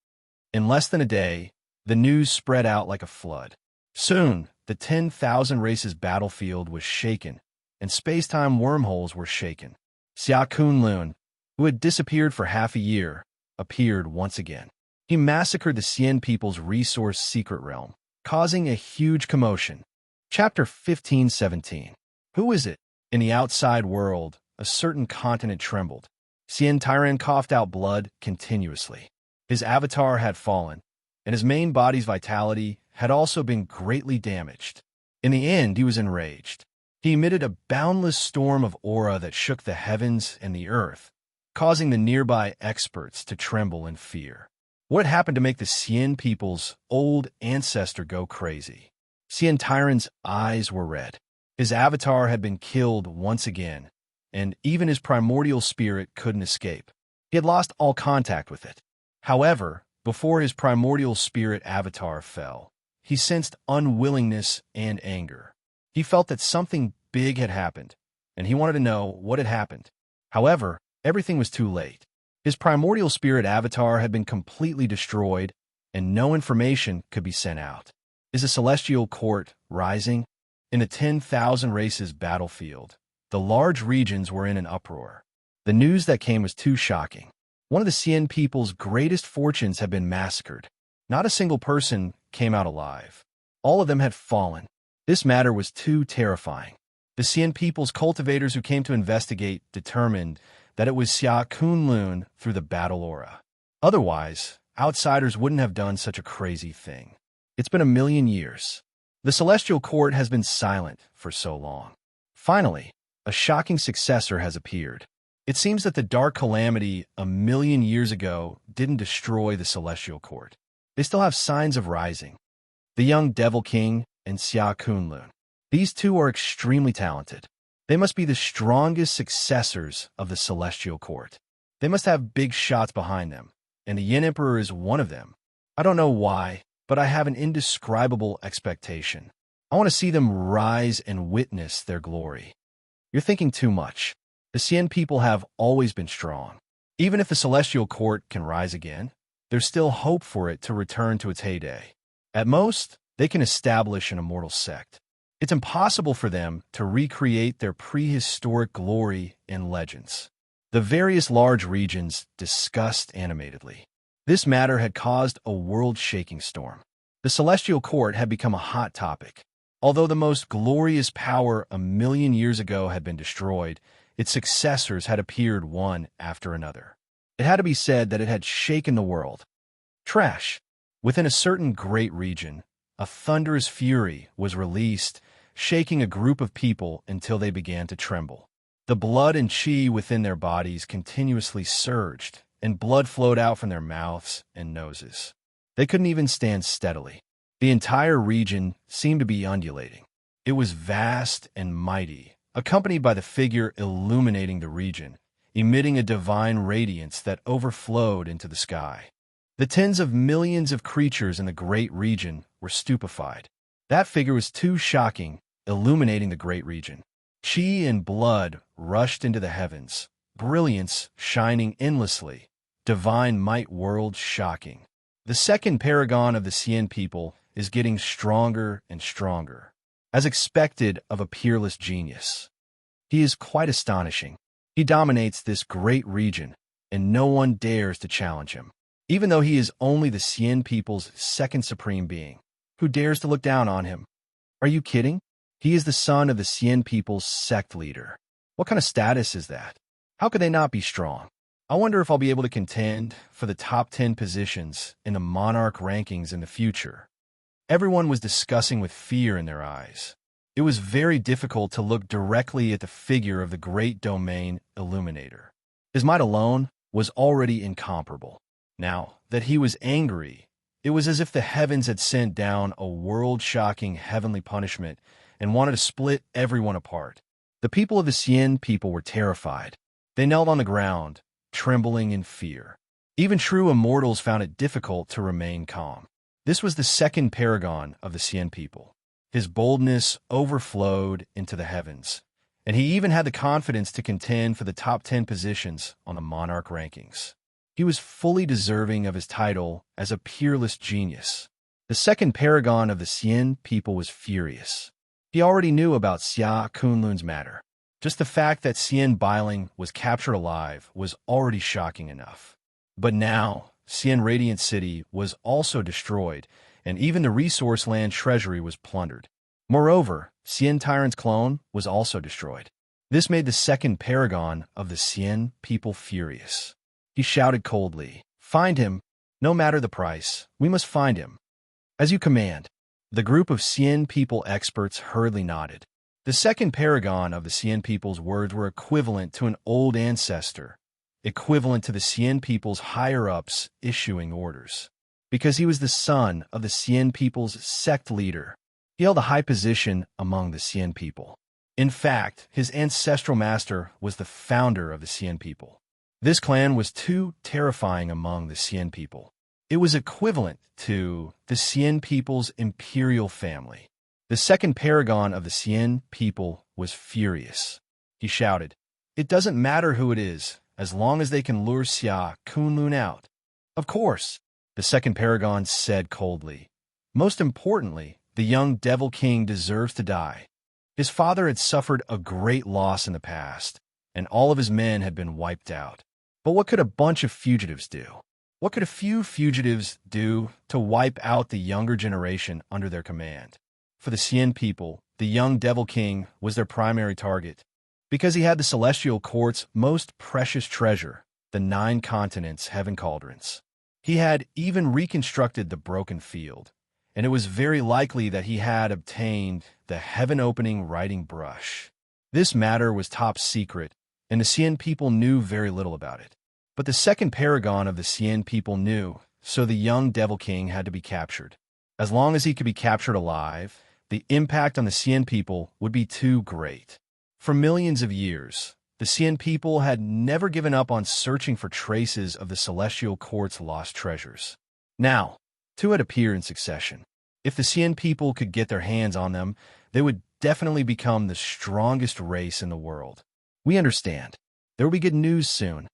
In less than a day, the news spread out like a flood. Soon, the 10,000 races battlefield was shaken, and space-time wormholes were shaken. Xia Kunlun, who had disappeared for half a year, appeared once again. He massacred the Cien people's resource secret realm, causing a huge commotion. Chapter 15:17. Who is it? In the outside world, a certain continent trembled. Cien Tyrant coughed out blood continuously. His avatar had fallen, and his main body's vitality had also been greatly damaged. In the end, he was enraged. He emitted a boundless storm of aura that shook the heavens and the earth, causing the nearby experts to tremble in fear. What happened to make the Cien people's old ancestor go crazy? Cien Tyrant's eyes were red. His avatar had been killed once again, and even his primordial spirit couldn't escape. He had lost all contact with it. However, before his primordial spirit avatar fell, he sensed unwillingness and anger. He felt that something big had happened, and he wanted to know what had happened. However, everything was too late. His primordial spirit avatar had been completely destroyed, and no information could be sent out. Is the Celestial Court rising? In the 10,000 races battlefield, the large regions were in an uproar. The news that came was too shocking. One of the Cien people's greatest fortunes had been massacred. Not a single person came out alive. All of them had fallen. This matter was too terrifying. The Cien people's cultivators who came to investigate determined that it was Xia Kunlun through the battle aura. Otherwise, outsiders wouldn't have done such a crazy thing. It's been 1,000,000 years. The Celestial Court has been silent for so long. Finally, a shocking successor has appeared. It seems that the Dark Calamity 1,000,000 years ago didn't destroy the Celestial Court. They still have signs of rising. The young Devil King and Xia Kunlun. These two are extremely talented. They must be the strongest successors of the Celestial Court. They must have big shots behind them, and the Yin Emperor is one of them. I don't know why, but I have an indescribable expectation. I want to see them rise and witness their glory. You're thinking too much. The Xian people have always been strong. Even if the Celestial Court can rise again, there's still hope for it to return to its heyday. At most, they can establish an immortal sect. It's impossible for them to recreate their prehistoric glory in legends. The various large regions discussed animatedly. This matter had caused a world-shaking storm. The Celestial Court had become a hot topic. Although the most glorious power 1,000,000 years ago had been destroyed, its successors had appeared one after another. It had to be said that it had shaken the world. Trash. Within a certain great region, a thunderous fury was released, shaking a group of people until they began to tremble. The blood and chi within their bodies continuously surged, and blood flowed out from their mouths and noses. They couldn't even stand steadily. The entire region seemed to be undulating. It was vast and mighty, accompanied by the figure illuminating the region, emitting a divine radiance that overflowed into the sky. The tens of millions of creatures in the great region were stupefied. That figure was too shocking, illuminating the great region. Chi and blood rushed into the heavens, brilliance shining endlessly, divine might world-shocking. The second paragon of the Xian people is getting stronger and stronger, as expected of a peerless genius. He is quite astonishing. He dominates this great region, and no one dares to challenge him. Even though he is only the Xian people's second supreme being, who dares to look down on him? Are you kidding? He is the son of the Xian people's sect leader. What kind of status is that? How could they not be strong? I wonder if I'll be able to contend for the top 10 positions in the monarch rankings in the future. Everyone was discussing with fear in their eyes. It was very difficult to look directly at the figure of the great domain illuminator. His might alone was already incomparable. Now that he was angry, it was as if the heavens had sent down a world-shocking heavenly punishment and wanted to split everyone apart. The people of the Xian people were terrified. They knelt on the ground, trembling in fear. Even true immortals found it difficult to remain calm. This was the second paragon of the Xian people. His boldness overflowed into the heavens, and he even had the confidence to contend for the top 10 positions on the monarch rankings. He was fully deserving of his title as a peerless genius. The second paragon of the Xian people was furious. He already knew about Xia Kunlun's matter. Just the fact that Xian Bailing was captured alive was already shocking enough. But now, Xian Radiant City was also destroyed, and even the resource land treasury was plundered. Moreover, Xian Tyrant's clone was also destroyed. This made the second paragon of the Xian people furious. He shouted coldly, "Find him! No matter the price, we must find him." "As you command." The group of Xian people experts hurriedly nodded. The second paragon of the Xian people's words were equivalent to an old ancestor, equivalent to the Xian people's higher-ups issuing orders. Because he was the son of the Xian people's sect leader, he held a high position among the Xian people. In fact, his ancestral master was the founder of the Xian people. This clan was too terrifying among the Xian people. It was equivalent to the Xian people's imperial family. The second paragon of the Xian people was furious. He shouted, "It doesn't matter who it is, as long as they can lure Xia Kunlun out." "Of course," the second paragon said coldly. "Most importantly, the young Devil King deserves to die. His father had suffered a great loss in the past, and all of his men had been wiped out. But what could a bunch of fugitives do? What could a few fugitives do to wipe out the younger generation under their command? For the Xian people, the young Devil King was their primary target, because he had the Celestial Court's most precious treasure, the 9 continents' heaven cauldrons. He had even reconstructed the broken field, and it was very likely that he had obtained the heaven-opening writing brush. This matter was top secret, and the Xian people knew very little about it. But the second paragon of the Xian people knew, so the young Devil King had to be captured. As long as he could be captured alive, the impact on the Xian people would be too great. For millions of years, the Xian people had never given up on searching for traces of the Celestial Court's lost treasures. Now, two had appeared in succession. If the Xian people could get their hands on them, they would definitely become the strongest race in the world. We understand. There will be good news soon.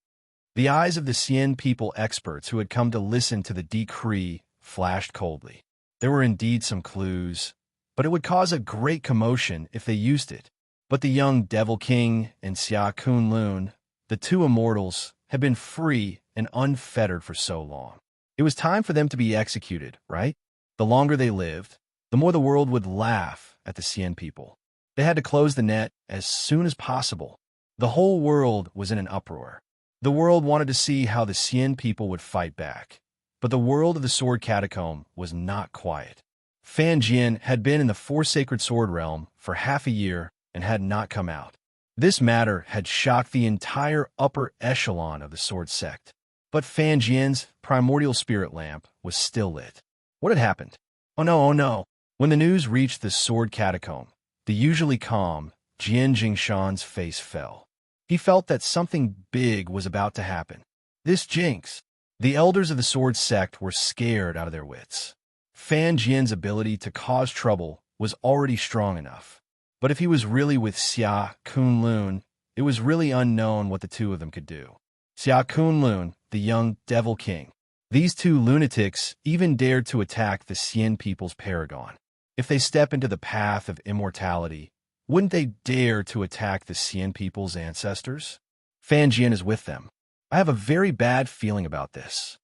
The eyes of the Xian people experts who had come to listen to the decree flashed coldly. There were indeed some clues, but it would cause a great commotion if they used it. But the young Devil King and Xia Kunlun, the two immortals, had been free and unfettered for so long. It was time for them to be executed, right? The longer they lived, the more the world would laugh at the Xian people. They had to close the net as soon as possible. The whole world was in an uproar. The world wanted to see how the Xian people would fight back. But the world of the Sword Catacomb was not quiet. Fan Jian had been in the Four Sacred Sword Realm for half a year and had not come out. This matter had shocked the entire upper echelon of the Sword Sect. But Fan Jian's primordial spirit lamp was still lit. What had happened? Oh no, oh no. When the news reached the Sword Catacomb, the usually calm Jian Jingshan's face fell. He felt that something big was about to happen. This jinx. The elders of the Sword Sect were scared out of their wits. Fan Jian's ability to cause trouble was already strong enough. But if he was really with Xia Kunlun, it was really unknown what the two of them could do. Xia Kunlun, the young Devil King. These two lunatics even dared to attack the Xian people's paragon. If they step into the path of immortality, wouldn't they dare to attack the Xian people's ancestors? Fan Jian is with them. I have a very bad feeling about this.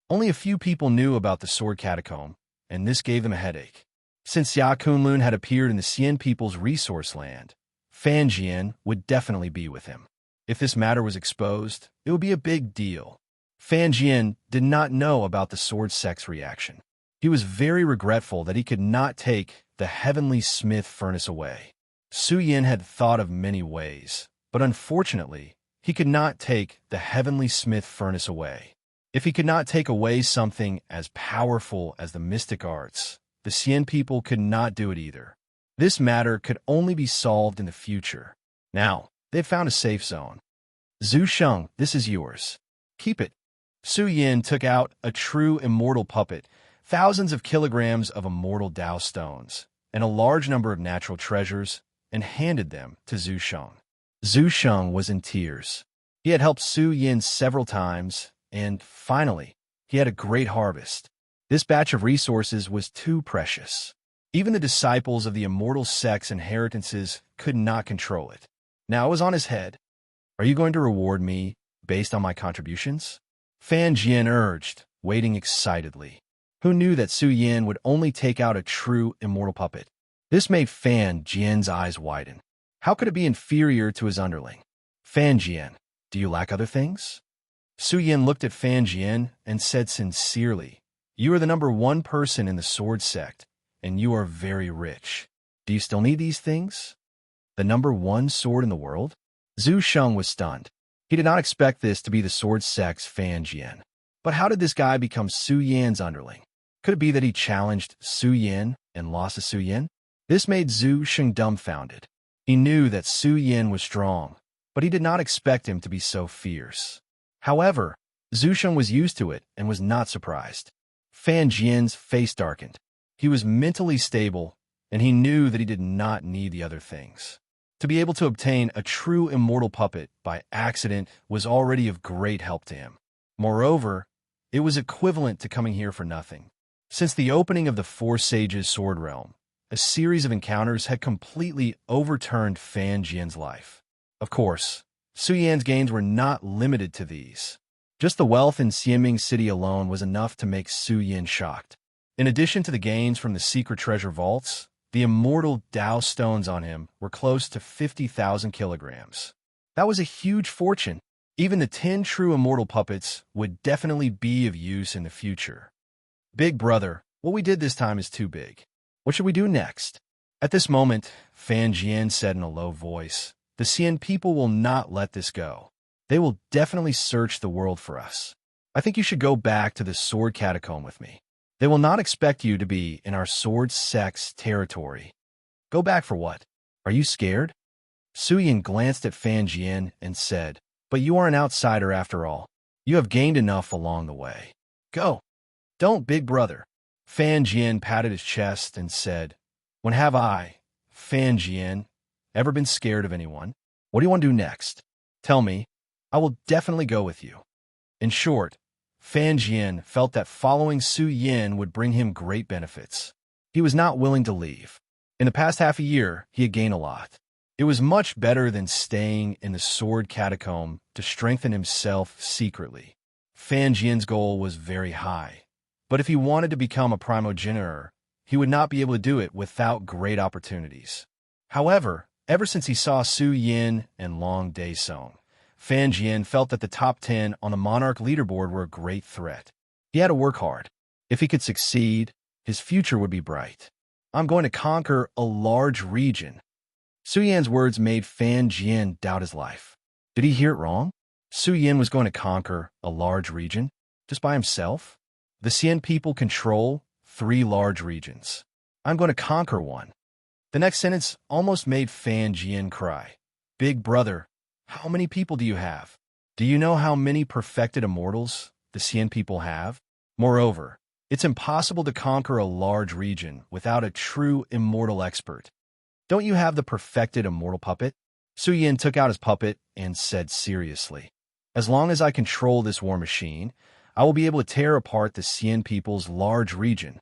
Only a few people knew about the Sword Catacomb, and this gave them a headache. Since Xia Kunlun had appeared in the Xian people's resource land, Fan Jian would definitely be with him. If this matter was exposed, it would be a big deal. Fan Jian did not know about the Sword Sect's reaction. He was very regretful that he could not take the Heavenly Smith furnace away. Su Yin had thought of many ways, but unfortunately, he could not take the Heavenly Smith furnace away. If he could not take away something as powerful as the mystic arts, the Xian people could not do it either. This matter could only be solved in the future. Now, they had found a safe zone. Zhu Sheng, this is yours. Keep it. Su Yin took out a true immortal puppet, thousands of kilograms of immortal Dao stones, and a large number of natural treasures, and handed them to Zhu Sheng. Zhu Sheng was in tears. He had helped Su Yin several times, and finally, he had a great harvest. This batch of resources was too precious. Even the disciples of the immortal sect's inheritances could not control it. Now it was on his head. Are you going to reward me based on my contributions? Fan Jian urged, waiting excitedly. Who knew that Su Yin would only take out a true immortal puppet? This made Fan Jian's eyes widen. How could it be inferior to his underling? Fan Jian, do you lack other things? Su Yin looked at Fan Jian and said sincerely, you are the #1 person in the Sword Sect, and you are very rich. Do you still need these things? The #1 sword in the world? Zhu Sheng was stunned. He did not expect this to be the Sword Sect's Fan Jian. But how did this guy become Su Yan's underling? Could it be that he challenged Su Yan and lost to Su Yan? This made Zhu Sheng dumbfounded. He knew that Su Yan was strong, but he did not expect him to be so fierce. However, Zhu Sheng was used to it and was not surprised. Fan Jian's face darkened. He was mentally stable, and he knew that he did not need the other things. To be able to obtain a true immortal puppet by accident was already of great help to him. Moreover, it was equivalent to coming here for nothing. Since the opening of the Four Sages Sword Realm, a series of encounters had completely overturned Fan Jian's life. Of course, Su Yan's gains were not limited to these. Just the wealth in Xianming City alone was enough to make Su Yan shocked. In addition to the gains from the secret treasure vaults, the immortal Dao stones on him were close to 50,000 kilograms. That was a huge fortune. Even the 10 true immortal puppets would definitely be of use in the future. Big brother, what we did this time is too big. What should we do next? At this moment, Fan Jian said in a low voice, the Xian people will not let this go. They will definitely search the world for us. I think you should go back to the Sword Catacomb with me. They will not expect you to be in our Sword Sect's territory. Go back for what? Are you scared? Su Yin glanced at Fan Jian and said, "But you are an outsider after all. You have gained enough along the way. Go. Don't, big brother." Fan Jian patted his chest and said, "When have I, Fan Jian, ever been scared of anyone? What do you want to do next? Tell me. I will definitely go with you." In short, Fan Jian felt that following Su Yin would bring him great benefits. He was not willing to leave. In the past half a year, he had gained a lot. It was much better than staying in the Sword Catacomb to strengthen himself secretly. Fan Jian's goal was very high, but if he wanted to become a primogenitor, he would not be able to do it without great opportunities. However, ever since he saw Su Yin and Long Daesong, Fan Jian felt that the top 10 on the Monarch leaderboard were a great threat. He had to work hard. If he could succeed, his future would be bright. "I'm going to conquer a large region." Su Yan's words made Fan Jian doubt his life. Did he hear it wrong? Su Yin was going to conquer a large region? Just by himself? The Xian people control 3 large regions. "I'm going to conquer one." The next sentence almost made Fan Jian cry. "Big brother, how many people do you have? Do you know how many perfected immortals the Xian people have? Moreover, it's impossible to conquer a large region without a true immortal expert. Don't you have the perfected immortal puppet?" Su Yin took out his puppet and said seriously, "As long as I control this war machine, I will be able to tear apart the Xian people's large region."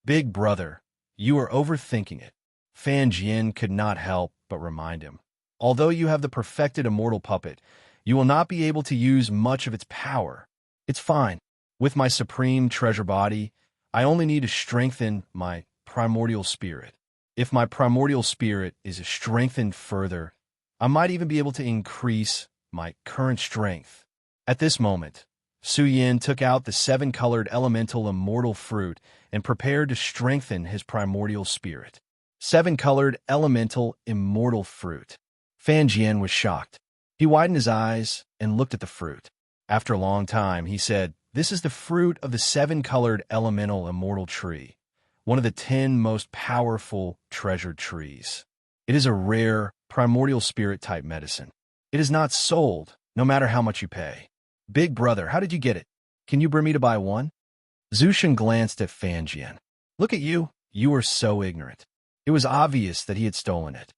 "Big brother, you are overthinking it." Fan Jian could not help but remind him. "Although you have the perfected immortal puppet, you will not be able to use much of its power. It's fine. With my supreme treasure body, I only need to strengthen my primordial spirit. If my primordial spirit is strengthened further, I might even be able to increase my current strength." At this moment, Su Yin took out the 7-colored elemental immortal fruit and prepared to strengthen his primordial spirit. 7-colored elemental immortal fruit. Fan Jian was shocked. He widened his eyes and looked at the fruit. After a long time, he said, "This is the fruit of the 7-colored elemental immortal tree, one of the 10 most powerful treasured trees. It is a rare, primordial spirit-type medicine. It is not sold, no matter how much you pay." "Big brother, how did you get it? Can you bring me to buy one?" Zushin glanced at Fan Jian. "Look at you. You are so ignorant." It was obvious that he had stolen it.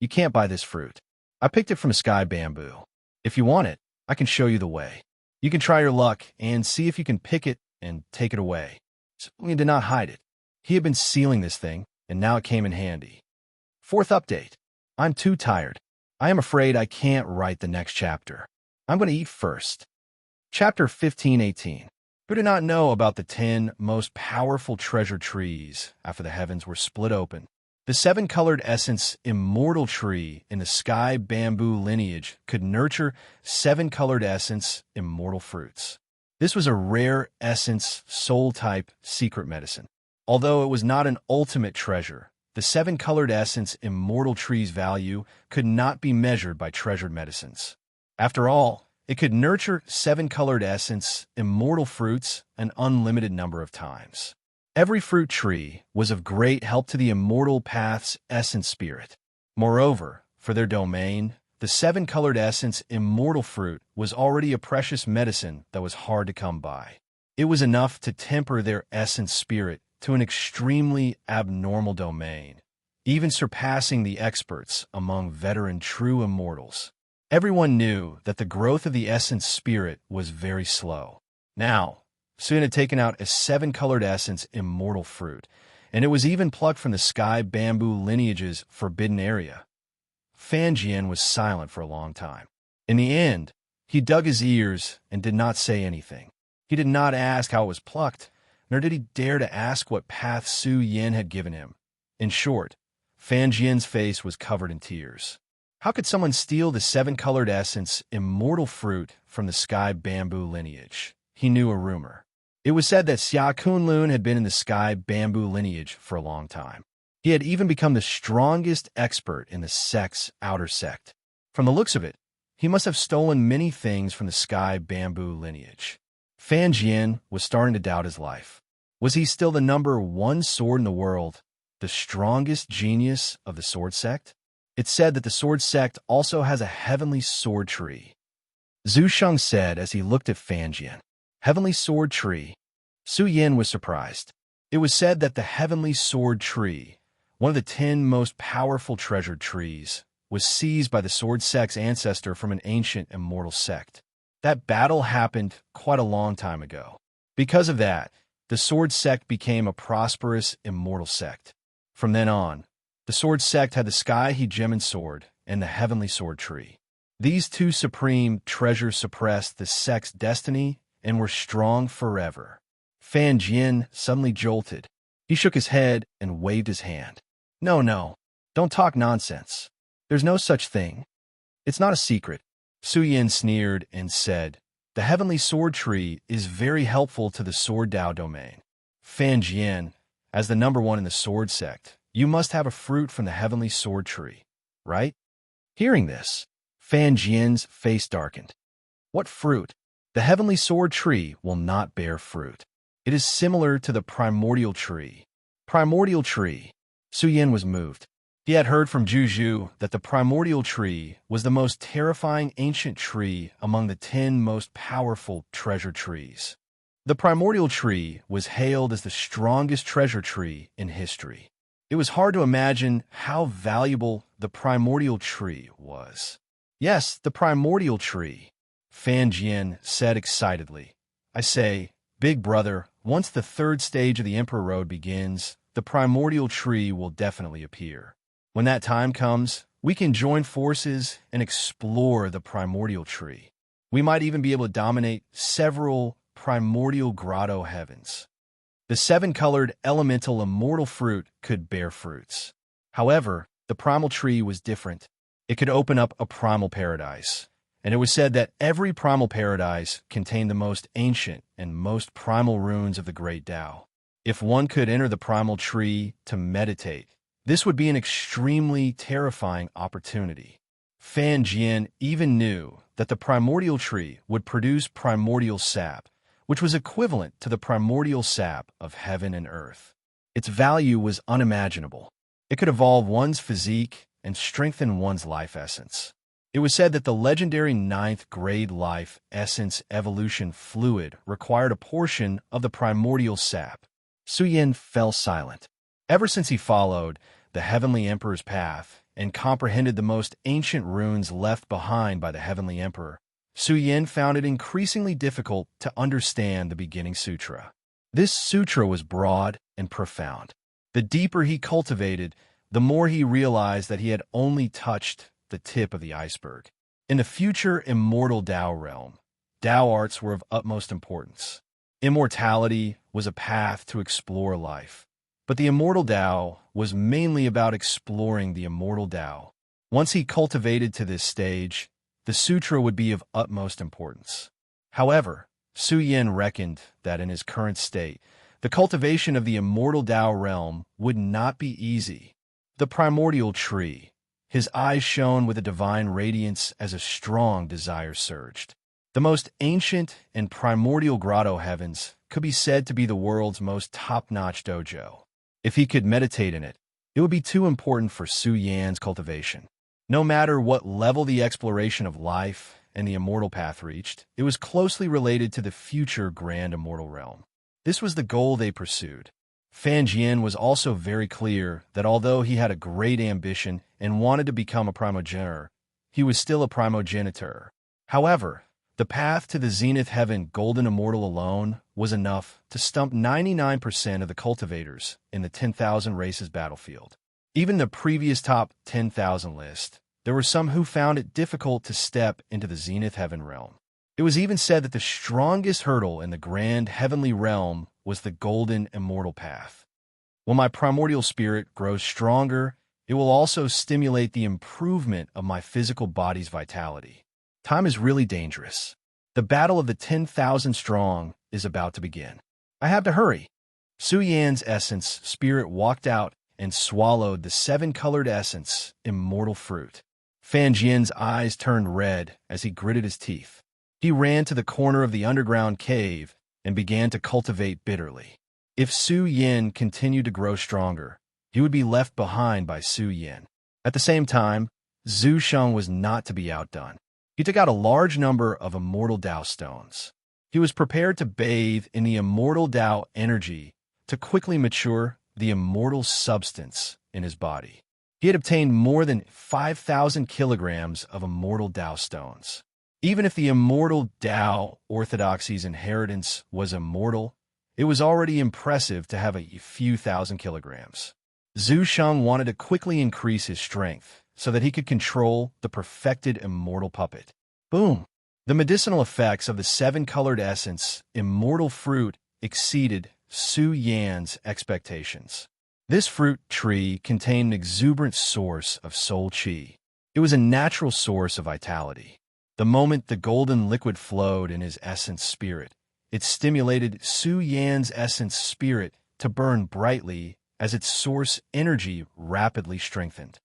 "You can't buy this fruit. I picked it from sky bamboo. If you want it, I can show you the way. You can try your luck and see if you can pick it and take it away." So he did not hide it. He had been sealing this thing, and now it came in handy. 4th update. I'm too tired. I am afraid I can't write the next chapter. I'm going to eat first. Chapter 15:18. Who did not know about the 10 most powerful treasure trees after the heavens were split open? The 7-colored essence immortal tree in the sky bamboo lineage could nurture 7-colored essence immortal fruits. This was a rare essence soul-type secret medicine. Although it was not an ultimate treasure, the 7-colored essence immortal tree's value could not be measured by treasured medicines. After all, it could nurture 7-colored essence immortal fruits an unlimited number of times. Every fruit tree was of great help to the immortal path's essence spirit. Moreover, for their domain, the 7-colored essence immortal fruit was already a precious medicine that was hard to come by. It was enough to temper their essence spirit to an extremely abnormal domain, even surpassing the experts among veteran true immortals. Everyone knew that the growth of the essence spirit was very slow. Now, Sun had taken out a 7-colored essence immortal fruit, and it was even plucked from the sky bamboo lineage's forbidden area. Fan Jian was silent for a long time. In the end, he dug his ears and did not say anything. He did not ask how it was plucked, nor did he dare to ask what path Su Yin had given him. In short, Fan Jian's face was covered in tears. How could someone steal the 7-colored essence immortal fruit from the sky bamboo lineage? He knew a rumor. It was said that Xia Kunlun had been in the sky bamboo lineage for a long time. He had even become the strongest expert in the sect's outer sect. From the looks of it, he must have stolen many things from the sky bamboo lineage. Fan Jian was starting to doubt his life. Was he still the #1 sword in the world, the strongest genius of the sword sect? It's said that the sword sect also has a heavenly sword tree. Zhu Sheng said as he looked at Fan Jian. Heavenly sword tree. Su Yin was surprised. It was said that the heavenly sword tree, one of the 10 most powerful treasured trees, was seized by the sword sect's ancestor from an ancient immortal sect. That battle happened quite a long time ago. Because of that, the sword sect became a prosperous immortal sect. From then on, the sword sect had the sky-he gemin sword and the heavenly sword tree. These two supreme treasures suppressed the sect's destiny and were strong forever. Fan Jian suddenly jolted. He shook his head and waved his hand. No, don't talk nonsense. There's no such thing. It's not a secret. Su Yin sneered and said, the heavenly sword tree is very helpful to the sword Dao domain. Fan Jian, as the number 1 in the sword sect, you must have a fruit from the heavenly sword tree, right? Hearing this, Fan Jian's face darkened. What fruit? The heavenly sword tree will not bear fruit. It is similar to the primordial tree. Primordial tree. Su Yin was moved. He had heard from Juju that the primordial tree was the most terrifying ancient tree among the 10 most powerful treasure trees. The primordial tree was hailed as the strongest treasure tree in history. It was hard to imagine how valuable the primordial tree was. Yes, the primordial tree, Fan Jian said excitedly. I say, big brother, once the 3rd stage of the Emperor Road begins, the primordial tree will definitely appear. When that time comes, we can join forces and explore the primordial tree. We might even be able to dominate several primordial grotto heavens. The 7-colored elemental immortal fruit could bear fruits. However, the primal tree was different. It could open up a primal paradise, and it was said that every primal paradise contained the most ancient and most primal runes of the great Tao. If one could enter the primal tree to meditate, this would be an extremely terrifying opportunity. Fan Jian even knew that the primordial tree would produce primordial sap, which was equivalent to the primordial sap of heaven and earth. Its value was unimaginable. It could evolve one's physique and strengthen one's life essence. It was said that the legendary 9th grade life essence evolution fluid required a portion of the primordial sap. Su Yin fell silent. Ever since he followed the Heavenly Emperor's path and comprehended the most ancient runes left behind by the Heavenly Emperor, Su Yin found it increasingly difficult to understand the beginning sutra. This sutra was broad and profound. The deeper he cultivated, the more he realized that he had only touched the tip of the iceberg. In the future immortal Tao realm, Tao arts were of utmost importance. Immortality was a path to explore life, but the immortal Tao was mainly about exploring the immortal Tao. Once he cultivated to this stage, the sutra would be of utmost importance. However, Su Yin reckoned that in his current state, the cultivation of the immortal Tao realm would not be easy. The primordial tree. His eyes shone with a divine radiance as a strong desire surged. The most ancient and primordial grotto heavens could be said to be the world's most top-notch dojo. If he could meditate in it, it would be too important for Su Yan's cultivation. No matter what level the exploration of life and the immortal path reached, it was closely related to the future grand immortal realm. This was the goal they pursued. Fan Jian was also very clear that although he had a great ambition and wanted to become a primogenitor, he was still a primogenitor. However, the path to the Zenith Heaven Golden Immortal alone was enough to stump 99% of the cultivators in the 10,000 races battlefield. Even the previous top 10,000 list, there were some who found it difficult to step into the Zenith Heaven realm. It was even said that the strongest hurdle in the grand heavenly realm was the Golden Immortal Path. When my primordial spirit grows stronger, it will also stimulate the improvement of my physical body's vitality. Time is really dangerous. The battle of the 10,000 strong is about to begin. I have to hurry. Su Yan's essence spirit walked out and swallowed the 7-colored essence immortal fruit. Fan Jian's eyes turned red as he gritted his teeth. He ran to the corner of the underground cave and began to cultivate bitterly. If Su Yan continued to grow stronger, he would be left behind by Su Yan. At the same time, Zhu Sheng was not to be outdone. He took out a large number of immortal Dao stones. He was prepared to bathe in the immortal Dao energy to quickly mature the immortal substance in his body. He had obtained more than 5,000 kilograms of immortal Dao stones. Even if the immortal Dao orthodoxy's inheritance was immortal, it was already impressive to have a few thousand kilograms. Zhu Sheng wanted to quickly increase his strength so that he could control the perfected immortal puppet. Boom! The medicinal effects of the seven-colored essence, immortal fruit, exceeded Su Yan's expectations. This fruit tree contained an exuberant source of soul qi. It was a natural source of vitality. The moment the golden liquid flowed in his essence spirit, it stimulated Su Yan's essence spirit to burn brightly as its source energy rapidly strengthened.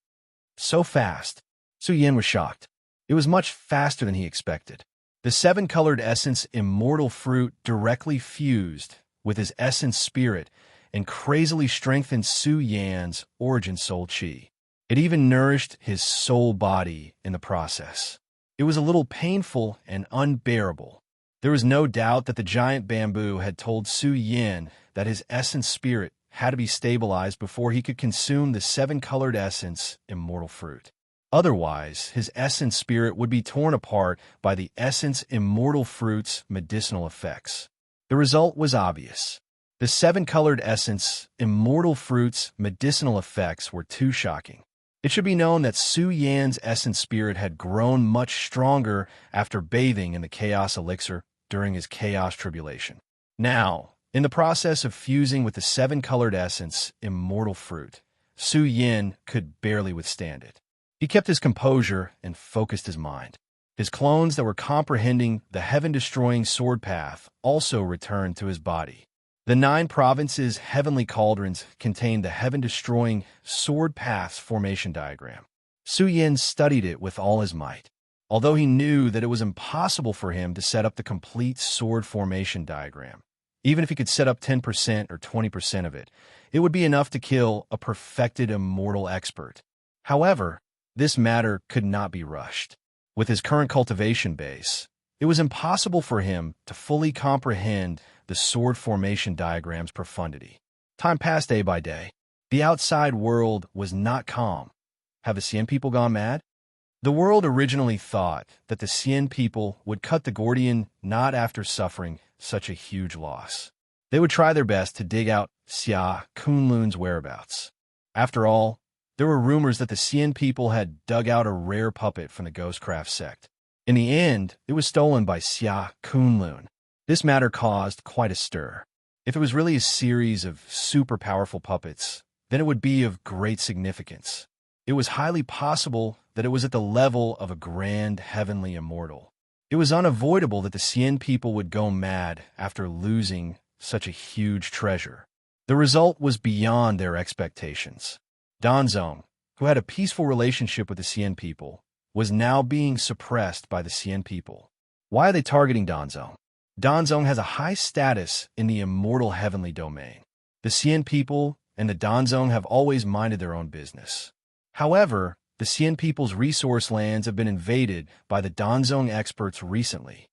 So fast, Su Yan was shocked. It was much faster than he expected. The seven-colored essence immortal fruit directly fused with his essence spirit and crazily strengthened Su Yan's origin soul qi. It even nourished his soul body in the process. It was a little painful and unbearable. There was no doubt that the giant bamboo had told Su Yan that his essence spirit had to be stabilized before he could consume the seven-colored essence immortal fruit. Otherwise, his essence spirit would be torn apart by the essence immortal fruit's medicinal effects. The result was obvious. The seven-colored essence immortal fruit's medicinal effects were too shocking. It should be known that Su Yan's essence spirit had grown much stronger after bathing in the chaos elixir during his chaos tribulation. Now, in the process of fusing with the seven-colored essence immortal fruit, Su Yan could barely withstand it. He kept his composure and focused his mind. His clones that were comprehending the heaven-destroying sword path also returned to his body. The 9 provinces' heavenly cauldrons contained the heaven-destroying sword path's formation diagram. Su Yan studied it with all his might. Although he knew that it was impossible for him to set up the complete sword formation diagram, even if he could set up 10% or 20% of it, it would be enough to kill a perfected immortal expert. However, this matter could not be rushed. With his current cultivation base, it was impossible for him to fully comprehend the sword formation diagram's profundity. Time passed day by day. The outside world was not calm. Have the Xian people gone mad? The world originally thought that the Xian people would cut the Gordian knot after suffering such a huge loss. They would try their best to dig out Xia Kunlun's whereabouts. After all, there were rumors that the Xian people had dug out a rare puppet from the Ghostcraft sect. In the end, it was stolen by Xia Kunlun. This matter caused quite a stir. If it was really a series of super powerful puppets, then it would be of great significance. It was highly possible that it was at the level of a grand heavenly immortal. It was unavoidable that the Xian people would go mad after losing such a huge treasure. The result was beyond their expectations. Danzong, who had a peaceful relationship with the Xian people, was now being suppressed by the Xian people. Why are they targeting Danzong? Danzong has a high status in the immortal heavenly domain. The Xian people and the Danzong have always minded their own business. However, the Xian people's resource lands have been invaded by the Danzong experts recently.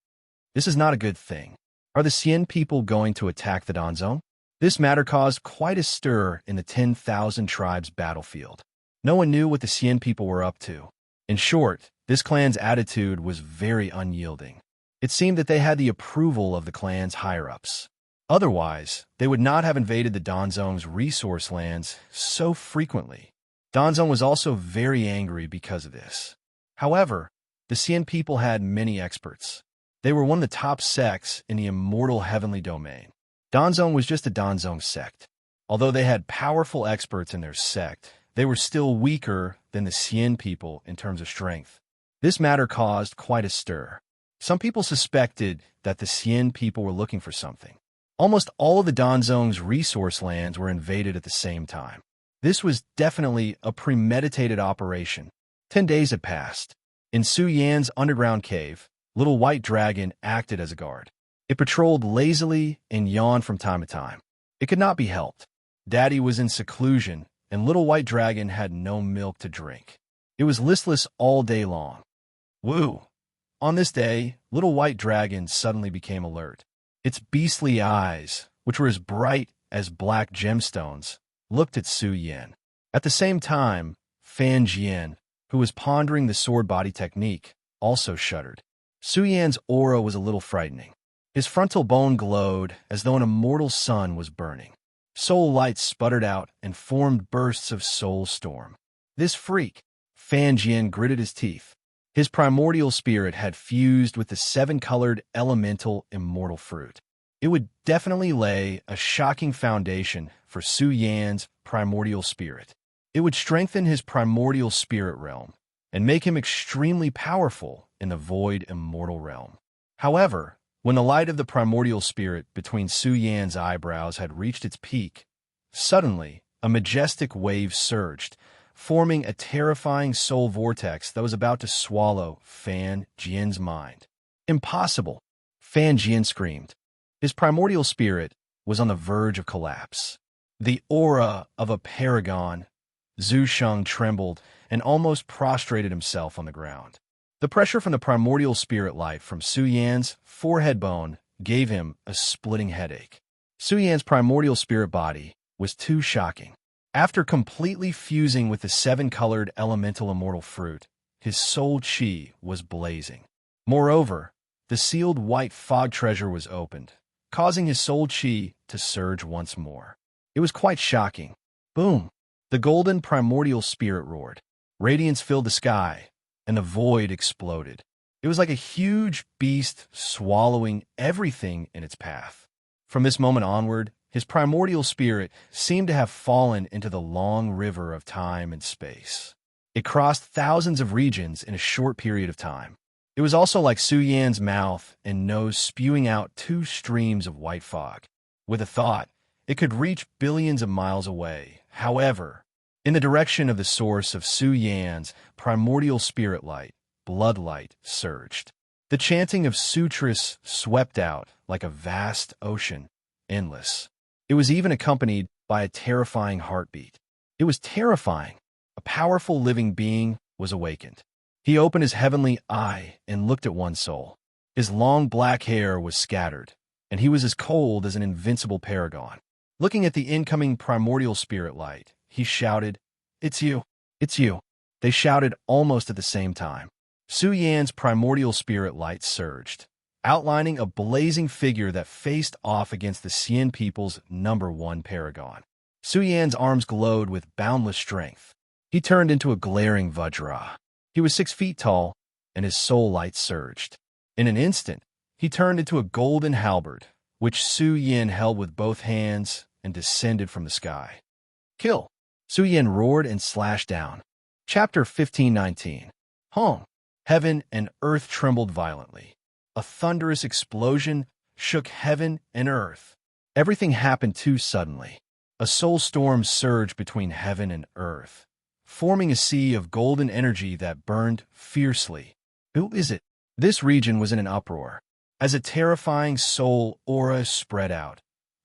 This is not a good thing. Are the Xian people going to attack the Danzong? This matter caused quite a stir in the 10,000 tribes battlefield. No one knew what the Xian people were up to. In short, this clan's attitude was very unyielding. It seemed that they had the approval of the clan's higher-ups. Otherwise, they would not have invaded the Danzong's resource lands so frequently. Danzong was also very angry because of this. However, the Xian people had many experts. They were one of the top sects in the immortal heavenly domain. Danzong was just a Danzong sect. Although they had powerful experts in their sect, they were still weaker than the Xian people in terms of strength. This matter caused quite a stir. Some people suspected that the Xian people were looking for something. Almost all of the Danzong's resource lands were invaded at the same time. This was definitely a premeditated operation. 10 days had passed. In Su Yan's underground cave, Little White Dragon acted as a guard. It patrolled lazily and yawned from time to time. It could not be helped. Daddy was in seclusion, and Little White Dragon had no milk to drink. It was listless all day long. Woo! On this day, little white dragon suddenly became alert. Its beastly eyes, which were as bright as black gemstones, looked at Su Yan. At the same time, Fan Jian, who was pondering the sword body technique, also shuddered. Su Yan's aura was a little frightening. His frontal bone glowed as though an immortal sun was burning. Soul light sputtered out and formed bursts of soul storm. This freak, Fan Jian gritted his teeth. His primordial spirit had fused with the seven-colored elemental immortal fruit. It would definitely lay a shocking foundation for Su Yan's primordial spirit. It would strengthen his primordial spirit realm and make him extremely powerful in the void immortal realm. However, when the light of the primordial spirit between Su Yan's eyebrows had reached its peak, suddenly a majestic wave surged, forming a terrifying soul vortex that was about to swallow Fan Jian's mind. Impossible! Fan Jian screamed. His primordial spirit was on the verge of collapse. The aura of a paragon, Zhu Sheng trembled and almost prostrated himself on the ground. The pressure from the primordial spirit light from Su Yan's forehead bone gave him a splitting headache. Su Yan's primordial spirit body was too shocking. After completely fusing with the seven-colored elemental immortal fruit, his soul chi was blazing. Moreover, the sealed white fog treasure was opened, causing his soul chi to surge once more. It was quite shocking. Boom! The golden primordial spirit roared. Radiance filled the sky, and the void exploded. It was like a huge beast swallowing everything in its path. From this moment onward, his primordial spirit seemed to have fallen into the long river of time and space. It crossed thousands of regions in a short period of time. It was also like Su Yan's mouth and nose spewing out two streams of white fog. With a thought, it could reach billions of miles away. However, in the direction of the source of Su Yan's primordial spirit light, blood light surged. The chanting of sutras swept out like a vast ocean, endless. It was even accompanied by a terrifying heartbeat. It was terrifying. A powerful living being was awakened. He opened his heavenly eye and looked at one soul. His long black hair was scattered, and he was as cold as an invincible paragon. Looking at the incoming primordial spirit light, he shouted, "It's you! It's you!" They shouted almost at the same time. Su Yan's primordial spirit light surged, outlining a blazing figure that faced off against the Xian people's #1 paragon. Su Yan's arms glowed with boundless strength. He turned into a glaring Vajra. He was 6 feet tall, and his soul light surged. In an instant, he turned into a golden halberd, which Su Yan held with both hands and descended from the sky. Kill! Su Yan roared and slashed down. Chapter 15:19. Hong. Heaven and earth trembled violently. A thunderous explosion shook heaven and earth. Everything happened too suddenly. A soul storm surged between heaven and earth, forming a sea of golden energy that burned fiercely. Who is it? This region was in an uproar. As a terrifying soul aura spread out,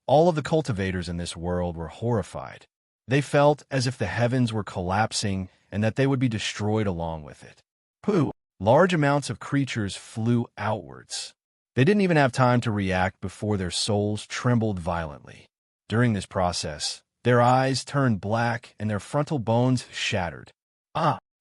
all of the cultivators in this world were horrified. They felt as if the heavens were collapsing and that they would be destroyed along with it. Pooh! Large amounts of creatures flew outwards. They didn't even have time to react before their souls trembled violently. During this process, their eyes turned black and their frontal bones shattered.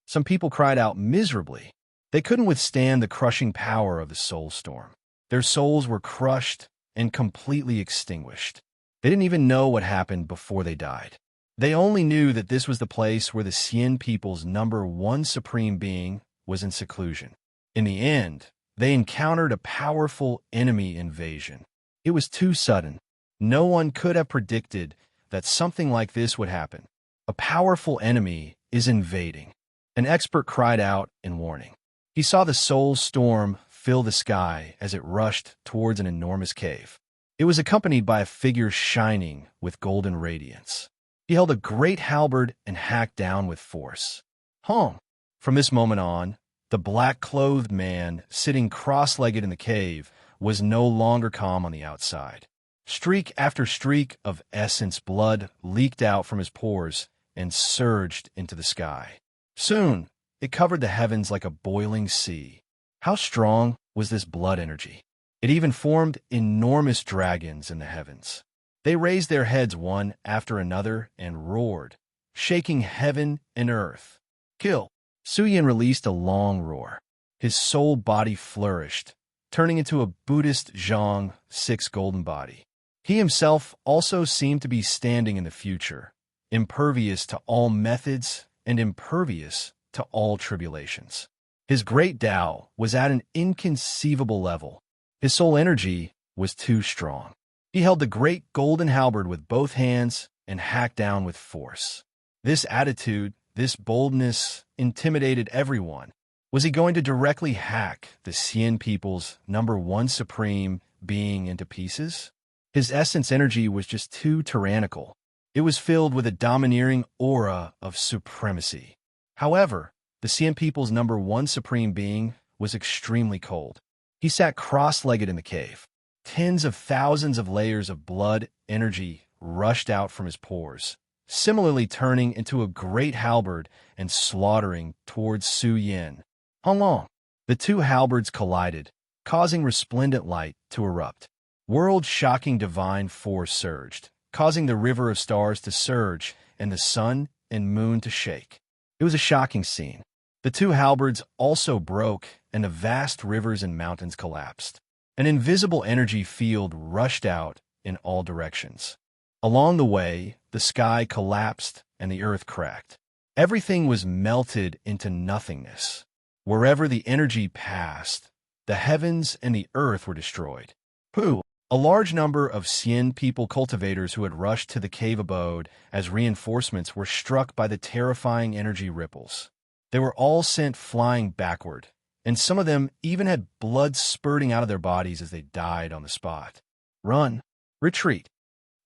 Some people cried out miserably. They couldn't withstand the crushing power of the soul storm. Their souls were crushed and completely extinguished. They didn't even know what happened before they died. They only knew that this was the place where the Xian people's #1 supreme being was in seclusion. In the end, they encountered a powerful enemy invasion. It was too sudden. No one could have predicted that something like this would happen. A powerful enemy is invading. An expert cried out in warning. He saw the soul storm fill the sky as it rushed towards an enormous cave. It was accompanied by a figure shining with golden radiance. He held a great halberd and hacked down with force. Hong! From this moment on, the black-clothed man sitting cross-legged in the cave was no longer calm on the outside. Streak after streak of essence blood leaked out from his pores and surged into the sky. Soon, It covered the heavens like a boiling sea. How strong was this blood energy? It even formed enormous dragons in the heavens. They raised their heads one after another and roared, shaking heaven and earth. Kill! Suyin released a long roar. His soul body flourished, turning into a Buddhist Zhang, 6 golden body. He himself also seemed to be standing in the future, impervious to all methods and impervious to all tribulations. His great Tao was at an inconceivable level. His soul energy was too strong. He held the great golden halberd with both hands and hacked down with force. This attitude, this boldness, intimidated everyone. Was he going to directly hack the Xian people's #1 supreme being into pieces? His essence energy was just too tyrannical. It was filled with a domineering aura of supremacy. However, the Xian people's #1 supreme being was extremely cold. He sat cross-legged in the cave. Tens of thousands of layers of blood energy rushed out from his pores, similarly turning into a great halberd and slaughtering towards Su Yin. How long? The two halberds collided, causing resplendent light to erupt. World-shocking divine force surged, causing the river of stars to surge and the sun and moon to shake. It was a shocking scene. The two halberds also broke, and the vast rivers and mountains collapsed. An invisible energy field rushed out in all directions. Along the way, the sky collapsed and the earth cracked. Everything was melted into nothingness. Wherever the energy passed, the heavens and the earth were destroyed. Pooh! A large number of Xian people cultivators who had rushed to the cave abode as reinforcements were struck by the terrifying energy ripples. They were all sent flying backward, and some of them even had blood spurting out of their bodies as they died on the spot. Run! Retreat!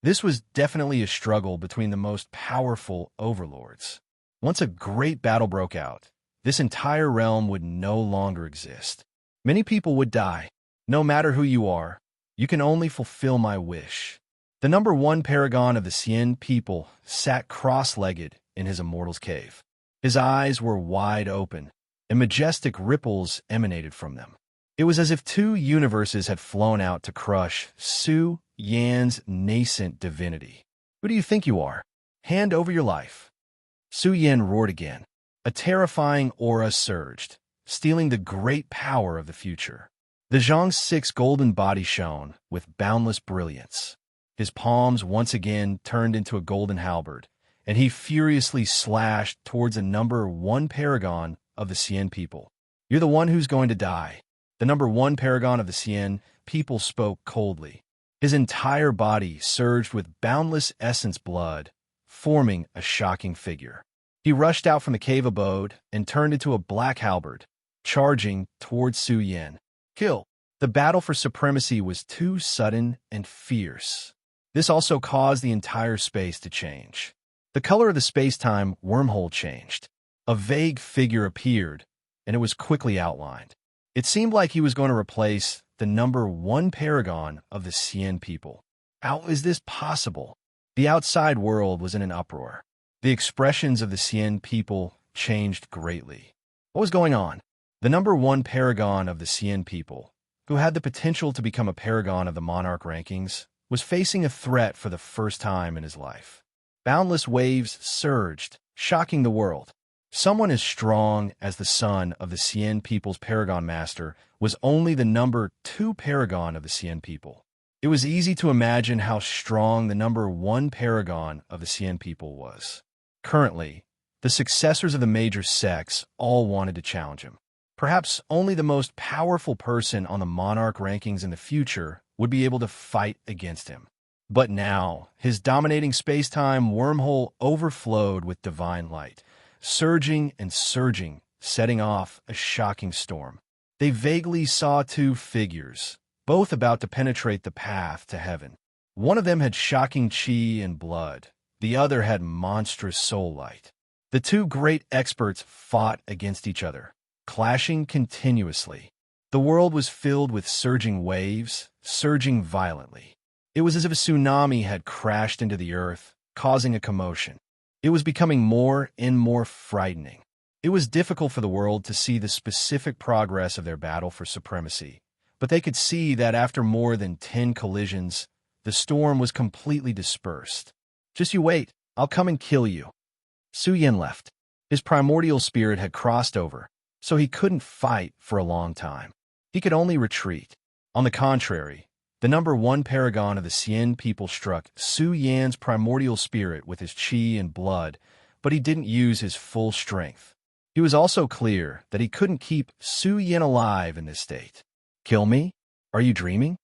This was definitely a struggle between the most powerful overlords. Once a great battle broke out, this entire realm would no longer exist. Many people would die. No matter who you are, you can only fulfill my wish. The #1 paragon of the Xian people sat cross-legged in his immortal's cave. His eyes were wide open, and majestic ripples emanated from them. It was as if two universes had flown out to crush Su Yan's nascent divinity. Who do you think you are? Hand over your life. Su Yan roared again. A terrifying aura surged, stealing the great power of the future. The Zhang's 6 golden body shone with boundless brilliance. His palms once again turned into a golden halberd, and he furiously slashed towards a #1 paragon of the Xian people. You're the one who's going to die. The #1 paragon of the Xian people spoke coldly. His entire body surged with boundless essence blood, forming a shocking figure. He rushed out from the cave abode and turned into a black halberd, charging towards Su Yin. Kill! The battle for supremacy was too sudden and fierce. This also caused the entire space to change. The color of the space-time wormhole changed. A vague figure appeared, and it was quickly outlined. It seemed like he was going to replace the #1 paragon of the Xian people. How is this possible? The outside world was in an uproar. The expressions of the Xian people changed greatly. What was going on? The #1 paragon of the Xian people, who had the potential to become a paragon of the monarch rankings, was facing a threat for the first time in his life. Boundless waves surged, shocking the world. Someone as strong as the son of the Xian people's paragon master was only the #2 paragon of the Xian people. It was easy to imagine how strong the #1 paragon of the Xian people was. Currently, the successors of the major sects all wanted to challenge him. Perhaps only the most powerful person on the monarch rankings in the future would be able to fight against him. But now, his dominating space-time wormhole overflowed with divine light, surging and surging, setting off a shocking storm. They vaguely saw two figures, both about to penetrate the path to heaven. One of them had shocking chi and blood. The other had monstrous soul light. The two great experts fought against each other, clashing continuously. The world was filled with surging waves, surging violently. It was as if a tsunami had crashed into the earth, causing a commotion. It was becoming more and more frightening. It was difficult for the world to see the specific progress of their battle for supremacy, but they could see that after more than 10 collisions, the storm was completely dispersed. Just you wait, I'll come and kill you. Su Yin left. His primordial spirit had crossed over, so he couldn't fight for a long time. He could only retreat. On the contrary, the number 1 paragon of the Xian people struck Su Yan's primordial spirit with his qi and blood, but he didn't use his full strength. He was also clear that he couldn't keep Su Yin alive in this state. Kill me? Are you dreaming?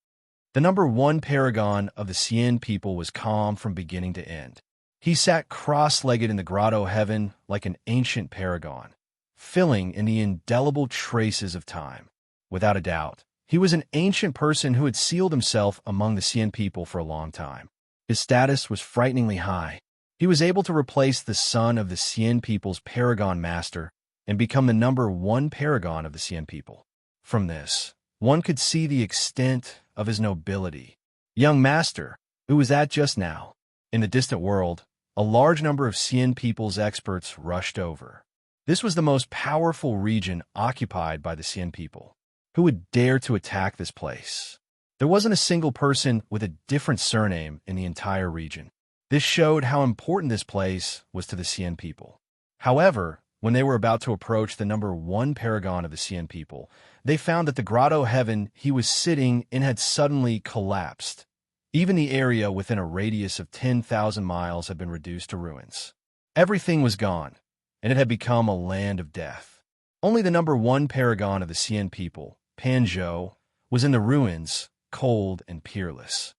The number 1 paragon of the Xian people was calm from beginning to end. He sat cross-legged in the grotto heaven like an ancient paragon, filling in the indelible traces of time. Without a doubt, he was an ancient person who had sealed himself among the Xian people for a long time. His status was frighteningly high. He was able to replace the son of the Xian people's paragon master and become the number 1 paragon of the Xian people. From this, one could see the extent of his nobility. Young master, who was that just now? In the distant world, a large number of Xian people's experts rushed over. This was the most powerful region occupied by the Xian people. Who would dare to attack this place? There wasn't a single person with a different surname in the entire region. This showed how important this place was to the Xian people. However, when they were about to approach the number 1 paragon of the Xian people, they found that the grotto heaven he was sitting in had suddenly collapsed. Even the area within a radius of 10,000 miles had been reduced to ruins. Everything was gone, and it had become a land of death. Only the number 1 paragon of the Xian people, Panzhou, was in the ruins, cold and peerless.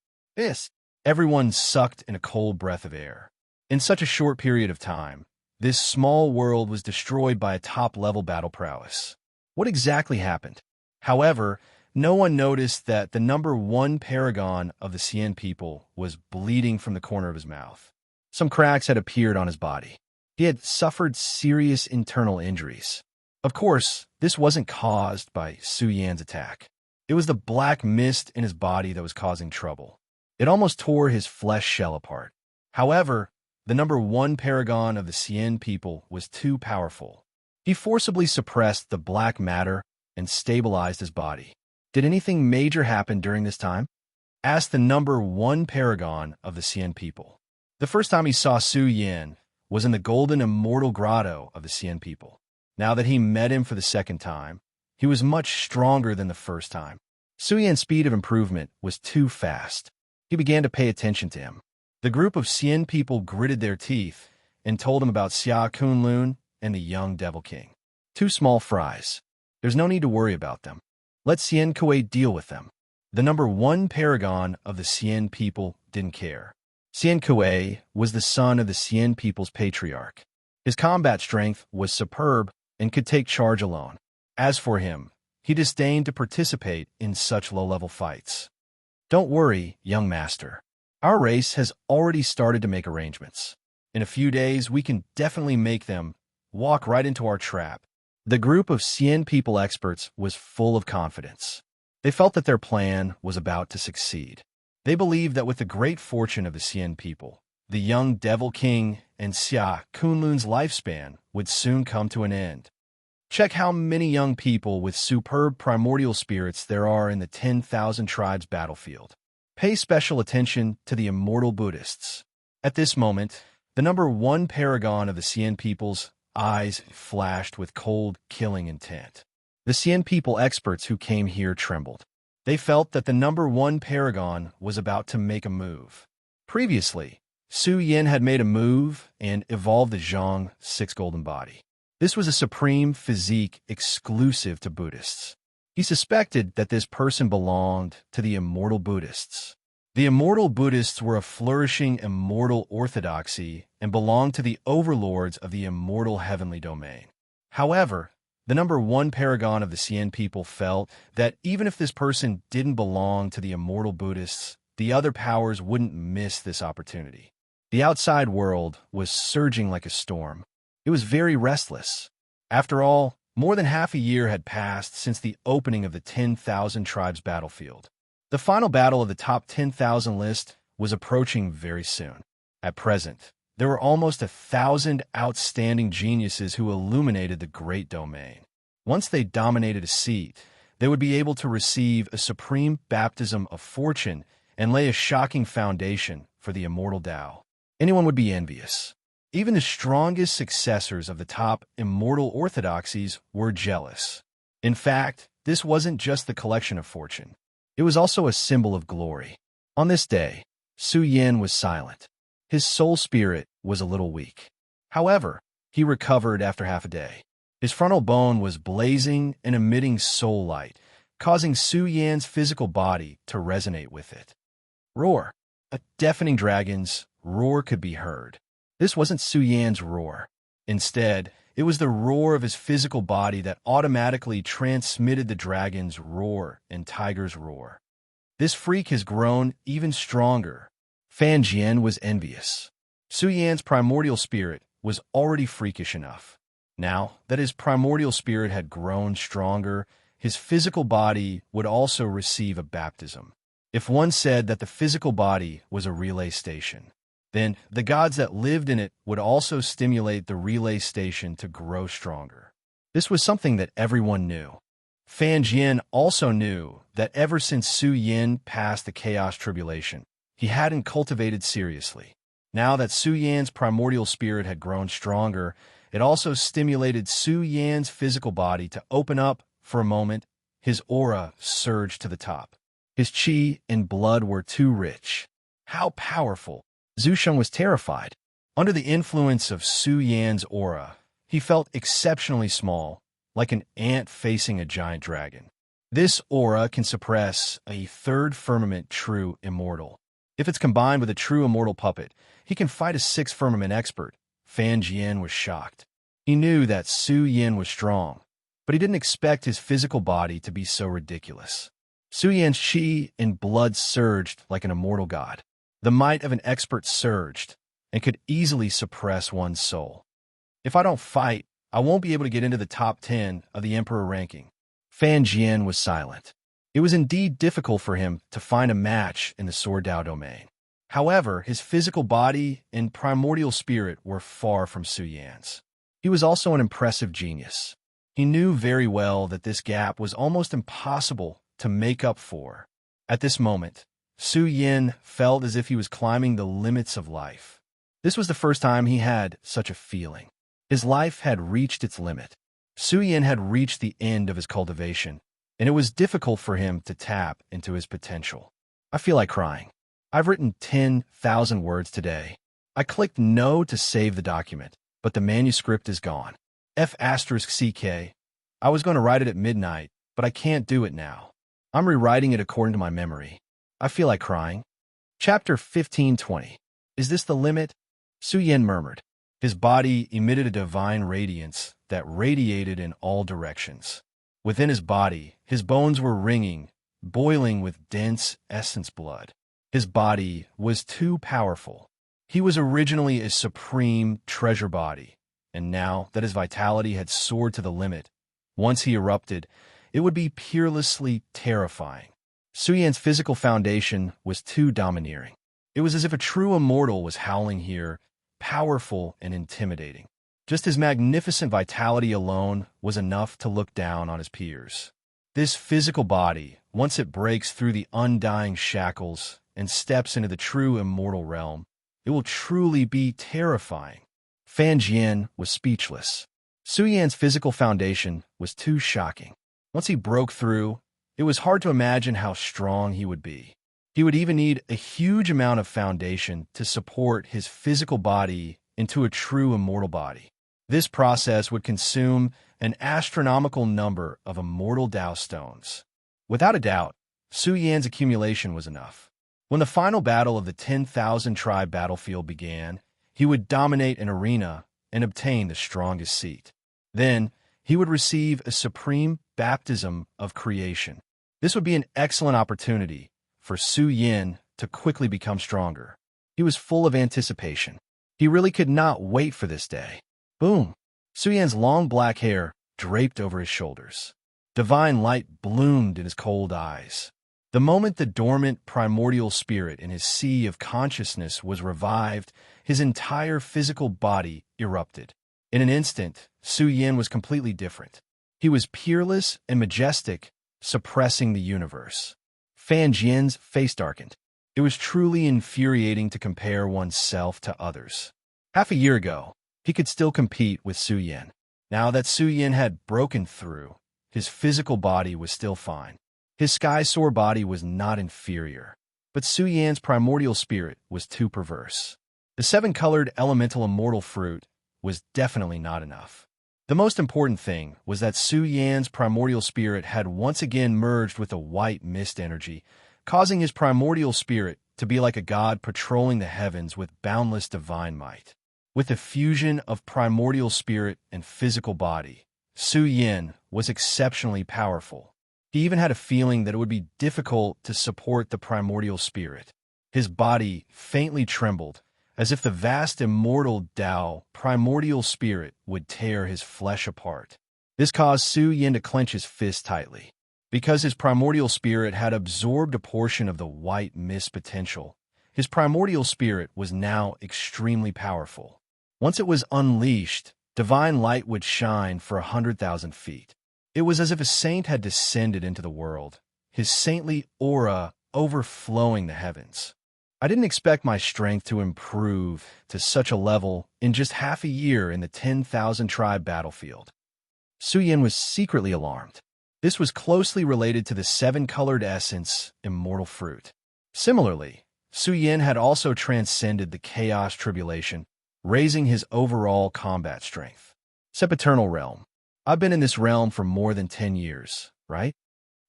Everyone sucked in a cold breath of air. In such a short period of time, this small world was destroyed by a top-level battle prowess. What exactly happened? However, no one noticed that the number 1 paragon of the Xian people was bleeding from the corner of his mouth. Some cracks had appeared on his body. He had suffered serious internal injuries. Of course, this wasn't caused by Su Yan's attack. It was the black mist in his body that was causing trouble. It almost tore his flesh shell apart. However, the number 1 paragon of the Xian people was too powerful. He forcibly suppressed the black matter and stabilized his body. Did anything major happen during this time? Asked the number 1 paragon of the Xian people. The first time he saw Su Yan was in the golden immortal grotto of the Xian people. Now that he met him for the second time, he was much stronger than the first time. Su Yan's speed of improvement was too fast. He began to pay attention to him. The group of Xian people gritted their teeth and told him about Xia Kunlun and the young Devil King. 2 small fries. There's no need to worry about them. Let Xian Kuei deal with them. The number 1 paragon of the Xian people didn't care. Xian Kuei was the son of the Xian people's patriarch. His combat strength was superb and could take charge alone. As for him, he disdained to participate in such low-level fights. Don't worry, young master. Our race has already started to make arrangements. In a few days, we can definitely make them walk right into our trap. The group of Xian people experts was full of confidence. They felt that their plan was about to succeed. They believed that with the great fortune of the Xian people, the young Devil King and Xia Kunlun's lifespan would soon come to an end. Check how many young people with superb primordial spirits there are in the 10,000 tribes battlefield. Pay special attention to the immortal Buddhists. At this moment, the number 1 paragon of the Xian people's eyes flashed with cold, killing intent. The Xian people experts who came here trembled. They felt that the number 1 paragon was about to make a move. Previously, Su Yin had made a move and evolved the Zhang 6 golden body. This was a supreme physique exclusive to Buddhists. He suspected that this person belonged to the immortal Buddhists. The immortal Buddhists were a flourishing immortal orthodoxy and belonged to the overlords of the immortal heavenly domain. However, the number 1 paragon of the Xian people felt that even if this person didn't belong to the immortal Buddhists, the other powers wouldn't miss this opportunity. The outside world was surging like a storm. It was very restless. After all, more than half a year had passed since the opening of the 10,000 tribes battlefield. The final battle of the top 10,000 list was approaching very soon. At present, There were almost 1,000 outstanding geniuses who illuminated the great domain. Once they dominated a seat, they would be able to receive a supreme baptism of fortune and lay a shocking foundation for the immortal Tao. Anyone would be envious. Even the strongest successors of the top immortal orthodoxies were jealous. In fact, this wasn't just the collection of fortune. It was also a symbol of glory. On this day, Su Yin was silent. His soul spirit was a little weak. However, he recovered after half a day. His frontal bone was blazing and emitting soul light, causing Su Yan's physical body to resonate with it. Roar. A deafening dragon's roar could be heard. This wasn't Su Yan's roar. Instead, it was the roar of his physical body that automatically transmitted the dragon's roar and tiger's roar. This freak has grown even stronger. Fan Jian was envious. Su Yan's primordial spirit was already freakish enough. Now that his primordial spirit had grown stronger, his physical body would also receive a baptism. If one said that the physical body was a relay station, then the gods that lived in it would also stimulate the relay station to grow stronger. This was something that everyone knew. Fan Jian also knew that ever since Su Yin passed the chaos tribulation, he hadn't cultivated seriously. Now that Su Yan's primordial spirit had grown stronger, it also stimulated Su Yan's physical body to open up for a moment. His aura surged to the top. His qi and blood were too rich. How powerful! Zhu Sheng was terrified. Under the influence of Su Yan's aura, he felt exceptionally small, like an ant facing a giant dragon. This aura can suppress a third firmament true immortal. If it's combined with a true immortal puppet, he can fight a sixth firmament expert. Fan Jian was shocked. He knew that Su Yin was strong, but he didn't expect his physical body to be so ridiculous. Su Yan's qi and blood surged like an immortal god. The might of an expert surged and could easily suppress one's soul. If I don't fight, I won't be able to get into the top 10 of the Emperor ranking. Fan Jian was silent. It was indeed difficult for him to find a match in the Sword Dao domain. However, his physical body and primordial spirit were far from Su Yan's. He was also an impressive genius. He knew very well that this gap was almost impossible to make up for. At this moment, Su Yin felt as if he was climbing the limits of life. This was the first time he had such a feeling. His life had reached its limit. Su Yin had reached the end of his cultivation, and it was difficult for him to tap into his potential. I feel like crying. I've written 10,000 words today. I clicked no to save the document, but the manuscript is gone. F*CK. I was going to write it at midnight, but I can't do it now. I'm rewriting it according to my memory. I feel like crying. Chapter 1520. Is this the limit? Su Yin murmured. His body emitted a divine radiance that radiated in all directions. Within his body, his bones were ringing, boiling with dense essence blood. His body was too powerful. He was originally a supreme treasure body, and now that his vitality had soared to the limit, once he erupted, it would be peerlessly terrifying. Su Yan's physical foundation was too domineering. It was as if a true immortal was howling here, powerful and intimidating. Just his magnificent vitality alone was enough to look down on his peers. This physical body, once it breaks through the undying shackles and steps into the true immortal realm, it will truly be terrifying. Fan Jian was speechless. Su Yan's physical foundation was too shocking. Once he broke through, it was hard to imagine how strong he would be. He would even need a huge amount of foundation to support his physical body into a true immortal body. This process would consume an astronomical number of immortal Dao stones. Without a doubt, Su Yan's accumulation was enough. When the final battle of the 10,000 tribe battlefield began, he would dominate an arena and obtain the strongest seat. Then, he would receive a supreme baptism of creation. This would be an excellent opportunity for Su Yin to quickly become stronger. He was full of anticipation. He really could not wait for this day. Boom! Su Yan's long black hair draped over his shoulders. Divine light bloomed in his cold eyes. The moment the dormant primordial spirit in his sea of consciousness was revived, his entire physical body erupted. In an instant, Su Yin was completely different. He was peerless and majestic, suppressing the universe. Fan Jian's face darkened. It was truly infuriating to compare oneself to others. Half a year ago, he could still compete with Su Yin. Now that Su Yin had broken through, his physical body was still fine. His sky-soar body was not inferior, but Su Yan's primordial spirit was too perverse. The seven-colored elemental immortal fruit was definitely not enough. The most important thing was that Su Yan's primordial spirit had once again merged with the white mist energy, causing his primordial spirit to be like a god patrolling the heavens with boundless divine might. With the fusion of primordial spirit and physical body, Su Yin was exceptionally powerful. He even had a feeling that it would be difficult to support the primordial spirit. His body faintly trembled, as if the vast immortal Tao primordial spirit would tear his flesh apart. This caused Su Yin to clench his fist tightly. Because his primordial spirit had absorbed a portion of the white mist potential, his primordial spirit was now extremely powerful. Once it was unleashed, divine light would shine for 100,000 feet. It was as if a saint had descended into the world, his saintly aura overflowing the heavens. I didn't expect my strength to improve to such a level in just half a year in the 10,000 tribe battlefield. Su Yin was secretly alarmed. This was closely related to the seven-colored essence, immortal fruit. Similarly, Su Yin had also transcended the chaos tribulation, raising his overall combat strength. Sempiternal realm. I've been in this realm for more than 10 years, right?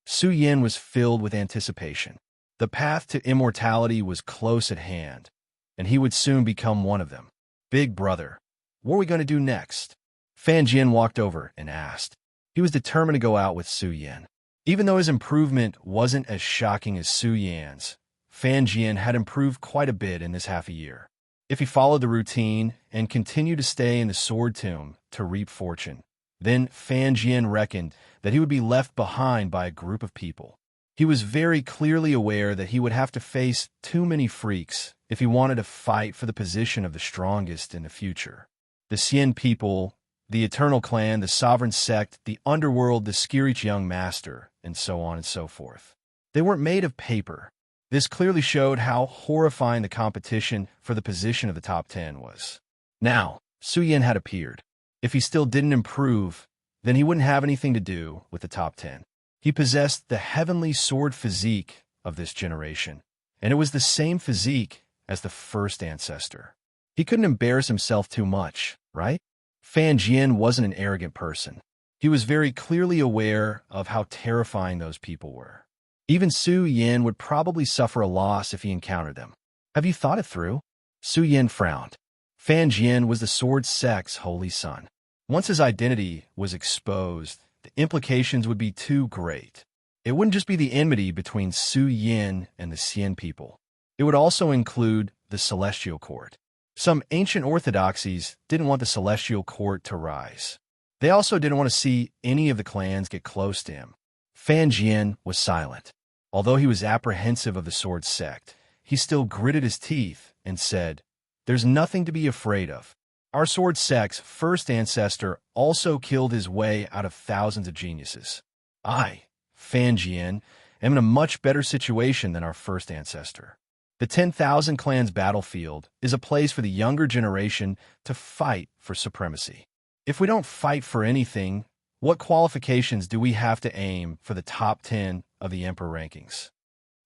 Su Yin was filled with anticipation. The path to immortality was close at hand, and he would soon become one of them. Big brother, what are we going to do next? Fan Jian walked over and asked. He was determined to go out with Su Yin. Even though his improvement wasn't as shocking as Su Yan's, Fan Jian had improved quite a bit in this half a year. If he followed the routine and continued to stay in the sword tomb to reap fortune, then Fan Jian reckoned that he would be left behind by a group of people. He was very clearly aware that he would have to face too many freaks if he wanted to fight for the position of the strongest in the future. The Xian people, the Eternal Clan, the Sovereign Sect, the Underworld, the Skirich Young Master, and so on and so forth. They weren't made of paper. This clearly showed how horrifying the competition for the position of the top 10 was. Now, Su Yin had appeared. If he still didn't improve, then he wouldn't have anything to do with the top 10. He possessed the heavenly sword physique of this generation, and it was the same physique as the first ancestor. He couldn't embarrass himself too much, right? Fan Jian wasn't an arrogant person. He was very clearly aware of how terrifying those people were. Even Su Yin would probably suffer a loss if he encountered them. Have you thought it through? Su Yin frowned. Fan Jian was the sword sect's holy son. Once his identity was exposed, the implications would be too great. It wouldn't just be the enmity between Su Yin and the Xian people. It would also include the Celestial Court. Some ancient orthodoxies didn't want the Celestial Court to rise. They also didn't want to see any of the clans get close to him. Fan Jian was silent. Although he was apprehensive of the sword sect, he still gritted his teeth and said, "There's nothing to be afraid of. Our sword sect's first ancestor also killed his way out of thousands of geniuses. I, Fan Jian, am in a much better situation than our first ancestor. The 10,000 clans battlefield is a place for the younger generation to fight for supremacy. If we don't fight for anything, what qualifications do we have to aim for the top 10 of the Emperor rankings?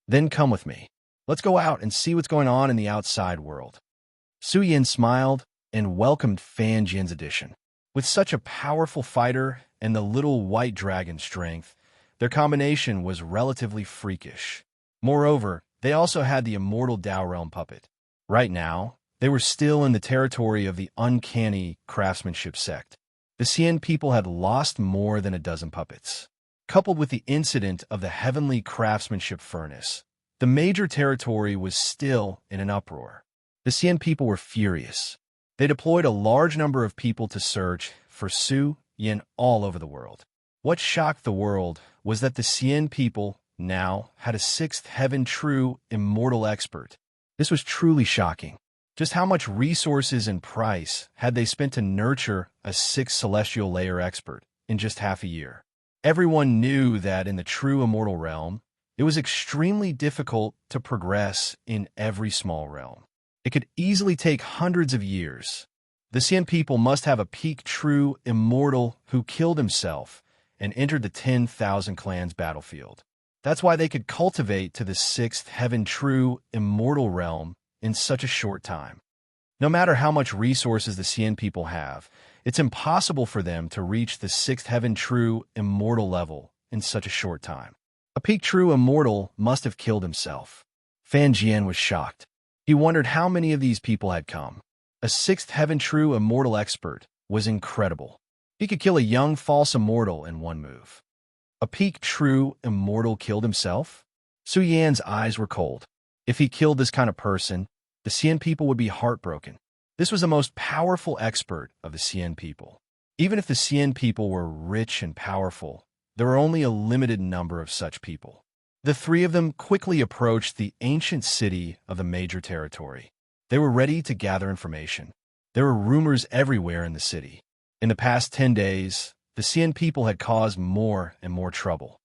Then come with me. Let's go out and see what's going on in the outside world." Su Yin smiled and welcomed Fan Jian's addition. With such a powerful fighter and the little white dragon's strength, their combination was relatively freakish. Moreover, they also had the immortal Tao Realm puppet. Right now, they were still in the territory of the uncanny craftsmanship sect. The Xian people had lost more than a dozen puppets. Coupled with the incident of the heavenly craftsmanship furnace, the major territory was still in an uproar. The Xian people were furious. They deployed a large number of people to search for Su Yin all over the world. What shocked the world was that the Xian people now had a sixth heaven true immortal expert. This was truly shocking. Just how much resources and price had they spent to nurture a sixth celestial layer expert in just half a year? Everyone knew that in the true immortal realm, it was extremely difficult to progress in every small realm. It could easily take hundreds of years. The Xian people must have a peak true immortal who killed himself and entered the 10,000 clans battlefield. That's why they could cultivate to the sixth heaven true immortal realm in such a short time. No matter how much resources the Xian people have, it's impossible for them to reach the sixth heaven true immortal level in such a short time. A peak true immortal must have killed himself. Fan Jian was shocked. He wondered how many of these people had come. A sixth heaven true immortal expert was incredible. He could kill a young false immortal in one move. A peak true immortal killed himself? Su Yan's eyes were cold. If he killed this kind of person, the Xian people would be heartbroken. This was the most powerful expert of the Xian people. Even if the Xian people were rich and powerful, there were only a limited number of such people. The three of them quickly approached the ancient city of the major territory. They were ready to gather information. There were rumors everywhere in the city. In the past 10 days, the Xian people had caused more and more trouble.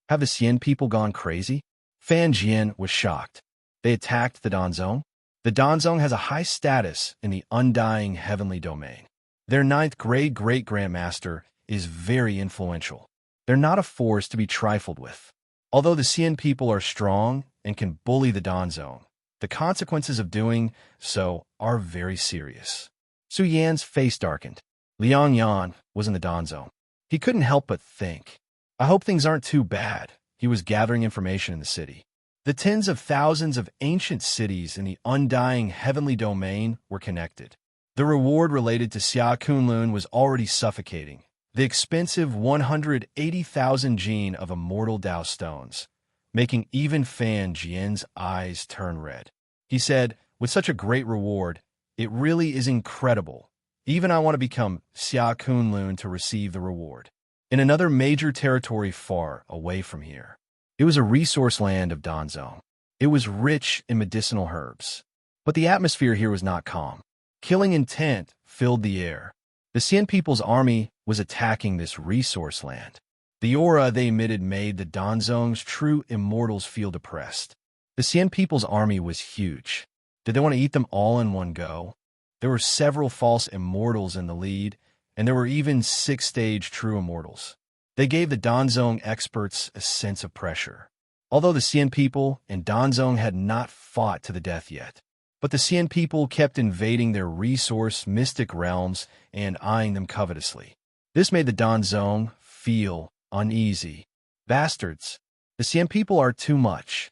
Have the Xian people gone crazy? Fan Jian was shocked. They attacked the Danzong? The Danzong has a high status in the undying heavenly domain. Their ninth grade great-grandmaster is very influential. They're not a force to be trifled with. Although the Xian people are strong and can bully the Danzong, the consequences of doing so are very serious. Su Yan's face darkened. Liang Yan was in the Danzong. He couldn't help but think, I hope things aren't too bad. He was gathering information in the city. The tens of thousands of ancient cities in the undying heavenly domain were connected. The reward related to Xia Kunlun was already suffocating. The expensive 180,000 gene of immortal Dao stones, making even Fan Jian's eyes turn red. He said, with such a great reward, it really is incredible. Even I want to become Xia Kunlun to receive the reward. In another major territory far away from here, it was a resource land of Danzong. It was rich in medicinal herbs. But the atmosphere here was not calm. Killing intent filled the air. The Xian people's army was attacking this resource land. The aura they emitted made the Danzong's true immortals feel depressed. The Xian people's army was huge. Did they want to eat them all in one go? There were several false immortals in the lead, and there were even 6-stage true immortals. They gave the Danzong experts a sense of pressure. Although the Xian people and Danzong had not fought to the death yet, but the Xian people kept invading their resource mystic realms and eyeing them covetously. This made the Danzong feel uneasy. Bastards! The Xian people are too much.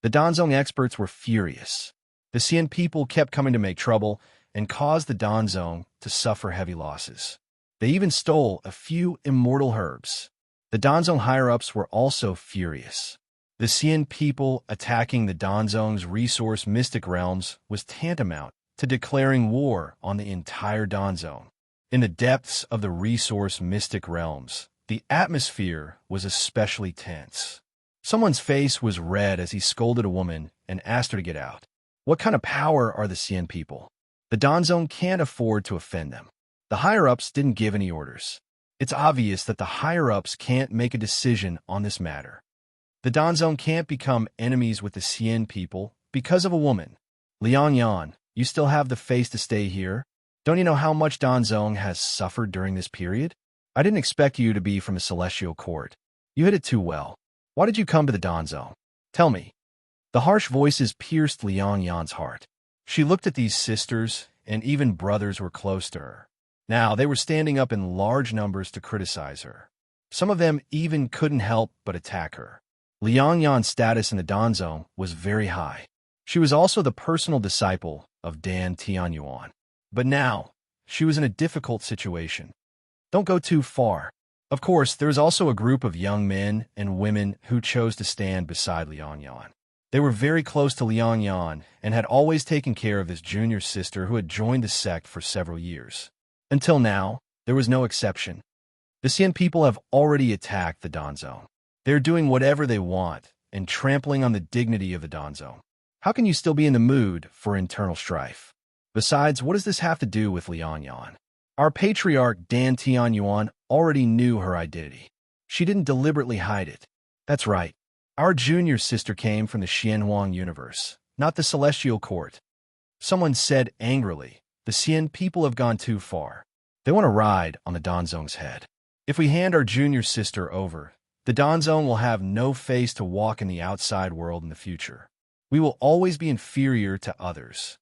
The Danzong experts were furious. The Xian people kept coming to make trouble and caused the Danzong to suffer heavy losses. They even stole a few immortal herbs. The Danzong higher-ups were also furious. The Xian people attacking the Danzong's resource mystic realms was tantamount to declaring war on the entire Danzong. In the depths of the resource mystic realms, the atmosphere was especially tense. Someone's face was red as he scolded a woman and asked her to get out. What kind of power are the Xian people? The Danzong can't afford to offend them. The higher-ups didn't give any orders. It's obvious that the higher-ups can't make a decision on this matter. The Danzong can't become enemies with the Xian people because of a woman. Liang Yan, you still have the face to stay here? Don't you know how much Danzong has suffered during this period? I didn't expect you to be from the celestial court. You hid it too well. Why did you come to the Danzong? Tell me. The harsh voices pierced Liang Yan's heart. She looked at these sisters, and even brothers were close to her. Now, they were standing up in large numbers to criticize her. Some of them even couldn't help but attack her. Liang Yan's status in the Danzong was very high. She was also the personal disciple of Dan Tianyuan. But now, she was in a difficult situation. Don't go too far. Of course, there was also a group of young men and women who chose to stand beside Liang Yan. They were very close to Liang Yan and had always taken care of this junior sister who had joined the sect for several years. Until now, there was no exception. The Xian people have already attacked the Danzong. They're doing whatever they want and trampling on the dignity of the Danzong. How can you still be in the mood for internal strife? Besides, what does this have to do with Liang Yan? Our patriarch Dan Tianyuan already knew her identity. She didn't deliberately hide it. That's right. Our junior sister came from the Xianhuang universe, not the celestial court. Someone said angrily, the Xian people have gone too far. They want to ride on the Danzong's head. If we hand our junior sister over, the Danzong will have no face to walk in the outside world in the future. We will always be inferior to others.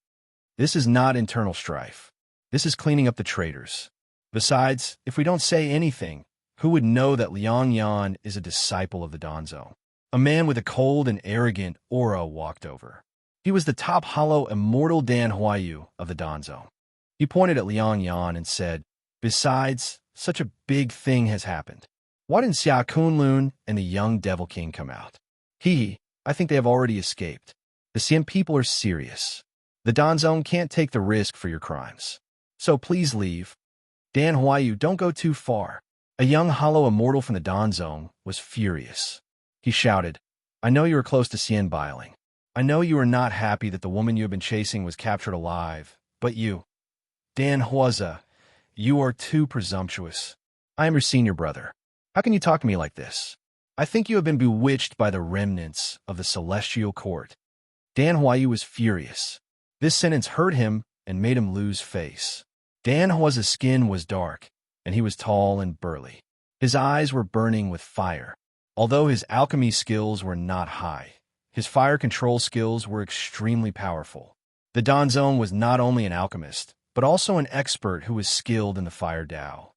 This is not internal strife. This is cleaning up the traitors. Besides, if we don't say anything, who would know that Liang Yan is a disciple of the Danzong? A man with a cold and arrogant aura walked over. He was the top hollow immortal Dan Huayu of the Danzong. He pointed at Liang Yan and said, besides, such a big thing has happened. Why didn't Xia Kunlun and the young Devil King come out? I think they have already escaped. The Xian people are serious. The Danzong can't take the risk for your crimes. So please leave. Dan Huayu, don't go too far. A young hollow immortal from the Danzong was furious. He shouted, I know you are close to Xian Biling. I know you are not happy that the woman you have been chasing was captured alive, but you, Dan Huaza, you are too presumptuous. I am your senior brother. How can you talk to me like this? I think you have been bewitched by the remnants of the celestial court. Dan Huayu was furious. This sentence hurt him and made him lose face. Dan Huaza's skin was dark, and he was tall and burly. His eyes were burning with fire. Although his alchemy skills were not high, his fire control skills were extremely powerful. The Danzong was not only an alchemist, but also an expert who was skilled in the fire Dao.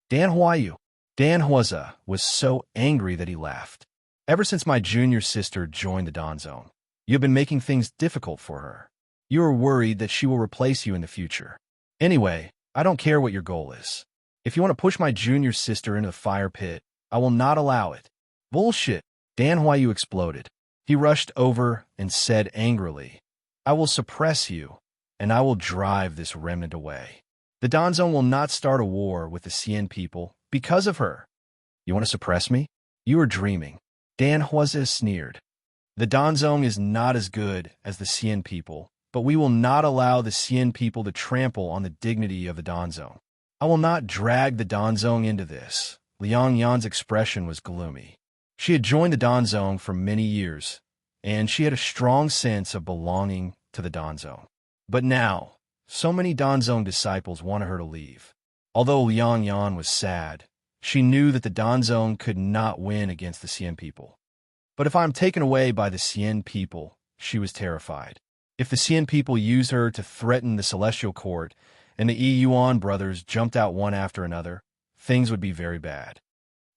Dan Huaza was so angry that he laughed. Ever since my junior sister joined the Danzong, you have been making things difficult for her. You are worried that she will replace you in the future. Anyway, I don't care what your goal is. If you want to push my junior sister into the fire pit, I will not allow it. Bullshit! Dan Huayu exploded. He rushed over and said angrily, I will suppress you, and I will drive this remnant away. The Danzong will not start a war with the Xian people because of her. You want to suppress me? You are dreaming. Dan Huazi sneered. The Danzong is not as good as the Xian people, but we will not allow the Xian people to trample on the dignity of the Danzong. I will not drag the Danzong into this. Liang Yan's expression was gloomy. She had joined the Danzong for many years, and she had a strong sense of belonging to the Danzong. But now, so many Danzong disciples wanted her to leave. Although Liang Yan was sad, she knew that the Danzong could not win against the Xian people. But if I am taken away by the Xian people, she was terrified. If the Xian people used her to threaten the Celestial Court, and the Yuan brothers jumped out one after another, things would be very bad.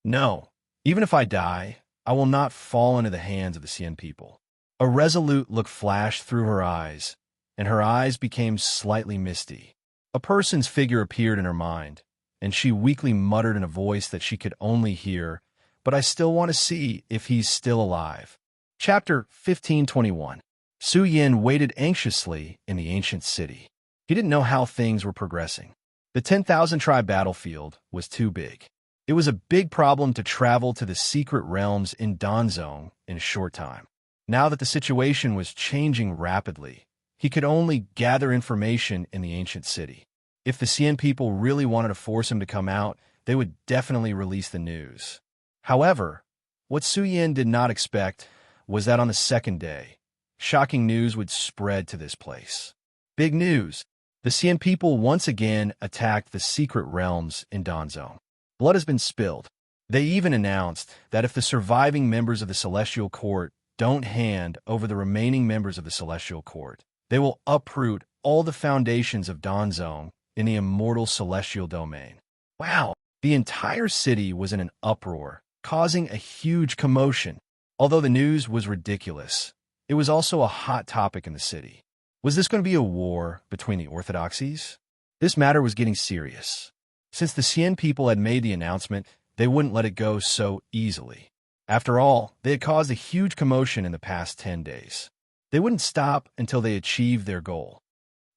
No, even if I die, I will not fall into the hands of the Xian people. A resolute look flashed through her eyes, and her eyes became slightly misty. A person's figure appeared in her mind, and she weakly muttered in a voice that she could only hear, but I still want to see if he's still alive. Chapter 1521. Su Yin waited anxiously in the ancient city. He didn't know how things were progressing. The 10,000 tribe battlefield was too big. It was a big problem to travel to the secret realms in Danzong in a short time. Now that the situation was changing rapidly, he could only gather information in the ancient city. If the Xian people really wanted to force him to come out, they would definitely release the news. However, what Su Yin did not expect was that on the second day, shocking news would spread to this place. Big news! The Xian people once again attacked the secret realms in Danzong. Blood has been spilled. They even announced that if the surviving members of the Celestial Court don't hand over the remaining members of the Celestial Court, they will uproot all the foundations of Danzong in the immortal celestial domain. Wow! The entire city was in an uproar, causing a huge commotion. Although the news was ridiculous, it was also a hot topic in the city. Was this going to be a war between the orthodoxies? This matter was getting serious. Since the Xian people had made the announcement, they wouldn't let it go so easily. After all, they had caused a huge commotion in the past 10 days. They wouldn't stop until they achieved their goal.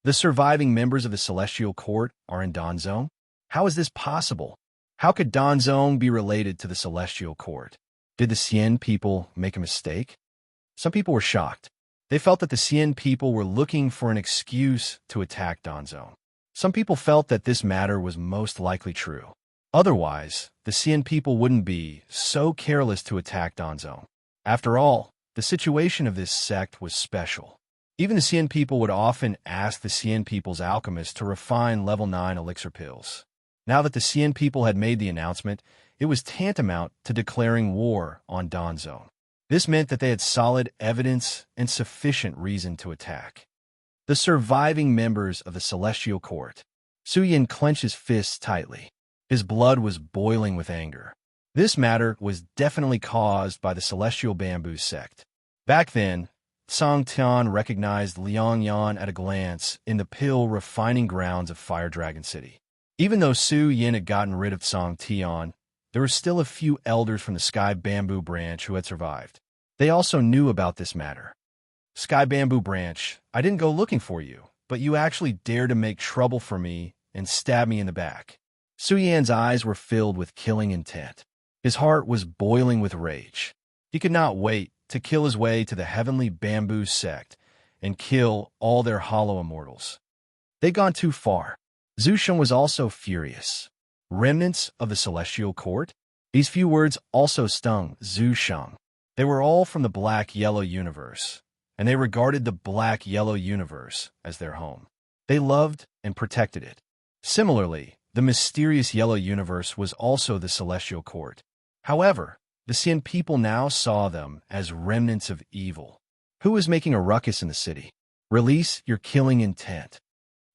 The surviving members of the Celestial Court are in Danzong? How is this possible? How could Danzong be related to the Celestial Court? Did the Xian people make a mistake? Some people were shocked. They felt that the Xian people were looking for an excuse to attack Danzong. Some people felt that this matter was most likely true. Otherwise, the Xian people wouldn't be so careless to attack Danzong. After all, the situation of this sect was special. Even the Xian people would often ask the Xian people's alchemists to refine level 9 elixir pills. Now that the Xian people had made the announcement, it was tantamount to declaring war on Danzong. This meant that they had solid evidence and sufficient reason to attack. The surviving members of the Celestial Court. Su Yin clenched his fists tightly. His blood was boiling with anger. This matter was definitely caused by the Celestial Bamboo sect. Back then, Song Tian recognized Liang Yan at a glance in the pill refining grounds of Fire Dragon City. Even though Su Yin had gotten rid of Song Tian, there were still a few elders from the Sky Bamboo branch who had survived. They also knew about this matter. Sky Bamboo branch, I didn't go looking for you, but you actually dared to make trouble for me and stab me in the back. Su Yan's eyes were filled with killing intent. His heart was boiling with rage. He could not wait to kill his way to the Heavenly Bamboo sect and kill all their hollow immortals. They'd gone too far. Zhu Sheng was also furious. Remnants of the Celestial Court? These few words also stung Zhu Sheng. They were all from the Black-Yellow universe, and they regarded the Black-Yellow universe as their home. They loved and protected it. Similarly, the mysterious Yellow universe was also the Celestial Court. However, the Xian people now saw them as remnants of evil. Who was making a ruckus in the city? Release your killing intent.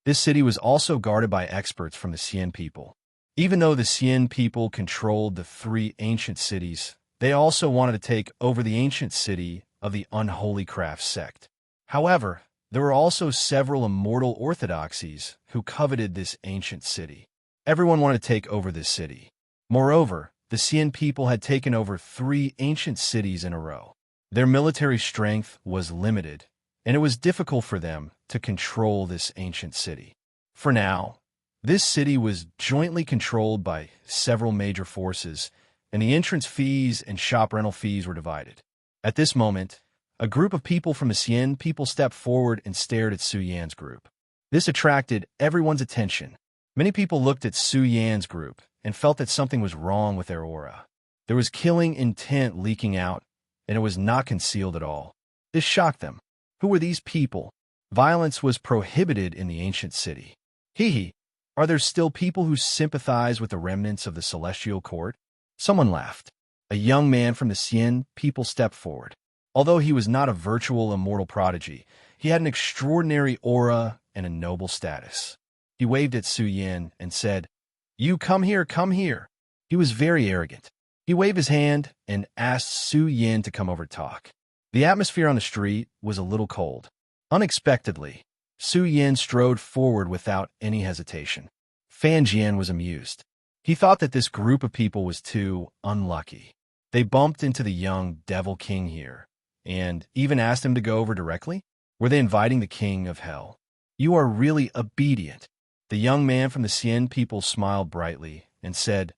This city was also guarded by experts from the Xian people. Even though the Xian people controlled the 3 ancient cities, they also wanted to take over the ancient city of the Unholy Craft sect. However, there were also several immortal orthodoxies who coveted this ancient city. Everyone wanted to take over this city. Moreover, the Xian people had taken over 3 ancient cities in a row. Their military strength was limited, and it was difficult for them to control this ancient city. For now, this city was jointly controlled by several major forces, and the entrance fees and shop rental fees were divided. At this moment, a group of people from the Xian people stepped forward and stared at Su Yan's group. This attracted everyone's attention. Many people looked at Su Yan's group and felt that something was wrong with their aura. There was killing intent leaking out, and it was not concealed at all. This shocked them. Who were these people? Violence was prohibited in the ancient city. Hee. Are there still people who sympathize with the remnants of the Celestial Court? Someone laughed. A young man from the Xian people stepped forward. Although he was not a virtual immortal prodigy, he had an extraordinary aura and a noble status. He waved at Su Yin and said, "You come here, come here." He was very arrogant. He waved his hand and asked Su Yin to come over to talk. The atmosphere on the street was a little cold. Unexpectedly, Su Yin strode forward without any hesitation. Fan Jian was amused. He thought that this group of people was too unlucky. They bumped into the young Devil King here, and even asked him to go over directly. Were they inviting the King of Hell? You are really obedient. The young man from the Xian people smiled brightly and said,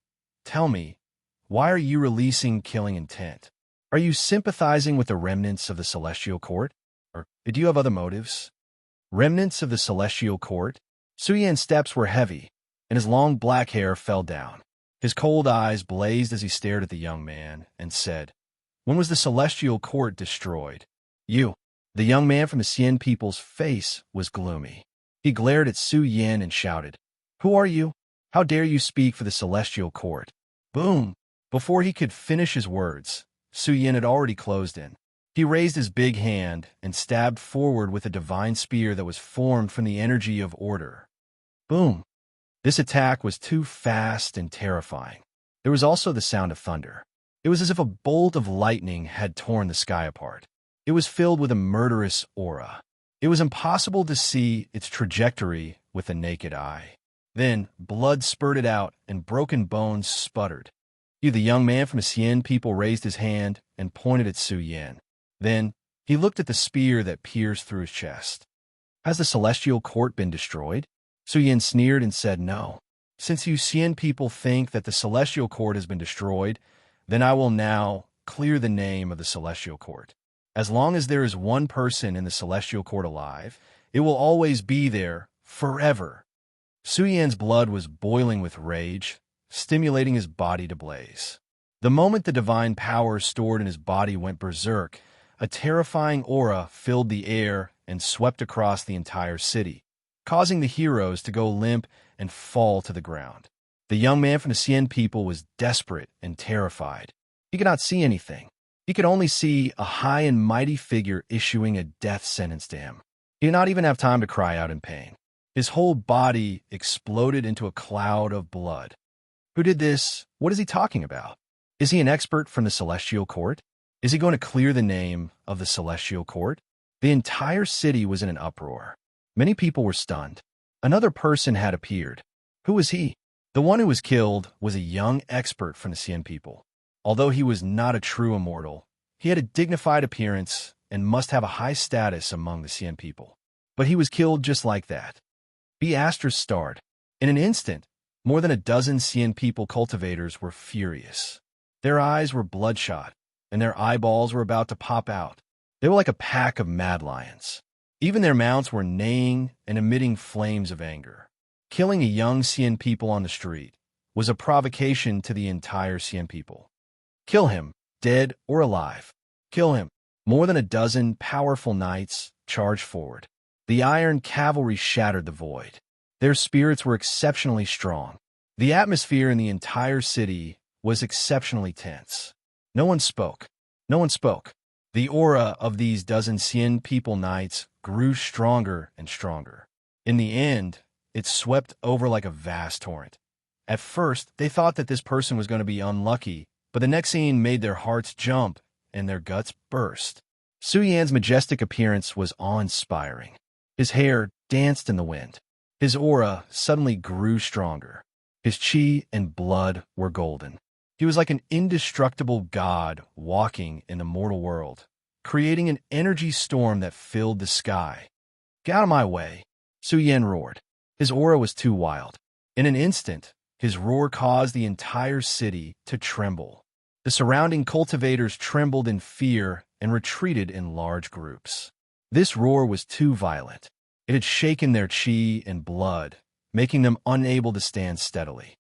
"Tell me, why are you releasing killing intent? Are you sympathizing with the remnants of the Celestial Court? Or do you have other motives?" Remnants of the Celestial Court? Su Yan's steps were heavy, and his long black hair fell down. His cold eyes blazed as he stared at the young man and said, "When was the Celestial Court destroyed?" "You." The young man from the Xian people's face was gloomy. He glared at Su Yin and shouted, "Who are you? How dare you speak for the Celestial Court?" Boom! Before he could finish his words, Su Yin had already closed in. He raised his big hand and stabbed forward with a divine spear that was formed from the energy of order. Boom! This attack was too fast and terrifying. There was also the sound of thunder. It was as if a bolt of lightning had torn the sky apart. It was filled with a murderous aura. It was impossible to see its trajectory with the naked eye. Then blood spurted out and broken bones sputtered. The young man from the Xian people raised his hand and pointed at Su Yin. Then he looked at the spear that pierced through his chest. "Has the Celestial Court been destroyed?" Su Yin sneered and said, "No. Since you Xian people think that the Celestial Court has been destroyed, then I will now clear the name of the Celestial Court. As long as there is one person in the Celestial Court alive, it will always be there, forever. Su Yan's blood was boiling with rage, stimulating his body to blaze. The moment the divine power stored in his body went berserk, a terrifying aura filled the air and swept across the entire city, causing the heroes to go limp and fall to the ground. The young man from the Xian people was desperate and terrified. He could not see anything. He could only see a high and mighty figure issuing a death sentence to him. He did not even have time to cry out in pain. His whole body exploded into a cloud of blood. Who did this? What is he talking about? Is he an expert from the Celestial Court? Is he going to clear the name of the Celestial Court? The entire city was in an uproar. Many people were stunned. Another person had appeared. Who was he? The one who was killed was a young expert from the Xian people. Although he was not a true immortal, he had a dignified appearance and must have a high status among the Xian people. But he was killed just like that. Beastrice starred. In an instant, more than a dozen Xian people cultivators were furious. Their eyes were bloodshot, and their eyeballs were about to pop out. They were like a pack of mad lions. Even their mounts were neighing and emitting flames of anger. Killing a young Xian people on the street was a provocation to the entire Xian people. Kill him, dead or alive. Kill him. More than a dozen powerful knights charged forward. The iron cavalry shattered the void. Their spirits were exceptionally strong. The atmosphere in the entire city was exceptionally tense. No one spoke. No one spoke. The aura of these dozen Xian people knights grew stronger and stronger. In the end, it swept over like a vast torrent. At first, they thought that this person was going to be unlucky, but the next scene made their hearts jump and their guts burst. Su Yan's majestic appearance was awe-inspiring. His hair danced in the wind. His aura suddenly grew stronger. His chi and blood were golden. He was like an indestructible god walking in the mortal world, creating an energy storm that filled the sky. "Get out of my way," Su Yan roared. His aura was too wild. In an instant, his roar caused the entire city to tremble. The surrounding cultivators trembled in fear and retreated in large groups. This roar was too violent. It had shaken their chi and blood, making them unable to stand steadily.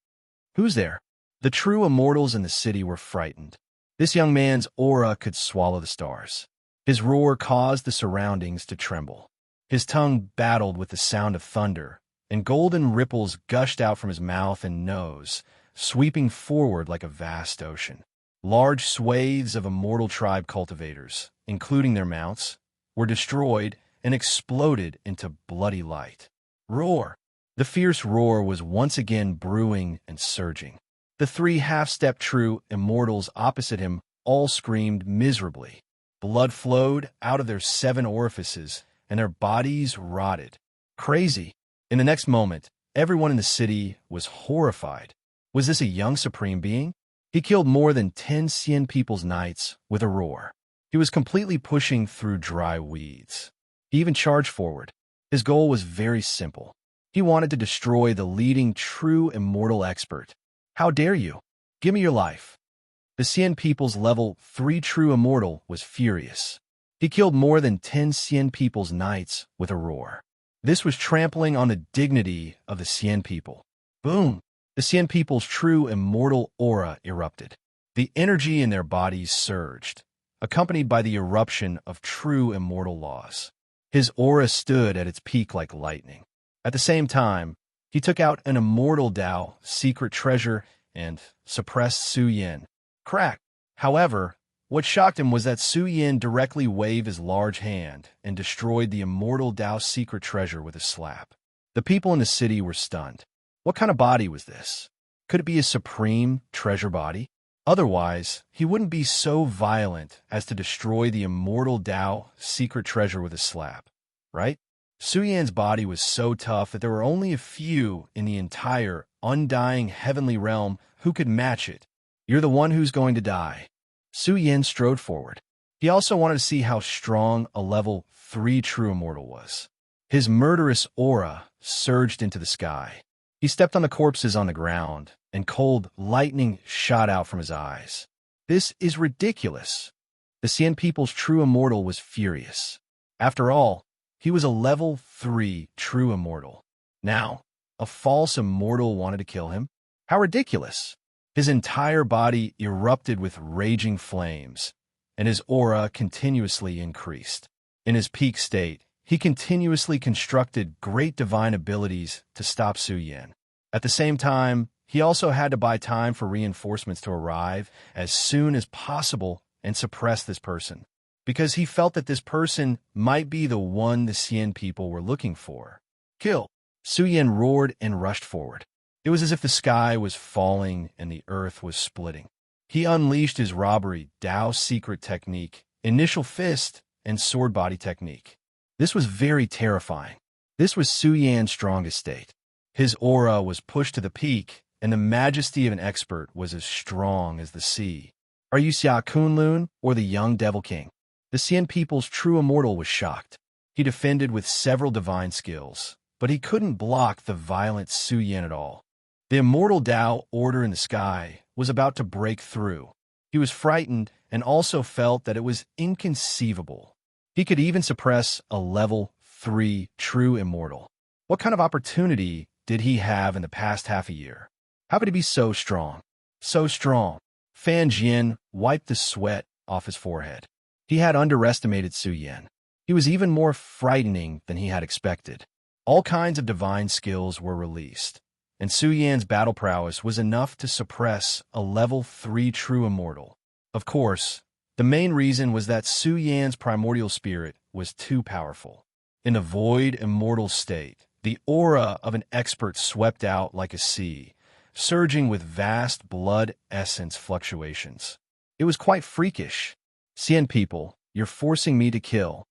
"Who's there?" The true immortals in the city were frightened. This young man's aura could swallow the stars. His roar caused the surroundings to tremble. His tongue battled with the sound of thunder, and golden ripples gushed out from his mouth and nose, sweeping forward like a vast ocean. Large swathes of immortal tribe cultivators, including their mounts, were destroyed and exploded into bloody light. Roar! The fierce roar was once again brewing and surging. The three half-step true immortals opposite him all screamed miserably. Blood flowed out of their 7 orifices, and their bodies rotted. Crazy! In the next moment, everyone in the city was horrified. Was this a young supreme being? He killed more than 10 Xian people's knights with a roar. He was completely pushing through dry weeds. He even charged forward. His goal was very simple. He wanted to destroy the leading true immortal expert. "How dare you? Give me your life." The Xian people's level 3 true immortal was furious. He killed more than 10 Xian people's knights with a roar. This was trampling on the dignity of the Xian people. Boom! The Xian people's true immortal aura erupted. The energy in their bodies surged, accompanied by the eruption of true immortal laws. His aura stood at its peak like lightning. At the same time, he took out an immortal Dao secret treasure and suppressed Su Yan. Crack! However, what shocked him was that Su Yan directly waved his large hand and destroyed the immortal Dao secret treasure with a slap. The people in the city were stunned. What kind of body was this? Could it be a supreme treasure body? Otherwise, he wouldn't be so violent as to destroy the immortal Dao secret treasure with a slap, right? Su Yan's body was so tough that there were only a few in the entire undying heavenly realm who could match it. "You're the one who's going to die." Su Yan strode forward. He also wanted to see how strong a level 3 true immortal was. His murderous aura surged into the sky. He stepped on the corpses on the ground, and cold lightning shot out from his eyes. This is ridiculous. The Xian people's true immortal was furious. After all, he was a level 3 true immortal. Now, a false immortal wanted to kill him? How ridiculous! His entire body erupted with raging flames, and his aura continuously increased. In his peak state, he continuously constructed great divine abilities to stop Su Yan. At the same time, he also had to buy time for reinforcements to arrive as soon as possible and suppress this person, because he felt that this person might be the one the Xian people were looking for. Kill! Su Yan roared and rushed forward. It was as if the sky was falling and the earth was splitting. He unleashed his robbery Dao secret technique, initial fist, and sword body technique. This was very terrifying. This was Su Yan's strongest state. His aura was pushed to the peak, and the majesty of an expert was as strong as the sea. Are you Xia Kunlun or the young Devil King? The Xian people's true immortal was shocked. He defended with several divine skills, but he couldn't block the violent Su Yan at all. The immortal Dao order in the sky was about to break through. He was frightened and also felt that it was inconceivable. He could even suppress a level 3 true immortal. What kind of opportunity did he have in the past half a year? How could he be so strong? So strong. Fan Jian wiped the sweat off his forehead. He had underestimated Su Yan. He was even more frightening than he had expected. All kinds of divine skills were released, and Su Yan's battle prowess was enough to suppress a level 3 true immortal. Of course, the main reason was that Su Yan's primordial spirit was too powerful. In a void immortal state, the aura of an expert swept out like a sea, surging with vast blood essence fluctuations. It was quite freakish. Xian people, you're forcing me to kill.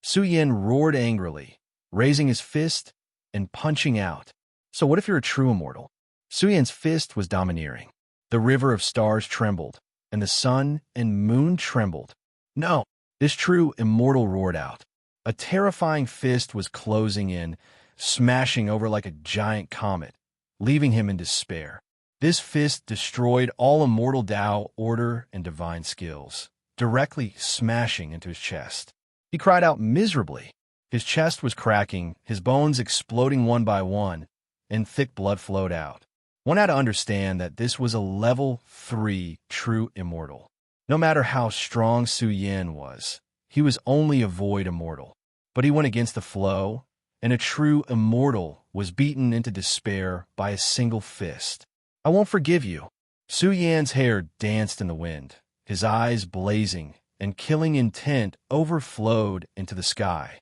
Su Yan roared angrily, raising his fist and punching out. So what if you're a true immortal? Su Yan's fist was domineering. The river of stars trembled, and the sun and moon trembled. No, this true immortal roared out. A terrifying fist was closing in, smashing over like a giant comet, leaving him in despair. This fist destroyed all immortal Dao, order, and divine skills, directly smashing into his chest. He cried out miserably. His chest was cracking, his bones exploding one by one, and thick blood flowed out. One had to understand that this was a level 3 true immortal. No matter how strong Su Yan was, he was only a void immortal. But he went against the flow, and a true immortal was beaten into despair by a single fist. I won't forgive you. Su Yan's hair danced in the wind, his eyes blazing, and killing intent overflowed into the sky.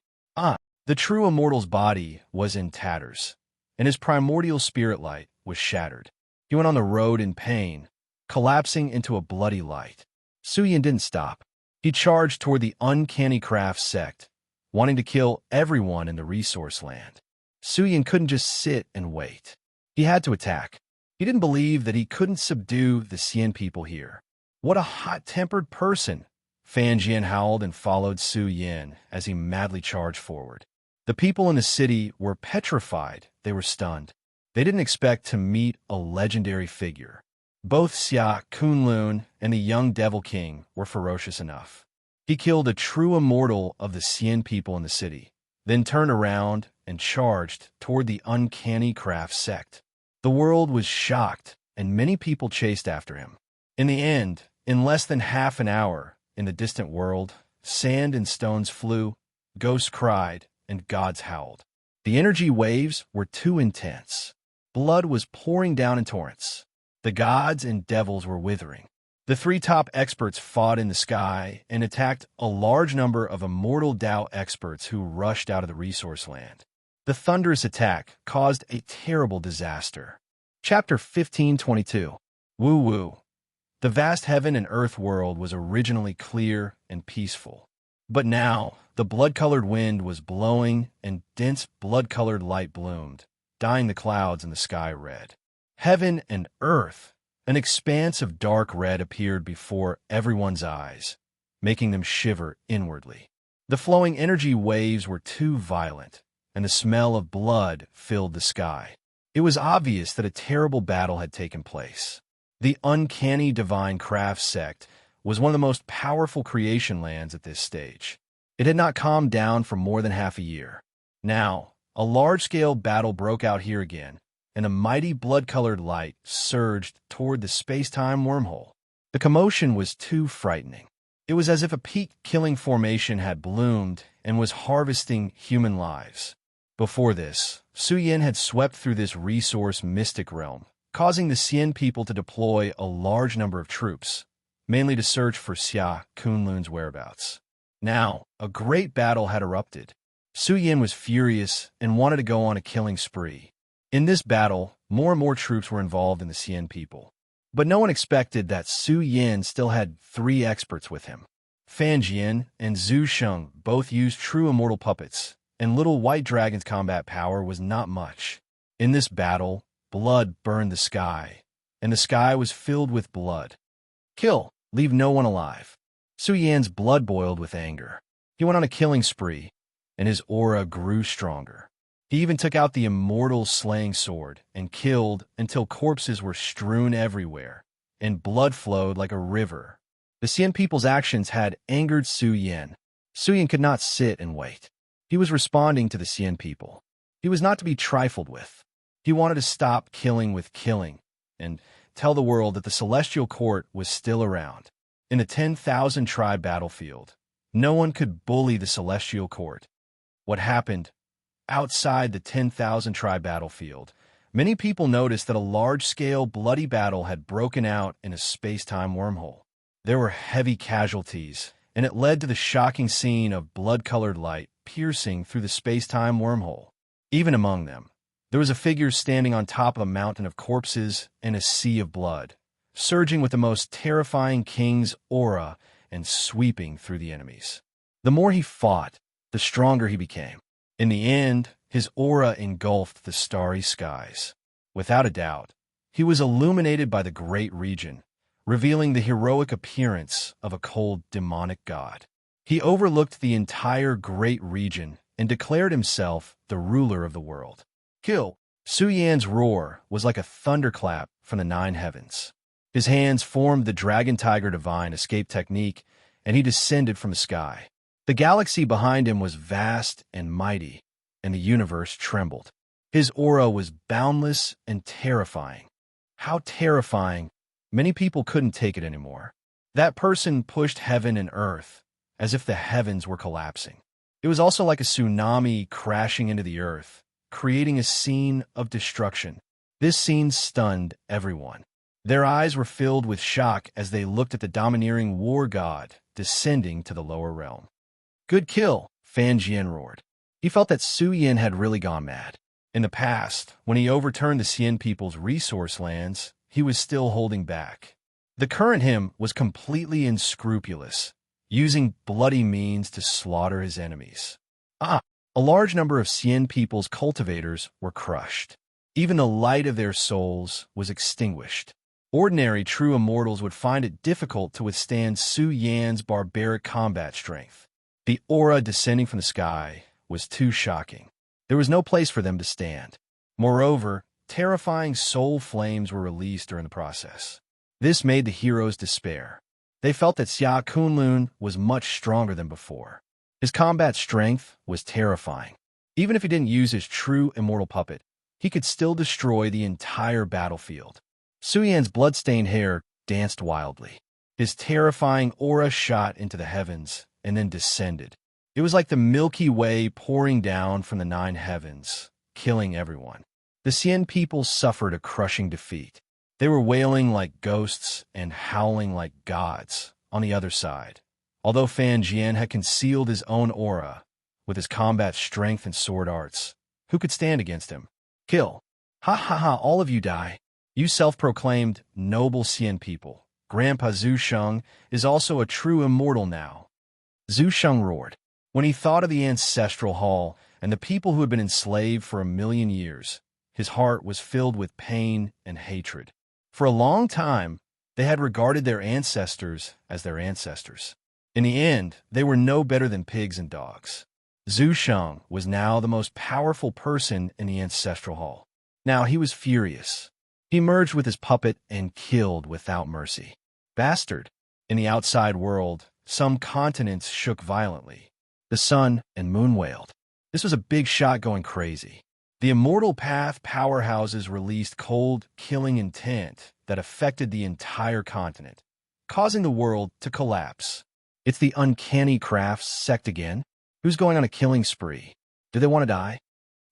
The true immortal's body was in tatters, and his primordial spirit light was shattered. He went on the road in pain, collapsing into a bloody light. Su Yan didn't stop. He charged toward the uncanny craft sect, wanting to kill everyone in the resource land. Su Yan couldn't just sit and wait. He had to attack. He didn't believe that he couldn't subdue the Xian people here. What a hot-tempered person! Fan Jian howled and followed Su Yan as he madly charged forward. The people in the city were petrified. They were stunned. They didn't expect to meet a legendary figure. Both Xia Kunlun and the young Devil King were ferocious enough. He killed a true immortal of the Xian people in the city, then turned around and charged toward the uncanny craft sect. The world was shocked, and many people chased after him. In the end, in less than half an hour, in the distant world, sand and stones flew, ghosts cried, and gods howled. The energy waves were too intense. Blood was pouring down in torrents. The gods and devils were withering. The 3 top experts fought in the sky and attacked a large number of immortal Dao experts who rushed out of the resource land. The thunderous attack caused a terrible disaster. Chapter 1522. Woo Woo. The vast heaven and earth world was originally clear and peaceful. But now, the blood-colored wind was blowing and dense blood-colored light bloomed, dyeing the clouds in the sky red. Heaven and earth, an expanse of dark red appeared before everyone's eyes, making them shiver inwardly. The flowing energy waves were too violent, and the smell of blood filled the sky. It was obvious that a terrible battle had taken place. The uncanny divine craft sect was one of the most powerful creation lands at this stage. It had not calmed down for more than half a year. Now, a large-scale battle broke out here again, and a mighty blood-colored light surged toward the space-time wormhole. The commotion was too frightening. It was as if a peak-killing formation had bloomed and was harvesting human lives. Before this, Su Yin had swept through this resource mystic realm, causing the Xian people to deploy a large number of troops, mainly to search for Xia Kunlun's whereabouts. Now, a great battle had erupted. Su Yin was furious and wanted to go on a killing spree. In this battle, more and more troops were involved in the Xian people. But no one expected that Su Yin still had 3 experts with him. Fan Jian and Zhu Sheng both used true immortal puppets, and Little White Dragon's combat power was not much. In this battle, blood burned the sky, and the sky was filled with blood. Kill, leave no one alive. Su Yan's blood boiled with anger. He went on a killing spree, and his aura grew stronger. He even took out the immortal slaying sword and killed until corpses were strewn everywhere, and blood flowed like a river. The Xian people's actions had angered Su Yin. Su Yin could not sit and wait. He was responding to the Xian people. He was not to be trifled with. He wanted to stop killing with killing, and tell the world that the Celestial Court was still around. In the 10,000 tribe battlefield, no one could bully the Celestial Court. What happened? Outside the 10,000 tribe battlefield, many people noticed that a large-scale bloody battle had broken out in a space-time wormhole. There were heavy casualties, and it led to the shocking scene of blood-colored light piercing through the space-time wormhole. Even among them, there was a figure standing on top of a mountain of corpses and a sea of blood, surging with the most terrifying king's aura and sweeping through the enemies. The more he fought, the stronger he became. In the end, his aura engulfed the starry skies. Without a doubt, he was illuminated by the great region, revealing the heroic appearance of a cold demonic god. He overlooked the entire great region and declared himself the ruler of the world. Kill! Su Yan's roar was like a thunderclap from the 9 heavens. His hands formed the Dragon Tiger Divine escape technique, and he descended from the sky. The galaxy behind him was vast and mighty, and the universe trembled. His aura was boundless and terrifying. How terrifying! Many people couldn't take it anymore. That person pushed heaven and earth, as if the heavens were collapsing. It was also like a tsunami crashing into the earth, creating a scene of destruction. This scene stunned everyone. Their eyes were filled with shock as they looked at the domineering war god descending to the lower realm. Good kill, Fan Jian roared. He felt that Su Yin had really gone mad. In the past, when he overturned the Xian people's resource lands, he was still holding back. The current him was completely unscrupulous, using bloody means to slaughter his enemies. A large number of Xian people's cultivators were crushed. Even the light of their souls was extinguished. Ordinary true immortals would find it difficult to withstand Su Yan's barbaric combat strength. The aura descending from the sky was too shocking. There was no place for them to stand. Moreover, terrifying soul flames were released during the process. This made the heroes despair. They felt that Xia Kunlun was much stronger than before. His combat strength was terrifying. Even if he didn't use his true immortal puppet, he could still destroy the entire battlefield. Su Yan's blood-stained hair danced wildly. His terrifying aura shot into the heavens and then descended. It was like the Milky Way pouring down from the 9 heavens, killing everyone. The Xian people suffered a crushing defeat. They were wailing like ghosts and howling like gods on the other side. Although Fan Jian had concealed his own aura with his combat strength and sword arts, who could stand against him? Kill. Ha ha ha, all of you die. You self-proclaimed noble Xian people. Grandpa Zhu Sheng is also a true immortal now. Zhu Sheng roared. When he thought of the ancestral hall and the people who had been enslaved for 1,000,000 years, his heart was filled with pain and hatred. For a long time, they had regarded their ancestors as their ancestors. In the end, they were no better than pigs and dogs. Zhu Sheng was now the most powerful person in the ancestral hall. Now he was furious. He merged with his puppet and killed without mercy. Bastard! In the outside world, some continents shook violently. The sun and moon wailed. This was a big shot going crazy. The Immortal Path powerhouses released cold, killing intent that affected the entire continent, causing the world to collapse. It's the Uncanny Crafts sect again? Who's going on a killing spree? Do they want to die?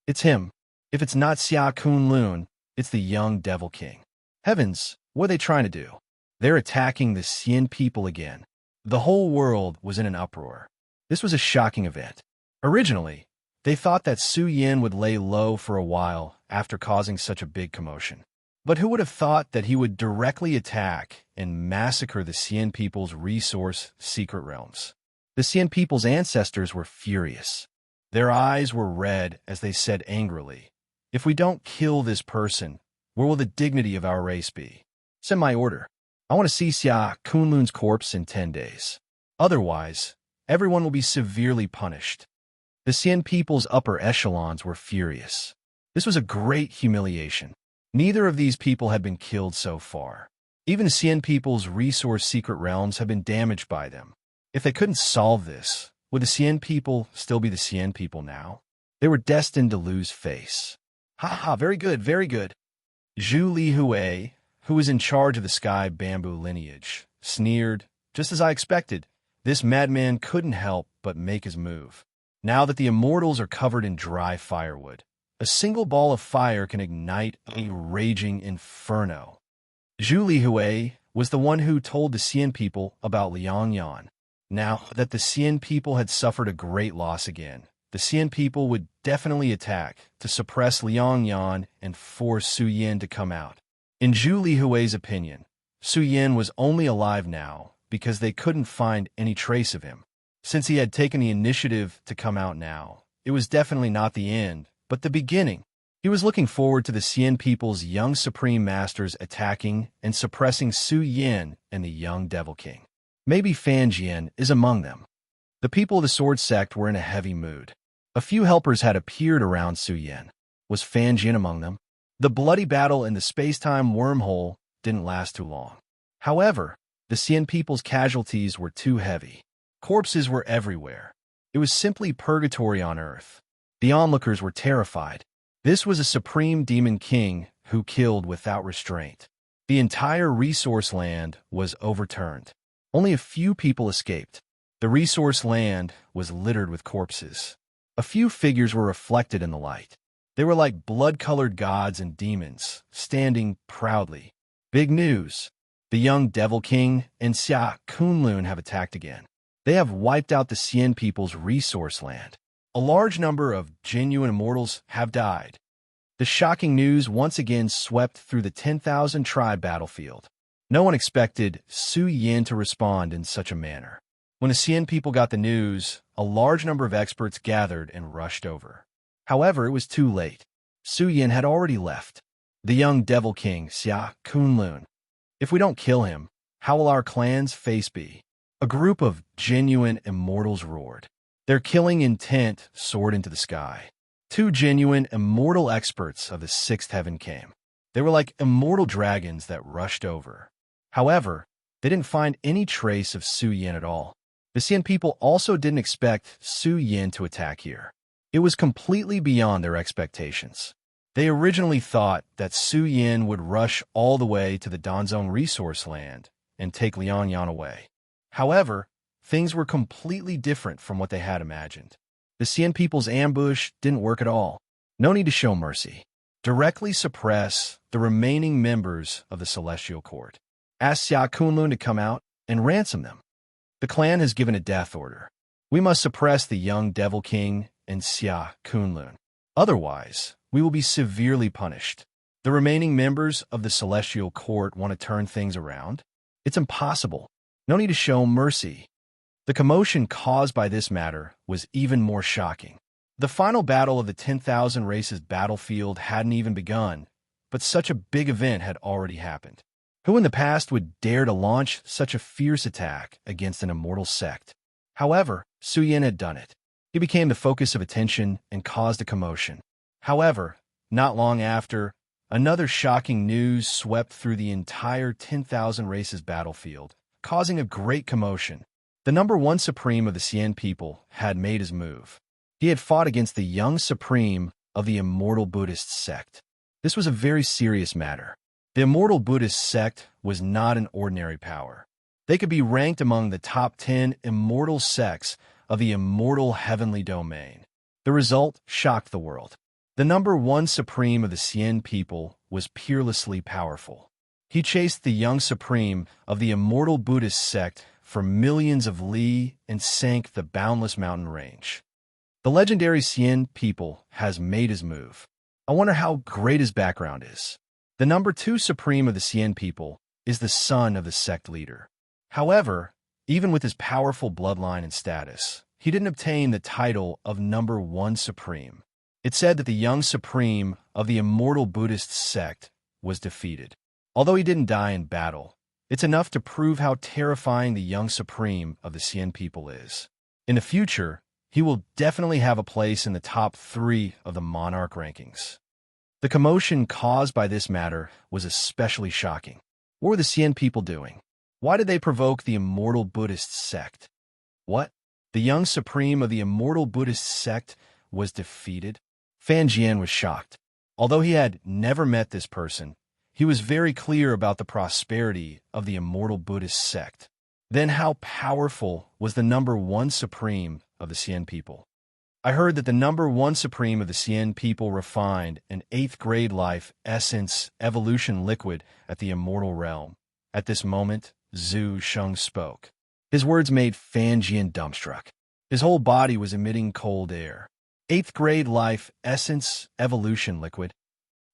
It's him. If it's not Xia Kunlun, it's the young Devil King. Heavens, what are they trying to do? They're attacking the Xian people again. The whole world was in an uproar. This was a shocking event. Originally, they thought that Su Yin would lay low for a while after causing such a big commotion. But who would have thought that he would directly attack and massacre the Xian people's resource secret realms? The Xian people's ancestors were furious. Their eyes were red as they said angrily, "If we don't kill this person, where will the dignity of our race be? Send my order. I want to see Xia Kunlun's corpse in 10 days. Otherwise, everyone will be severely punished." The Xian people's upper echelons were furious. This was a great humiliation. Neither of these people had been killed so far. Even the Xian people's resource secret realms had been damaged by them. If they couldn't solve this, would the Xian people still be the Xian people now? They were destined to lose face. Ha ha, very good, very good. Zhu Lihui, who was in charge of the Sky Bamboo lineage, sneered, "Just as I expected, this madman couldn't help but make his move. Now that the immortals are covered in dry firewood, a single ball of fire can ignite a raging inferno." Zhu Lihui was the one who told the Xian people about Liang Yan. Now that the Xian people had suffered a great loss again, the Xian people would definitely attack to suppress Liang Yan and force Su Yin to come out. In Zhu Lihui's opinion, Su Yin was only alive now because they couldn't find any trace of him. Since he had taken the initiative to come out now, it was definitely not the end, but the beginning. He was looking forward to the Xian people's young supreme masters attacking and suppressing Su Yin and the young Devil King. Maybe Fan Jian is among them. The people of the Sword Sect were in a heavy mood. A few helpers had appeared around Su Yin. Was Fan Jian among them? The bloody battle in the space-time wormhole didn't last too long. However, the Xian people's casualties were too heavy. Corpses were everywhere. It was simply purgatory on Earth. The onlookers were terrified. This was a supreme demon king who killed without restraint. The entire resource land was overturned. Only a few people escaped. The resource land was littered with corpses. A few figures were reflected in the light. They were like blood-colored gods and demons, standing proudly. Big news! The young Devil King and Xia Kunlun have attacked again. They have wiped out the Xian people's resource land. A large number of genuine immortals have died. The shocking news once again swept through the 10,000 tribe battlefield. No one expected Su Yin to respond in such a manner. When the Xian people got the news, a large number of experts gathered and rushed over. However, it was too late. Su Yin had already left. The young Devil King, Xia Kunlun. If we don't kill him, how will our clan's face be? A group of genuine immortals roared. Their killing intent soared into the sky. 2 genuine immortal experts of the 6th heaven came. They were like immortal dragons that rushed over. However, they didn't find any trace of Su Yin at all. The Xian people also didn't expect Su Yin to attack here. It was completely beyond their expectations. They originally thought that Su Yin would rush all the way to the Danzong resource land and take Liang Yan away. However, things were completely different from what they had imagined. The Xian people's ambush didn't work at all. No need to show mercy. Directly suppress the remaining members of the Celestial Court. Ask Xia Kunlun to come out and ransom them. The clan has given a death order. We must suppress the young Devil King and Xia Kunlun. Otherwise, we will be severely punished. The remaining members of the Celestial Court want to turn things around. It's impossible. No need to show mercy. The commotion caused by this matter was even more shocking. The final battle of the 10,000 races battlefield hadn't even begun, but such a big event had already happened. Who in the past would dare to launch such a fierce attack against an immortal sect? However, Su Yin had done it. He became the focus of attention and caused a commotion. However, not long after, Another shocking news swept through the entire 10,000 races battlefield, causing a great commotion. The number one supreme of the Cien people had made his move. He had fought against the young supreme of the immortal Buddhist sect. This was a very serious matter. The immortal Buddhist sect was not an ordinary power. They could be ranked among the top 10 immortal sects of the immortal heavenly domain. The result shocked the world. The number one supreme of the Cien people was peerlessly powerful. He chased the young supreme of the immortal Buddhist sect for millions of li and sank the boundless mountain range. The legendary Cien people has made his move. I wonder how great his background is. The number two supreme of the Cien people is the son of the sect leader. However, even with his powerful bloodline and status, he didn't obtain the title of number one supreme. It said that the young supreme of the immortal Buddhist sect was defeated. Although he didn't die in battle, it's enough to prove how terrifying the young supreme of the Cien people is. In the future, he will definitely have a place in the top 3 of the monarch rankings. The commotion caused by this matter was especially shocking. What were the Cien people doing? Why did they provoke the immortal Buddhist sect? What? The young supreme of the immortal Buddhist sect was defeated? Fan Jian was shocked. Although he had never met this person, he was very clear about the prosperity of the immortal Buddhist sect. Then how powerful was the number one supreme of the Cien people? I heard that the number one supreme of the Cien people refined an 8th grade life essence evolution liquid at the immortal realm. At this moment, Zhu Sheng spoke. His words made Fan Jian dumbstruck. His whole body was emitting cold air. 8th grade life essence evolution liquid.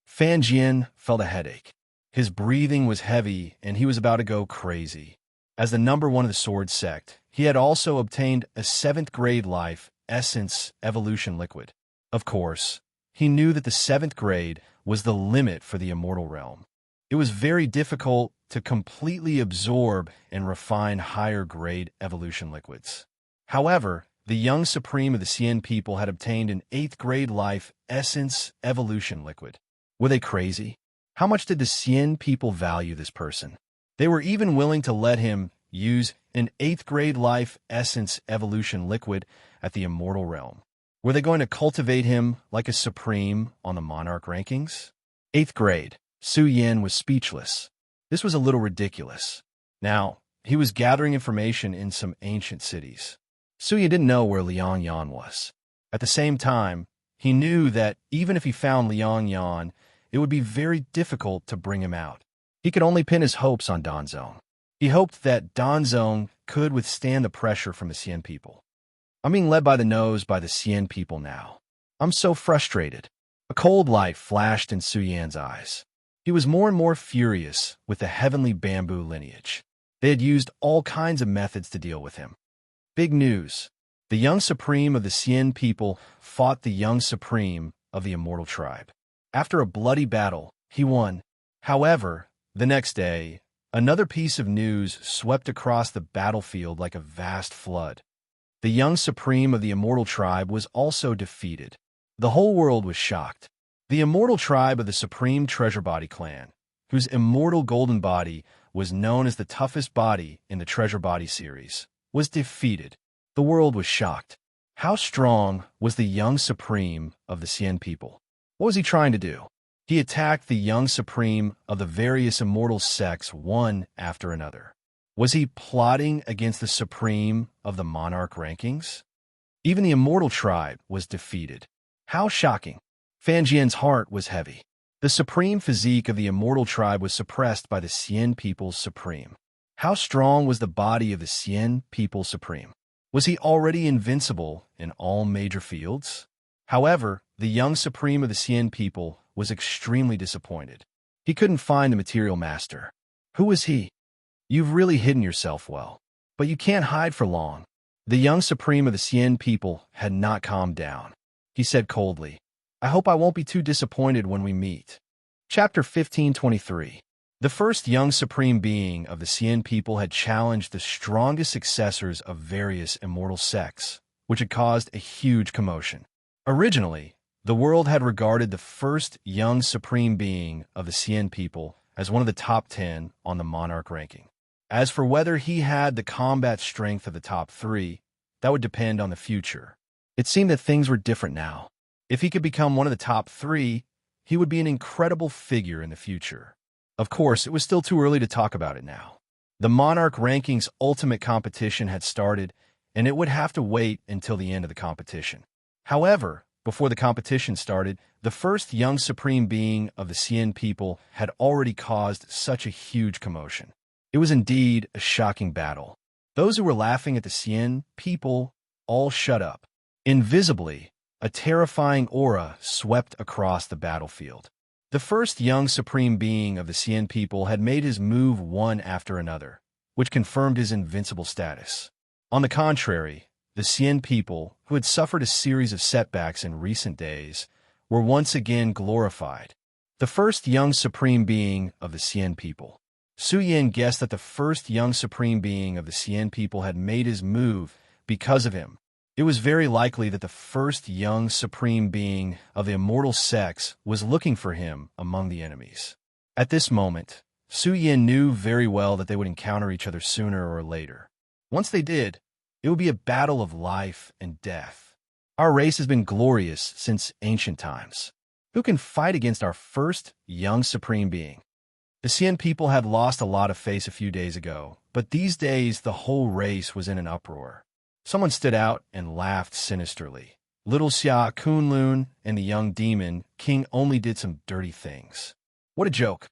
Fan Jian felt a headache. His breathing was heavy and he was about to go crazy. As the number one of the sword sect, he had also obtained a 7th grade life essence evolution liquid. Of course, he knew that the 7th grade was the limit for the immortal realm. It was very difficult to completely absorb and refine higher grade evolution liquids. However, the young supreme of the Cien people had obtained an 8th grade life essence evolution liquid. Were they crazy? How much did the Cien people value this person? They were even willing to let him use an 8th grade life essence evolution liquid at the immortal realm. Were they going to cultivate him like a supreme on the monarch rankings? 8th grade. Su Yan was speechless. This was a little ridiculous. Now, he was gathering information in some ancient cities. Su Yan didn't know where Liang Yan was. At the same time, he knew that even if he found Liang Yan, it would be very difficult to bring him out. He could only pin his hopes on Danzong. He hoped that Danzong could withstand the pressure from the Cien people. I'm being led by the nose by the Cien people now. I'm so frustrated. A cold light flashed in Su Yan's eyes. He was more and more furious with the heavenly bamboo lineage. They had used all kinds of methods to deal with him. Big news. The young supreme of the Cien people fought the young supreme of the immortal tribe. After a bloody battle, he won. However, the next day, another piece of news swept across the battlefield like a vast flood. The young supreme of the immortal tribe was also defeated. The whole world was shocked. The immortal tribe of the Supreme Treasure Body clan, whose immortal golden body was known as the toughest body in the Treasure Body series, was defeated. The world was shocked. How strong was the young supreme of the Cien people? What was he trying to do? He attacked the young supreme of the various immortal sects one after another. Was he plotting against the supreme of the monarch rankings? Even the immortal tribe was defeated. How shocking! Fan Jian's heart was heavy. The supreme physique of the immortal tribe was suppressed by the Cien people's supreme. How strong was the body of the Cien people supreme? Was he already invincible in all major fields? However, the young supreme of the Cien people was extremely disappointed. He couldn't find the material master. Who was he? You've really hidden yourself well. But you can't hide for long. The young supreme of the Cien people had not calmed down. He said coldly, I hope I won't be too disappointed when we meet. Chapter 1523. The first young supreme being of the Cien people had challenged the strongest successors of various immortal sects, which had caused a huge commotion. Originally, The world had regarded the first young supreme being of the Cien people as one of the top 10 on the monarch ranking. As for whether he had the combat strength of the top 3, that would depend on the future. It seemed that things were different now. If he could become one of the top 3, he would be an incredible figure in the future. Of course, it was still too early to talk about it now. The Monarch Rankings Ultimate Competition had started, and it would have to wait until the end of the competition. However, before the competition started, the first young supreme being of the Cien people had already caused such a huge commotion. It was indeed a shocking battle. Those who were laughing at the Cien people all shut up. Invisibly, a terrifying aura swept across the battlefield. The first young supreme being of the Cien people had made his move one after another, which confirmed his invincible status. On the contrary, the Cien people, who had suffered a series of setbacks in recent days, were once again glorified. The first young supreme being of the Cien people. Su Yin guessed that the first young supreme being of the Cien people had made his move because of him. It was very likely that the first young supreme being of the immortal sex was looking for him among the enemies. At this moment, Su Yin knew very well that they would encounter each other sooner or later. Once they did, it would be a battle of life and death. Our race has been glorious since ancient times. Who can fight against our first young supreme being? The Cien people had lost a lot of face a few days ago, but these days the whole race was in an uproar. Someone stood out and laughed sinisterly. Little Xia Kunlun and the young demon king only did some dirty things. What a joke.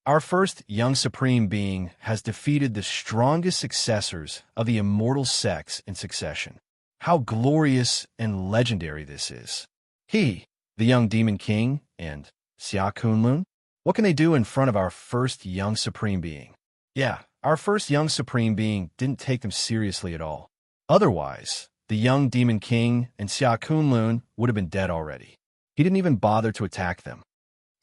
Our first young supreme being has defeated the strongest successors of the immortal sex in succession. How glorious and legendary this is. He, the young demon king, and Xia Kunlun? What can they do in front of our first young supreme being? Yeah, our first young supreme being didn't take them seriously at all. Otherwise, the young demon king and Xia Kunlun would have been dead already. He didn't even bother to attack them.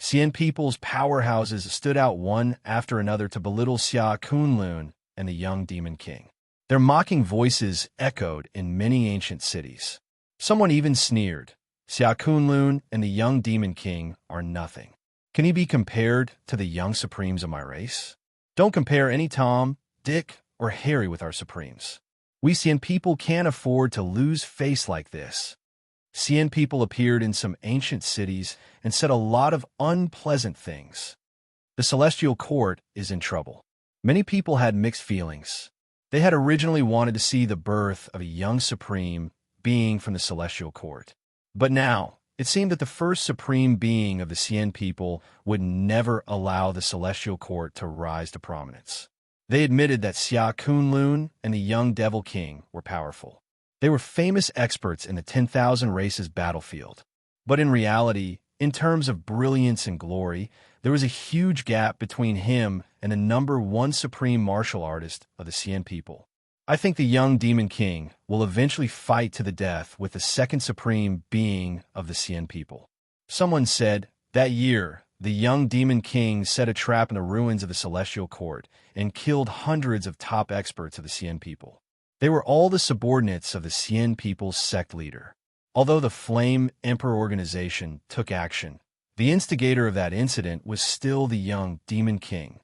Cien people's powerhouses stood out one after another to belittle Xia Kunlun and the young demon king. Their mocking voices echoed in many ancient cities. Someone even sneered, Xia Kunlun and the young demon king are nothing. Can he be compared to the young supremes of my race? Don't compare any Tom, Dick, or Harry with our supremes. We Cien people can't afford to lose face like this. Cien people appeared in some ancient cities and said a lot of unpleasant things. The Celestial Court is in trouble. Many people had mixed feelings. They had originally wanted to see the birth of a young supreme being from the Celestial Court. But now, it seemed that the first supreme being of the Cien people would never allow the Celestial Court to rise to prominence. They admitted that Xia Kunlun and the young Devil King were powerful. They were famous experts in the 10,000 races battlefield. But in reality, in terms of brilliance and glory, there was a huge gap between him and the number one supreme martial artist of the Cien people. I think the young Demon King will eventually fight to the death with the second supreme being of the Cien people. Someone said, that year, the young Demon King set a trap in the ruins of the Celestial Court and killed hundreds of top experts of the Cien people. They were all the subordinates of the Cien people's sect leader. Although the Flame Emperor organization took action, the instigator of that incident was still the young Demon King.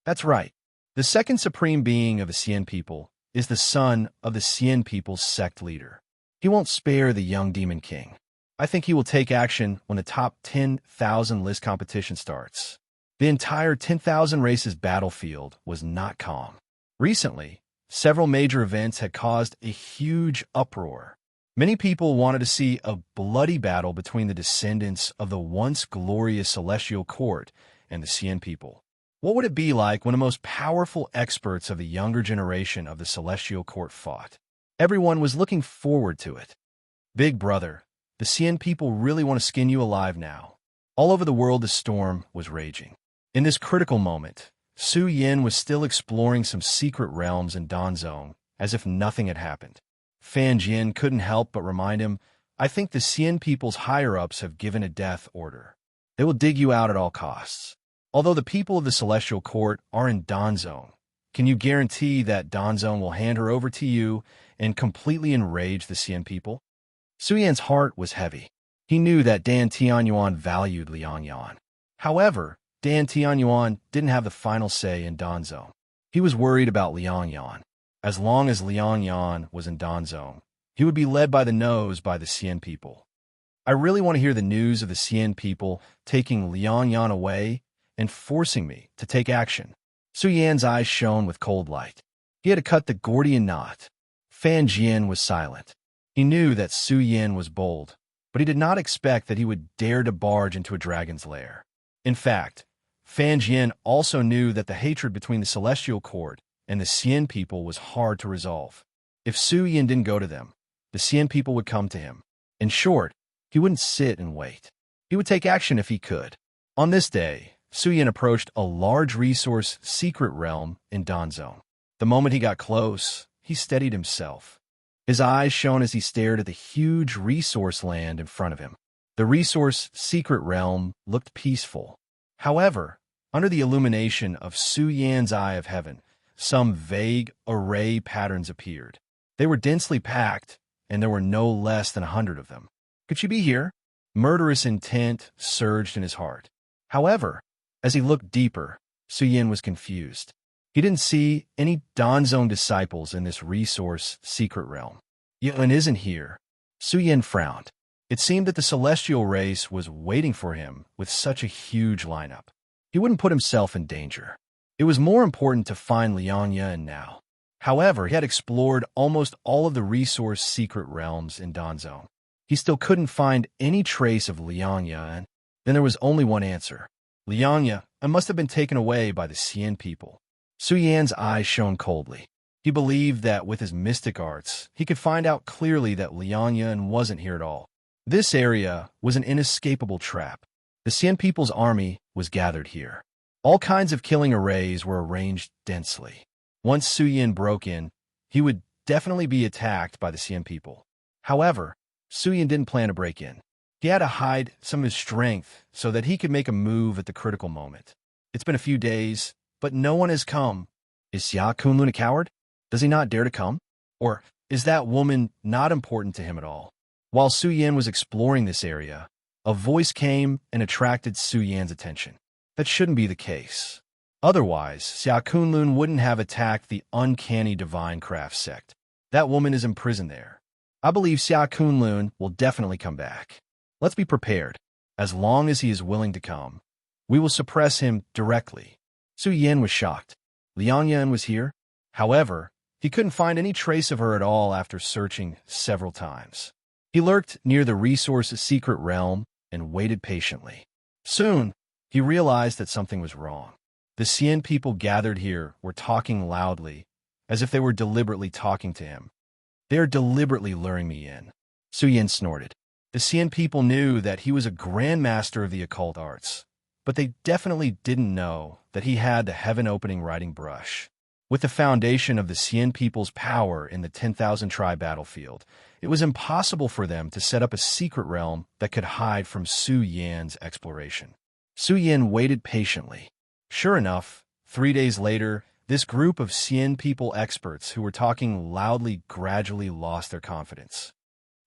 That's right. The second supreme being of the Cien people is the son of the Cien people's sect leader. He won't spare the young Demon King. I think he will take action when the top 10,000 list competition starts. The entire 10,000 races battlefield was not calm. Recently, several major events had caused a huge uproar. Many people wanted to see a bloody battle between the descendants of the once glorious Celestial Court and the Cien people. What would it be like when the most powerful experts of the younger generation of the Celestial Court fought? Everyone was looking forward to it. Big brother, the Cien people really want to skin you alive now. All over the world, the storm was raging. In this critical moment, Su Yin was still exploring some secret realms in Danzong, as if nothing had happened. Fan Jin couldn't help but remind him, I think the Cien people's higher-ups have given a death order. They will dig you out at all costs. Although the people of the Celestial Court are in Danzong, can you guarantee that Danzong will hand her over to you and completely enrage the Cien people? Su Yan's heart was heavy. He knew that Dan Tianyuan valued Liang Yan. However, Dan Tianyuan didn't have the final say in Danzong. He was worried about Liang Yan. As long as Liang Yan was in Danzong, he would be led by the nose by the Xian people. I really want to hear the news of the Xian people taking Liang Yan away and forcing me to take action. Su Yan's eyes shone with cold light. He had to cut the Gordian knot. Fan Jian was silent. He knew that Su Yan was bold, but he did not expect that he would dare to barge into a dragon's lair. In fact, Fan Jian also knew that the hatred between the Celestial Court and the Xian people was hard to resolve. If Su Yan didn't go to them, the Xian people would come to him. In short, he wouldn't sit and wait. He would take action if he could. On this day, Su Yan approached a large resource secret realm in Danzong. The moment he got close, he steadied himself. His eyes shone as he stared at the huge resource land in front of him. The resource secret realm looked peaceful. However, under the illumination of Su Yan's eye of heaven, some vague array patterns appeared. They were densely packed, and there were no less than 100 of them. Could she be here? Murderous intent surged in his heart. However, as he looked deeper, Su Yan was confused. He didn't see any Danzong disciples in this resource secret realm. Yan isn't here. Su Yan frowned. It seemed that the celestial race was waiting for him with such a huge lineup. He wouldn't put himself in danger. It was more important to find Liang Yan now. However, he had explored almost all of the resource secret realms in Danzong. He still couldn't find any trace of Liang Yan. Then there was only one answer. Liang Yan must have been taken away by the Xian people. Su Yan's eyes shone coldly. He believed that with his mystic arts, he could find out clearly that Liang Yan wasn't here at all. This area was an inescapable trap. The Xian people's army was gathered here. All kinds of killing arrays were arranged densely. Once Su Yan broke in, he would definitely be attacked by the Xian people. However, Su Yan didn't plan to break in. He had to hide some of his strength so that he could make a move at the critical moment. It's been a few days, but no one has come. Is Xia Kunlun a coward? Does he not dare to come? Or is that woman not important to him at all? While Su Yan was exploring this area, a voice came and attracted Su Yan's attention. That shouldn't be the case. Otherwise, Xia Kunlun wouldn't have attacked the uncanny divine craft sect. That woman is imprisoned there. I believe Xia Kunlun will definitely come back. Let's be prepared. As long as he is willing to come, we will suppress him directly. Su Yan was shocked. Liang Yan was here. However, he couldn't find any trace of her at all after searching several times. He lurked near the resource secret realm and waited patiently. Soon, he realized that something was wrong. The Xian people gathered here were talking loudly, as if they were deliberately talking to him. They are deliberately luring me in. Su Yan snorted. The Xian people knew that he was a grandmaster of the occult arts, but they definitely didn't know that he had the heaven-opening writing brush. With the foundation of the Xian people's power in the 10,000 tribe battlefield, it was impossible for them to set up a secret realm that could hide from Su Yan's exploration. Su Yan waited patiently. Sure enough, 3 days later, this group of Xian people experts who were talking loudly gradually lost their confidence.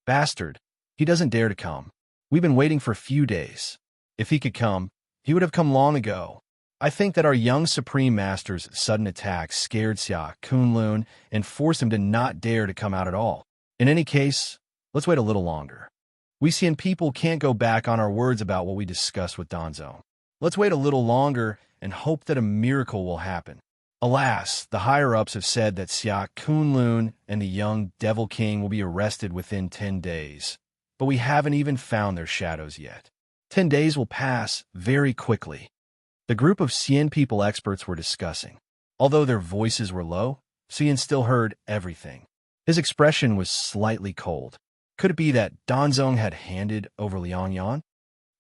Bastard, he doesn't dare to come. We've been waiting for a few days. If he could come, he would have come long ago. I think that our young Supreme Master's sudden attack scared Xia Kunlun and forced him to not dare to come out at all. In any case, let's wait a little longer. We Xian people can't go back on our words about what we discussed with Danzong. Let's wait a little longer and hope that a miracle will happen. Alas, the higher-ups have said that Xia Kunlun and the young Devil King will be arrested within 10 days, but we haven't even found their shadows yet. 10 days will pass very quickly. The group of Xian people experts were discussing. Although their voices were low, Xian still heard everything. His expression was slightly cold. Could it be that Danzong had handed over Liang Yan?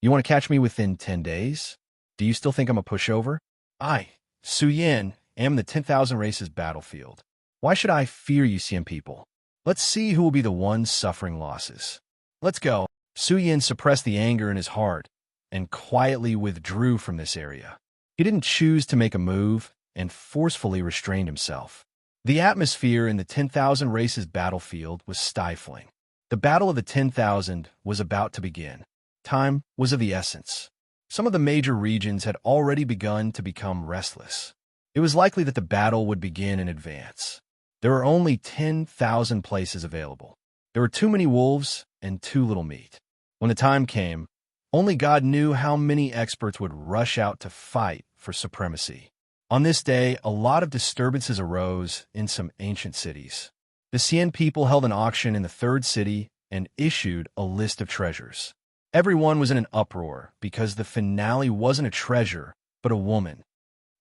You want to catch me within 10 days? Do you still think I'm a pushover? I, Su Yan, am the 10,000 races battlefield. Why should I fear you Xian people? Let's see who will be the ones suffering losses. Let's go. Su Yan suppressed the anger in his heart and quietly withdrew from this area. He didn't choose to make a move and forcefully restrained himself. The atmosphere in the 10,000 races battlefield was stifling. The Battle of the 10,000 was about to begin. Time was of the essence. Some of the major regions had already begun to become restless. It was likely that the battle would begin in advance. There were only 10,000 places available. There were too many wolves and too little meat. When the time came, only God knew how many experts would rush out to fight for supremacy. On this day, a lot of disturbances arose in some ancient cities. The Cien people held an auction in the third city and issued a list of treasures. Everyone was in an uproar because the finale wasn't a treasure, but a woman.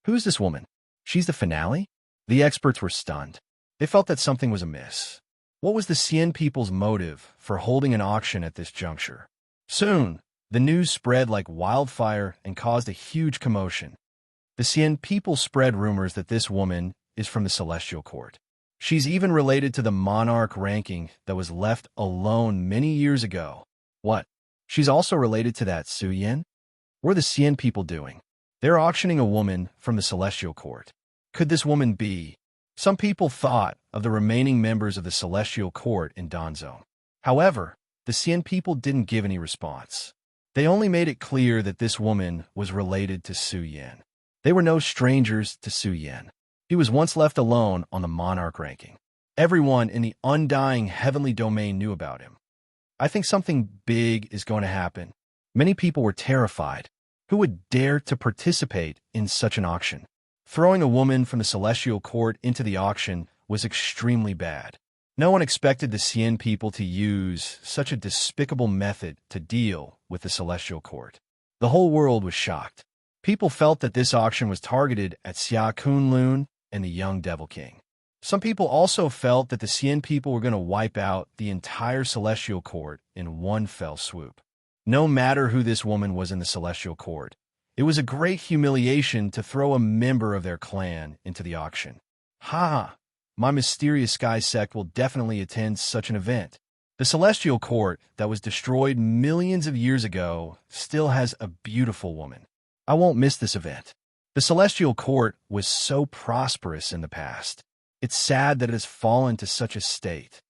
Who's this woman? She's the finale? The experts were stunned. They felt that something was amiss. What was the Cien people's motive for holding an auction at this juncture? Soon, the news spread like wildfire and caused a huge commotion. The Cien people spread rumors that this woman is from the Celestial Court. She's even related to the monarch ranking that was left alone many years ago. What? She's also related to that Su Yin? What are the Cien people doing? They're auctioning a woman from the Celestial Court. Could this woman be? Some people thought of the remaining members of the Celestial Court in Danzone. However, the Cien people didn't give any response. They only made it clear that this woman was related to Su Yin. They were no strangers to Su Yin. He was once left alone on the monarch ranking. Everyone in the undying heavenly domain knew about him. I think something big is going to happen. Many people were terrified. Who would dare to participate in such an auction? Throwing a woman from the Celestial Court into the auction was extremely bad. No one expected the Cien people to use such a despicable method to deal with the Celestial Court. The whole world was shocked. People felt that this auction was targeted at Xia Kunlun and the young Devil King. Some people also felt that the Cien people were going to wipe out the entire Celestial Court in one fell swoop. No matter who this woman was in the Celestial Court, it was a great humiliation to throw a member of their clan into the auction. Ha! My mysterious sky sect will definitely attend such an event. The Celestial Court that was destroyed millions of years ago still has a beautiful woman. I won't miss this event. The Celestial Court was so prosperous in the past. It's sad that it has fallen to such a state.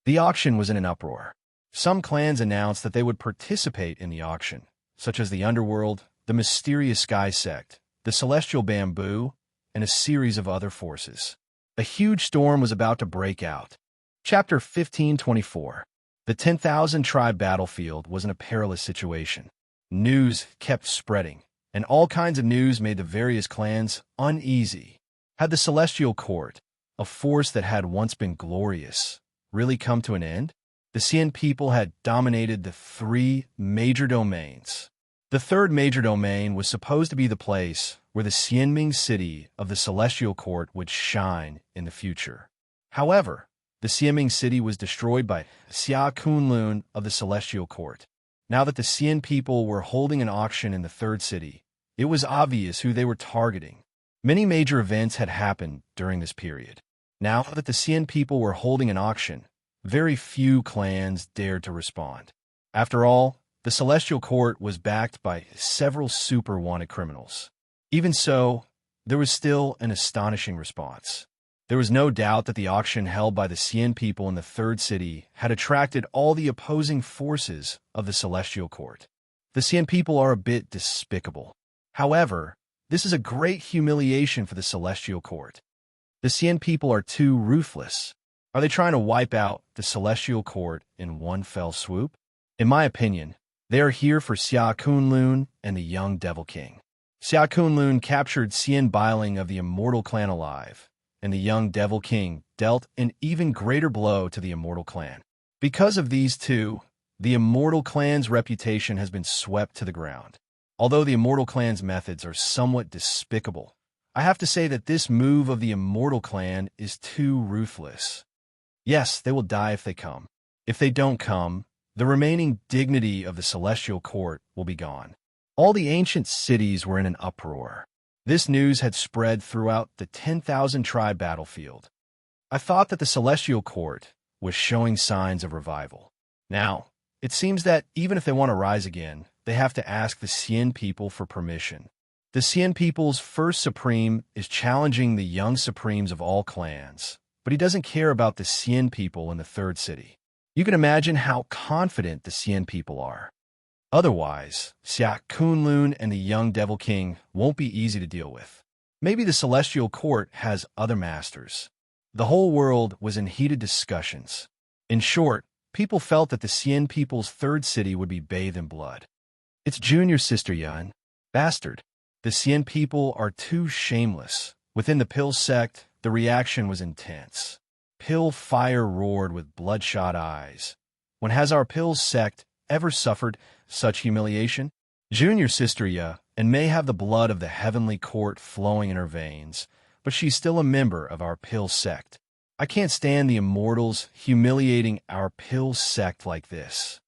The auction was in an uproar. Some clans announced that they would participate in the auction, such as the Underworld, the Mysterious Sky Sect, the Celestial Bamboo, and a series of other forces. A huge storm was about to break out. Chapter 1524. The 10,000 tribe battlefield was in a perilous situation. News kept spreading, and all kinds of news made the various clans uneasy. Had the Celestial Court, a force that had once been glorious, really come to an end? The Cien people had dominated the three major domains. The third major domain was supposed to be the place where the Xianming city of the Celestial Court would shine in the future. However, the Xianming city was destroyed by Xia Kunlun of the Celestial Court. Now that the Cien people were holding an auction in the third city, it was obvious who they were targeting. Many major events had happened during this period. Now that the Cien people were holding an auction, very few clans dared to respond. After all, the Celestial Court was backed by several super wanted criminals. Even so, there was still an astonishing response. There was no doubt that the auction held by the Cien people in the third city had attracted all the opposing forces of the Celestial Court. The Cien people are a bit despicable. However, this is a great humiliation for the Celestial Court. The Cien people are too ruthless. Are they trying to wipe out the Celestial Court in one fell swoop? In my opinion, they are here for Xia Kunlun and the young Devil King. Xia Kunlun captured Cien Bailing of the Immortal Clan alive, and the young Devil King dealt an even greater blow to the Immortal Clan. Because of these two, the Immortal Clan's reputation has been swept to the ground. Although the Immortal Clan's methods are somewhat despicable, I have to say that this move of the Immortal Clan is too ruthless. Yes, they will die if they come. If they don't come, the remaining dignity of the Celestial Court will be gone. All the ancient cities were in an uproar. This news had spread throughout the 10,000 tribe battlefield. I thought that the Celestial Court was showing signs of revival. Now, it seems that even if they want to rise again, they have to ask the Cien people for permission. The Cien people's first supreme is challenging the young supremes of all clans, but he doesn't care about the Cien people in the third city. You can imagine how confident the Xian people are. Otherwise, Xia Kunlun and the young Devil King won't be easy to deal with. Maybe the Celestial Court has other masters. The whole world was in heated discussions. In short, people felt that the Xian people's third city would be bathed in blood. It's junior sister Yun. Bastard. The Xian people are too shameless. Within the Pill sect, the reaction was intense. Pill fire roared with bloodshot eyes. When has our Pill sect ever suffered such humiliation? Junior sister Ya and may have the blood of the heavenly court flowing in her veins, but she's still a member of our Pill sect. I can't stand the immortals humiliating our Pill sect like this.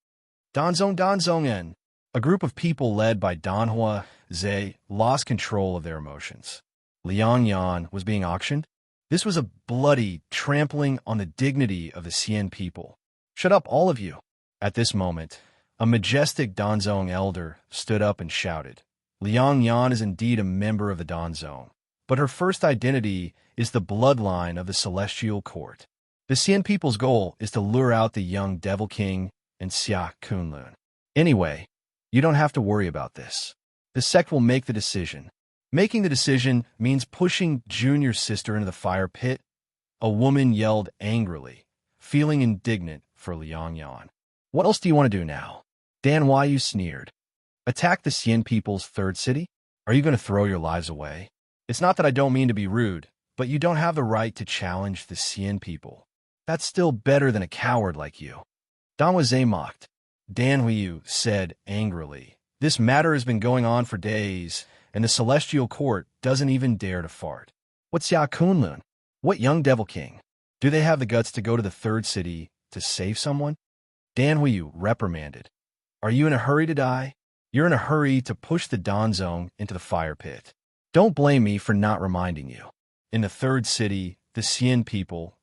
Danzongen. A group of people led by Danhua Zhe lost control of their emotions. Liang Yan was being auctioned. This was a bloody trampling on the dignity of the Xian people. Shut up, all of you. At this moment, a majestic Danzong elder stood up and shouted, Liang Yan is indeed a member of the Danzong, but her first identity is the bloodline of the Celestial Court. The Xian people's goal is to lure out the young Devil King and Xia Kunlun. Anyway, you don't have to worry about this. The sect will make the decision. Making the decision means pushing junior sister into the fire pit. A woman yelled angrily, feeling indignant for Liang Yan. What else do you want to do now? Dan Yu sneered. Attack the Xian people's third city? Are you going to throw your lives away? It's not that I don't mean to be rude, but you don't have the right to challenge the Xian people. That's still better than a coward like you. Dan Zhe mocked. Dan Yu said angrily, this matter has been going on for days, and the Celestial Court doesn't even dare to fart. What's Xia Kunlun? What young Devil King? Do they have the guts to go to the third city to save someone? Dan Yu reprimanded. Are you in a hurry to die? You're in a hurry to push the Danzong into the fire pit. Don't blame me for not reminding you. In the third city, the Xian people,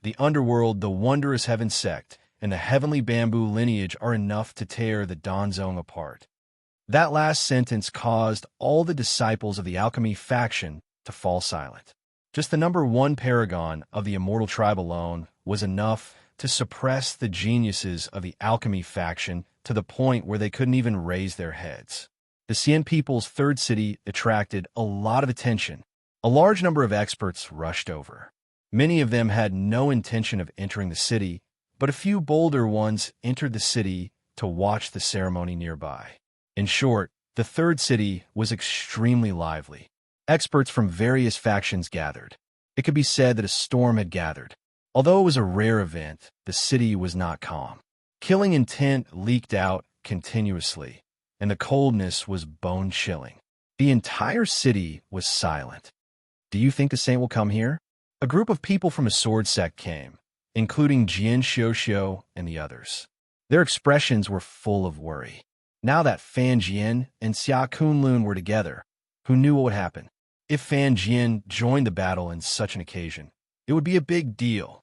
the underworld, the wondrous heaven sect, and the heavenly bamboo lineage are enough to tear the Danzong apart. That last sentence caused all the disciples of the alchemy faction to fall silent. Just the number one paragon of the immortal tribe alone was enough to suppress the geniuses of the alchemy faction to the point where they couldn't even raise their heads. The Xian people's third city attracted a lot of attention. A large number of experts rushed over. Many of them had no intention of entering the city, but a few bolder ones entered the city to watch the ceremony nearby. In short, the third city was extremely lively. Experts from various factions gathered. It could be said that a storm had gathered. Although it was a rare event, the city was not calm. Killing intent leaked out continuously, and the coldness was bone-chilling. The entire city was silent. Do you think the saint will come here? A group of people from a sword sect came, including Jian Xiuxiu and the others. Their expressions were full of worry. Now that Fan Jian and Xia Kunlun were together, who knew what would happen? If Fan Jian joined the battle in such an occasion, it would be a big deal.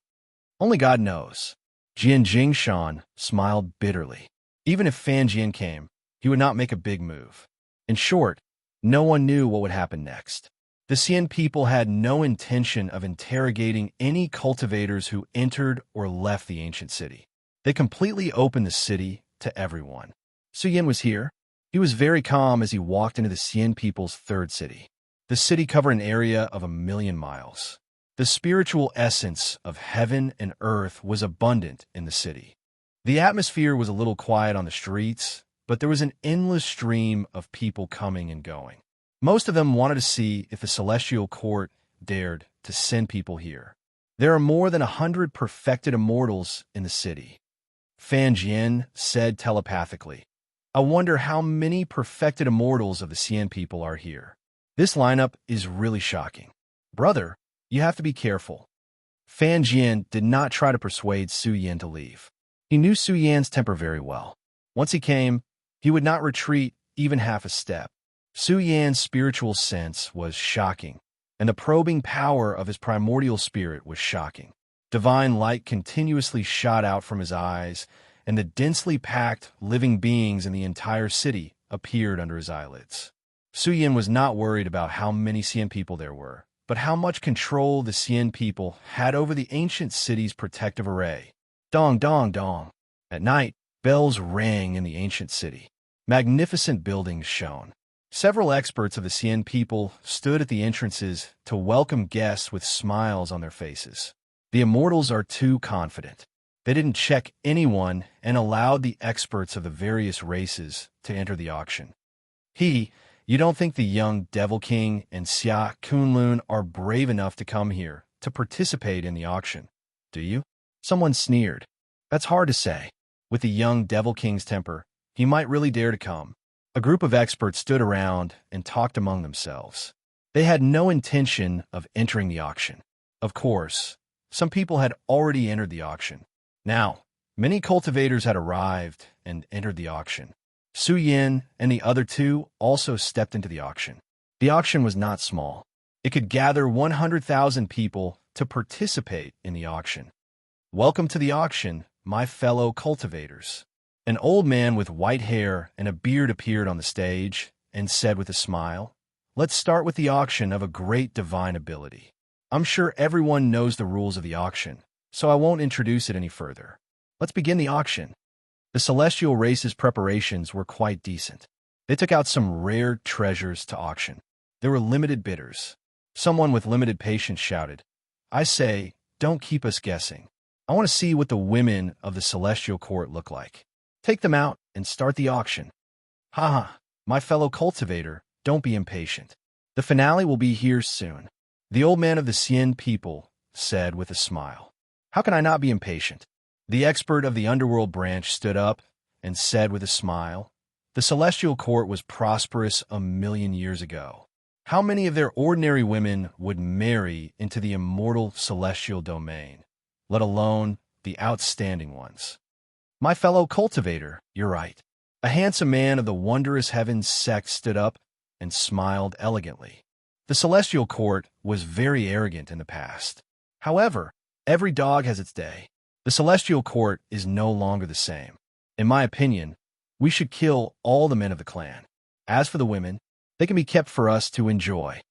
Only God knows. Jian Jingshan smiled bitterly. Even if Fan Jian came, he would not make a big move. In short, no one knew what would happen next. The Xian people had no intention of interrogating any cultivators who entered or left the ancient city. They completely opened the city to everyone. Su Yin was here. He was very calm as he walked into the Xian people's third city. The city covered an area of 1,000,000 miles. The spiritual essence of heaven and earth was abundant in the city. The atmosphere was a little quiet on the streets, but there was an endless stream of people coming and going. Most of them wanted to see if the Celestial Court dared to send people here. There are more than 100 perfected immortals in the city. Fan Jian said telepathically, I wonder how many perfected immortals of the Xian people are here. This lineup is really shocking. Brother, you have to be careful. Fan Jian did not try to persuade Su Yan to leave. He knew Su Yan's temper very well. Once he came, he would not retreat even half a step. Su Yan's spiritual sense was shocking, and the probing power of his primordial spirit was shocking. Divine light continuously shot out from his eyes, and the densely packed living beings in the entire city appeared under his eyelids. Su Yan was not worried about how many Xian people there were, but how much control the Xian people had over the ancient city's protective array. Dong, dong, dong. At night, bells rang in the ancient city. Magnificent buildings shone. Several experts of the Cien people stood at the entrances to welcome guests with smiles on their faces. The immortals are too confident. They didn't check anyone and allowed the experts of the various races to enter the auction. You don't think the young Devil King and Xia Kunlun are brave enough to come here to participate in the auction, do you? Someone sneered. That's hard to say. With the young Devil King's temper, he might really dare to come. A group of experts stood around and talked among themselves. They had no intention of entering the auction. Of course, some people had already entered the auction. Now, many cultivators had arrived and entered the auction. Su Yin and the other two also stepped into the auction. The auction was not small. It could gather 100,000 people to participate in the auction. Welcome to the auction, my fellow cultivators. An old man with white hair and a beard appeared on the stage and said with a smile, "Let's start with the auction of a great divine ability. I'm sure everyone knows the rules of the auction, so I won't introduce it any further. Let's begin the auction." The celestial race's preparations were quite decent. They took out some rare treasures to auction. There were limited bidders. Someone with limited patience shouted, "I say, don't keep us guessing. I want to see what the women of the celestial court look like. Take them out and start the auction." "Ha, my fellow cultivator, don't be impatient. The finale will be here soon," the old man of the Cien people said with a smile. "How can I not be impatient?" The expert of the underworld branch stood up and said with a smile, "The celestial court was prosperous 1,000,000 years ago. How many of their ordinary women would marry into the immortal celestial domain, let alone the outstanding ones?" "My fellow cultivator, you're right." A handsome man of the wondrous heavens sect stood up and smiled elegantly. The celestial court was very arrogant in the past. However, every dog has its day. The celestial court is no longer the same. In my opinion, we should kill all the men of the clan. As for the women, they can be kept for us to enjoy.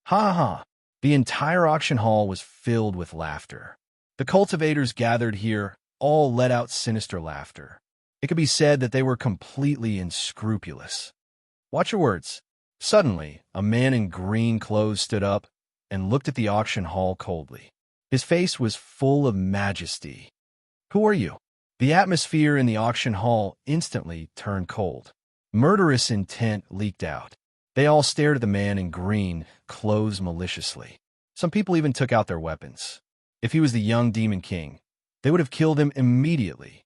Ha ha! The entire auction hall was filled with laughter. The cultivators gathered here all let out sinister laughter. It could be said that they were completely unscrupulous. Watch your words. Suddenly, a man in green clothes stood up and looked at the auction hall coldly. His face was full of majesty. "Who are you?" The atmosphere in the auction hall instantly turned cold. Murderous intent leaked out. They all stared at the man in green clothes maliciously. Some people even took out their weapons. If he was the young Demon King, they would have killed him immediately.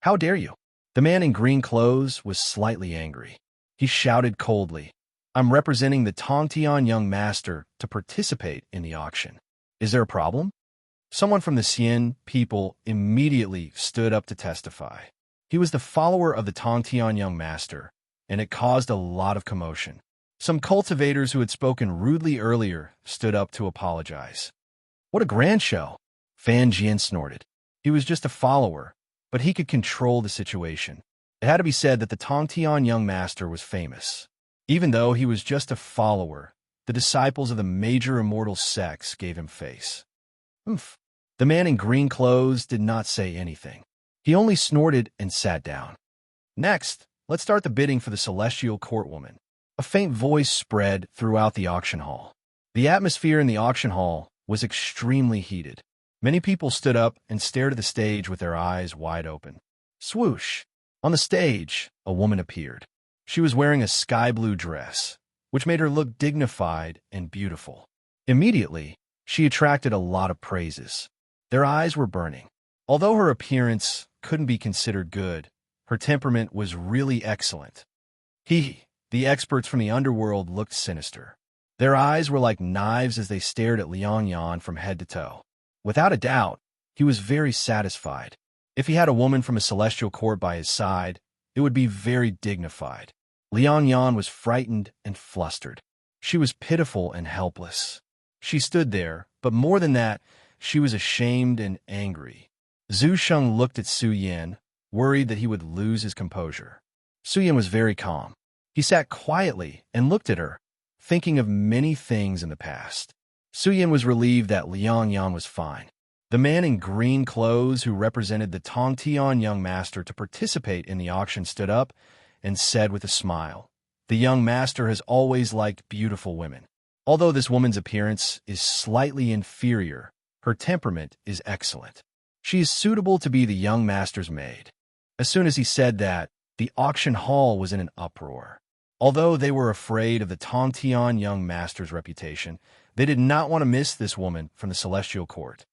"How dare you?" The man in green clothes was slightly angry. He shouted coldly, "I'm representing the Tongtian young master to participate in the auction. Is there a problem?" Someone from the Cien people immediately stood up to testify. He was the follower of the Tongtian young master, and it caused a lot of commotion. Some cultivators who had spoken rudely earlier stood up to apologize. "What a grand show!" Fan Jian snorted. He was just a follower, but he could control the situation. It had to be said that the Tongtian young master was famous. Even though he was just a follower, the disciples of the major immortal sects gave him face. "Oomph." The man in green clothes did not say anything. He only snorted and sat down. "Next, let's start the bidding for the celestial courtwoman." A faint voice spread throughout the auction hall. The atmosphere in the auction hall was extremely heated. Many people stood up and stared at the stage with their eyes wide open. Swoosh! On the stage, a woman appeared. She was wearing a sky-blue dress, which made her look dignified and beautiful. Immediately, she attracted a lot of praises. Their eyes were burning. Although her appearance couldn't be considered good, her temperament was really excellent. The experts from the underworld looked sinister. Their eyes were like knives as they stared at Liang Yan from head to toe. Without a doubt, he was very satisfied. If he had a woman from a celestial court by his side, it would be very dignified. Liang Yan was frightened and flustered. She was pitiful and helpless. She stood there, but more than that, she was ashamed and angry. Zhu Sheng looked at Su Yin, worried that he would lose his composure. Su Yin was very calm. He sat quietly and looked at her, thinking of many things in the past. Su Yin was relieved that Liang Yan was fine. The man in green clothes who represented the Tongtian young master to participate in the auction stood up and said with a smile, "The young master has always liked beautiful women. Although this woman's appearance is slightly inferior, her temperament is excellent. She is suitable to be the young master's maid." As soon as he said that, the auction hall was in an uproar. Although they were afraid of the Tongtian young master's reputation, they did not want to miss this woman from the celestial court.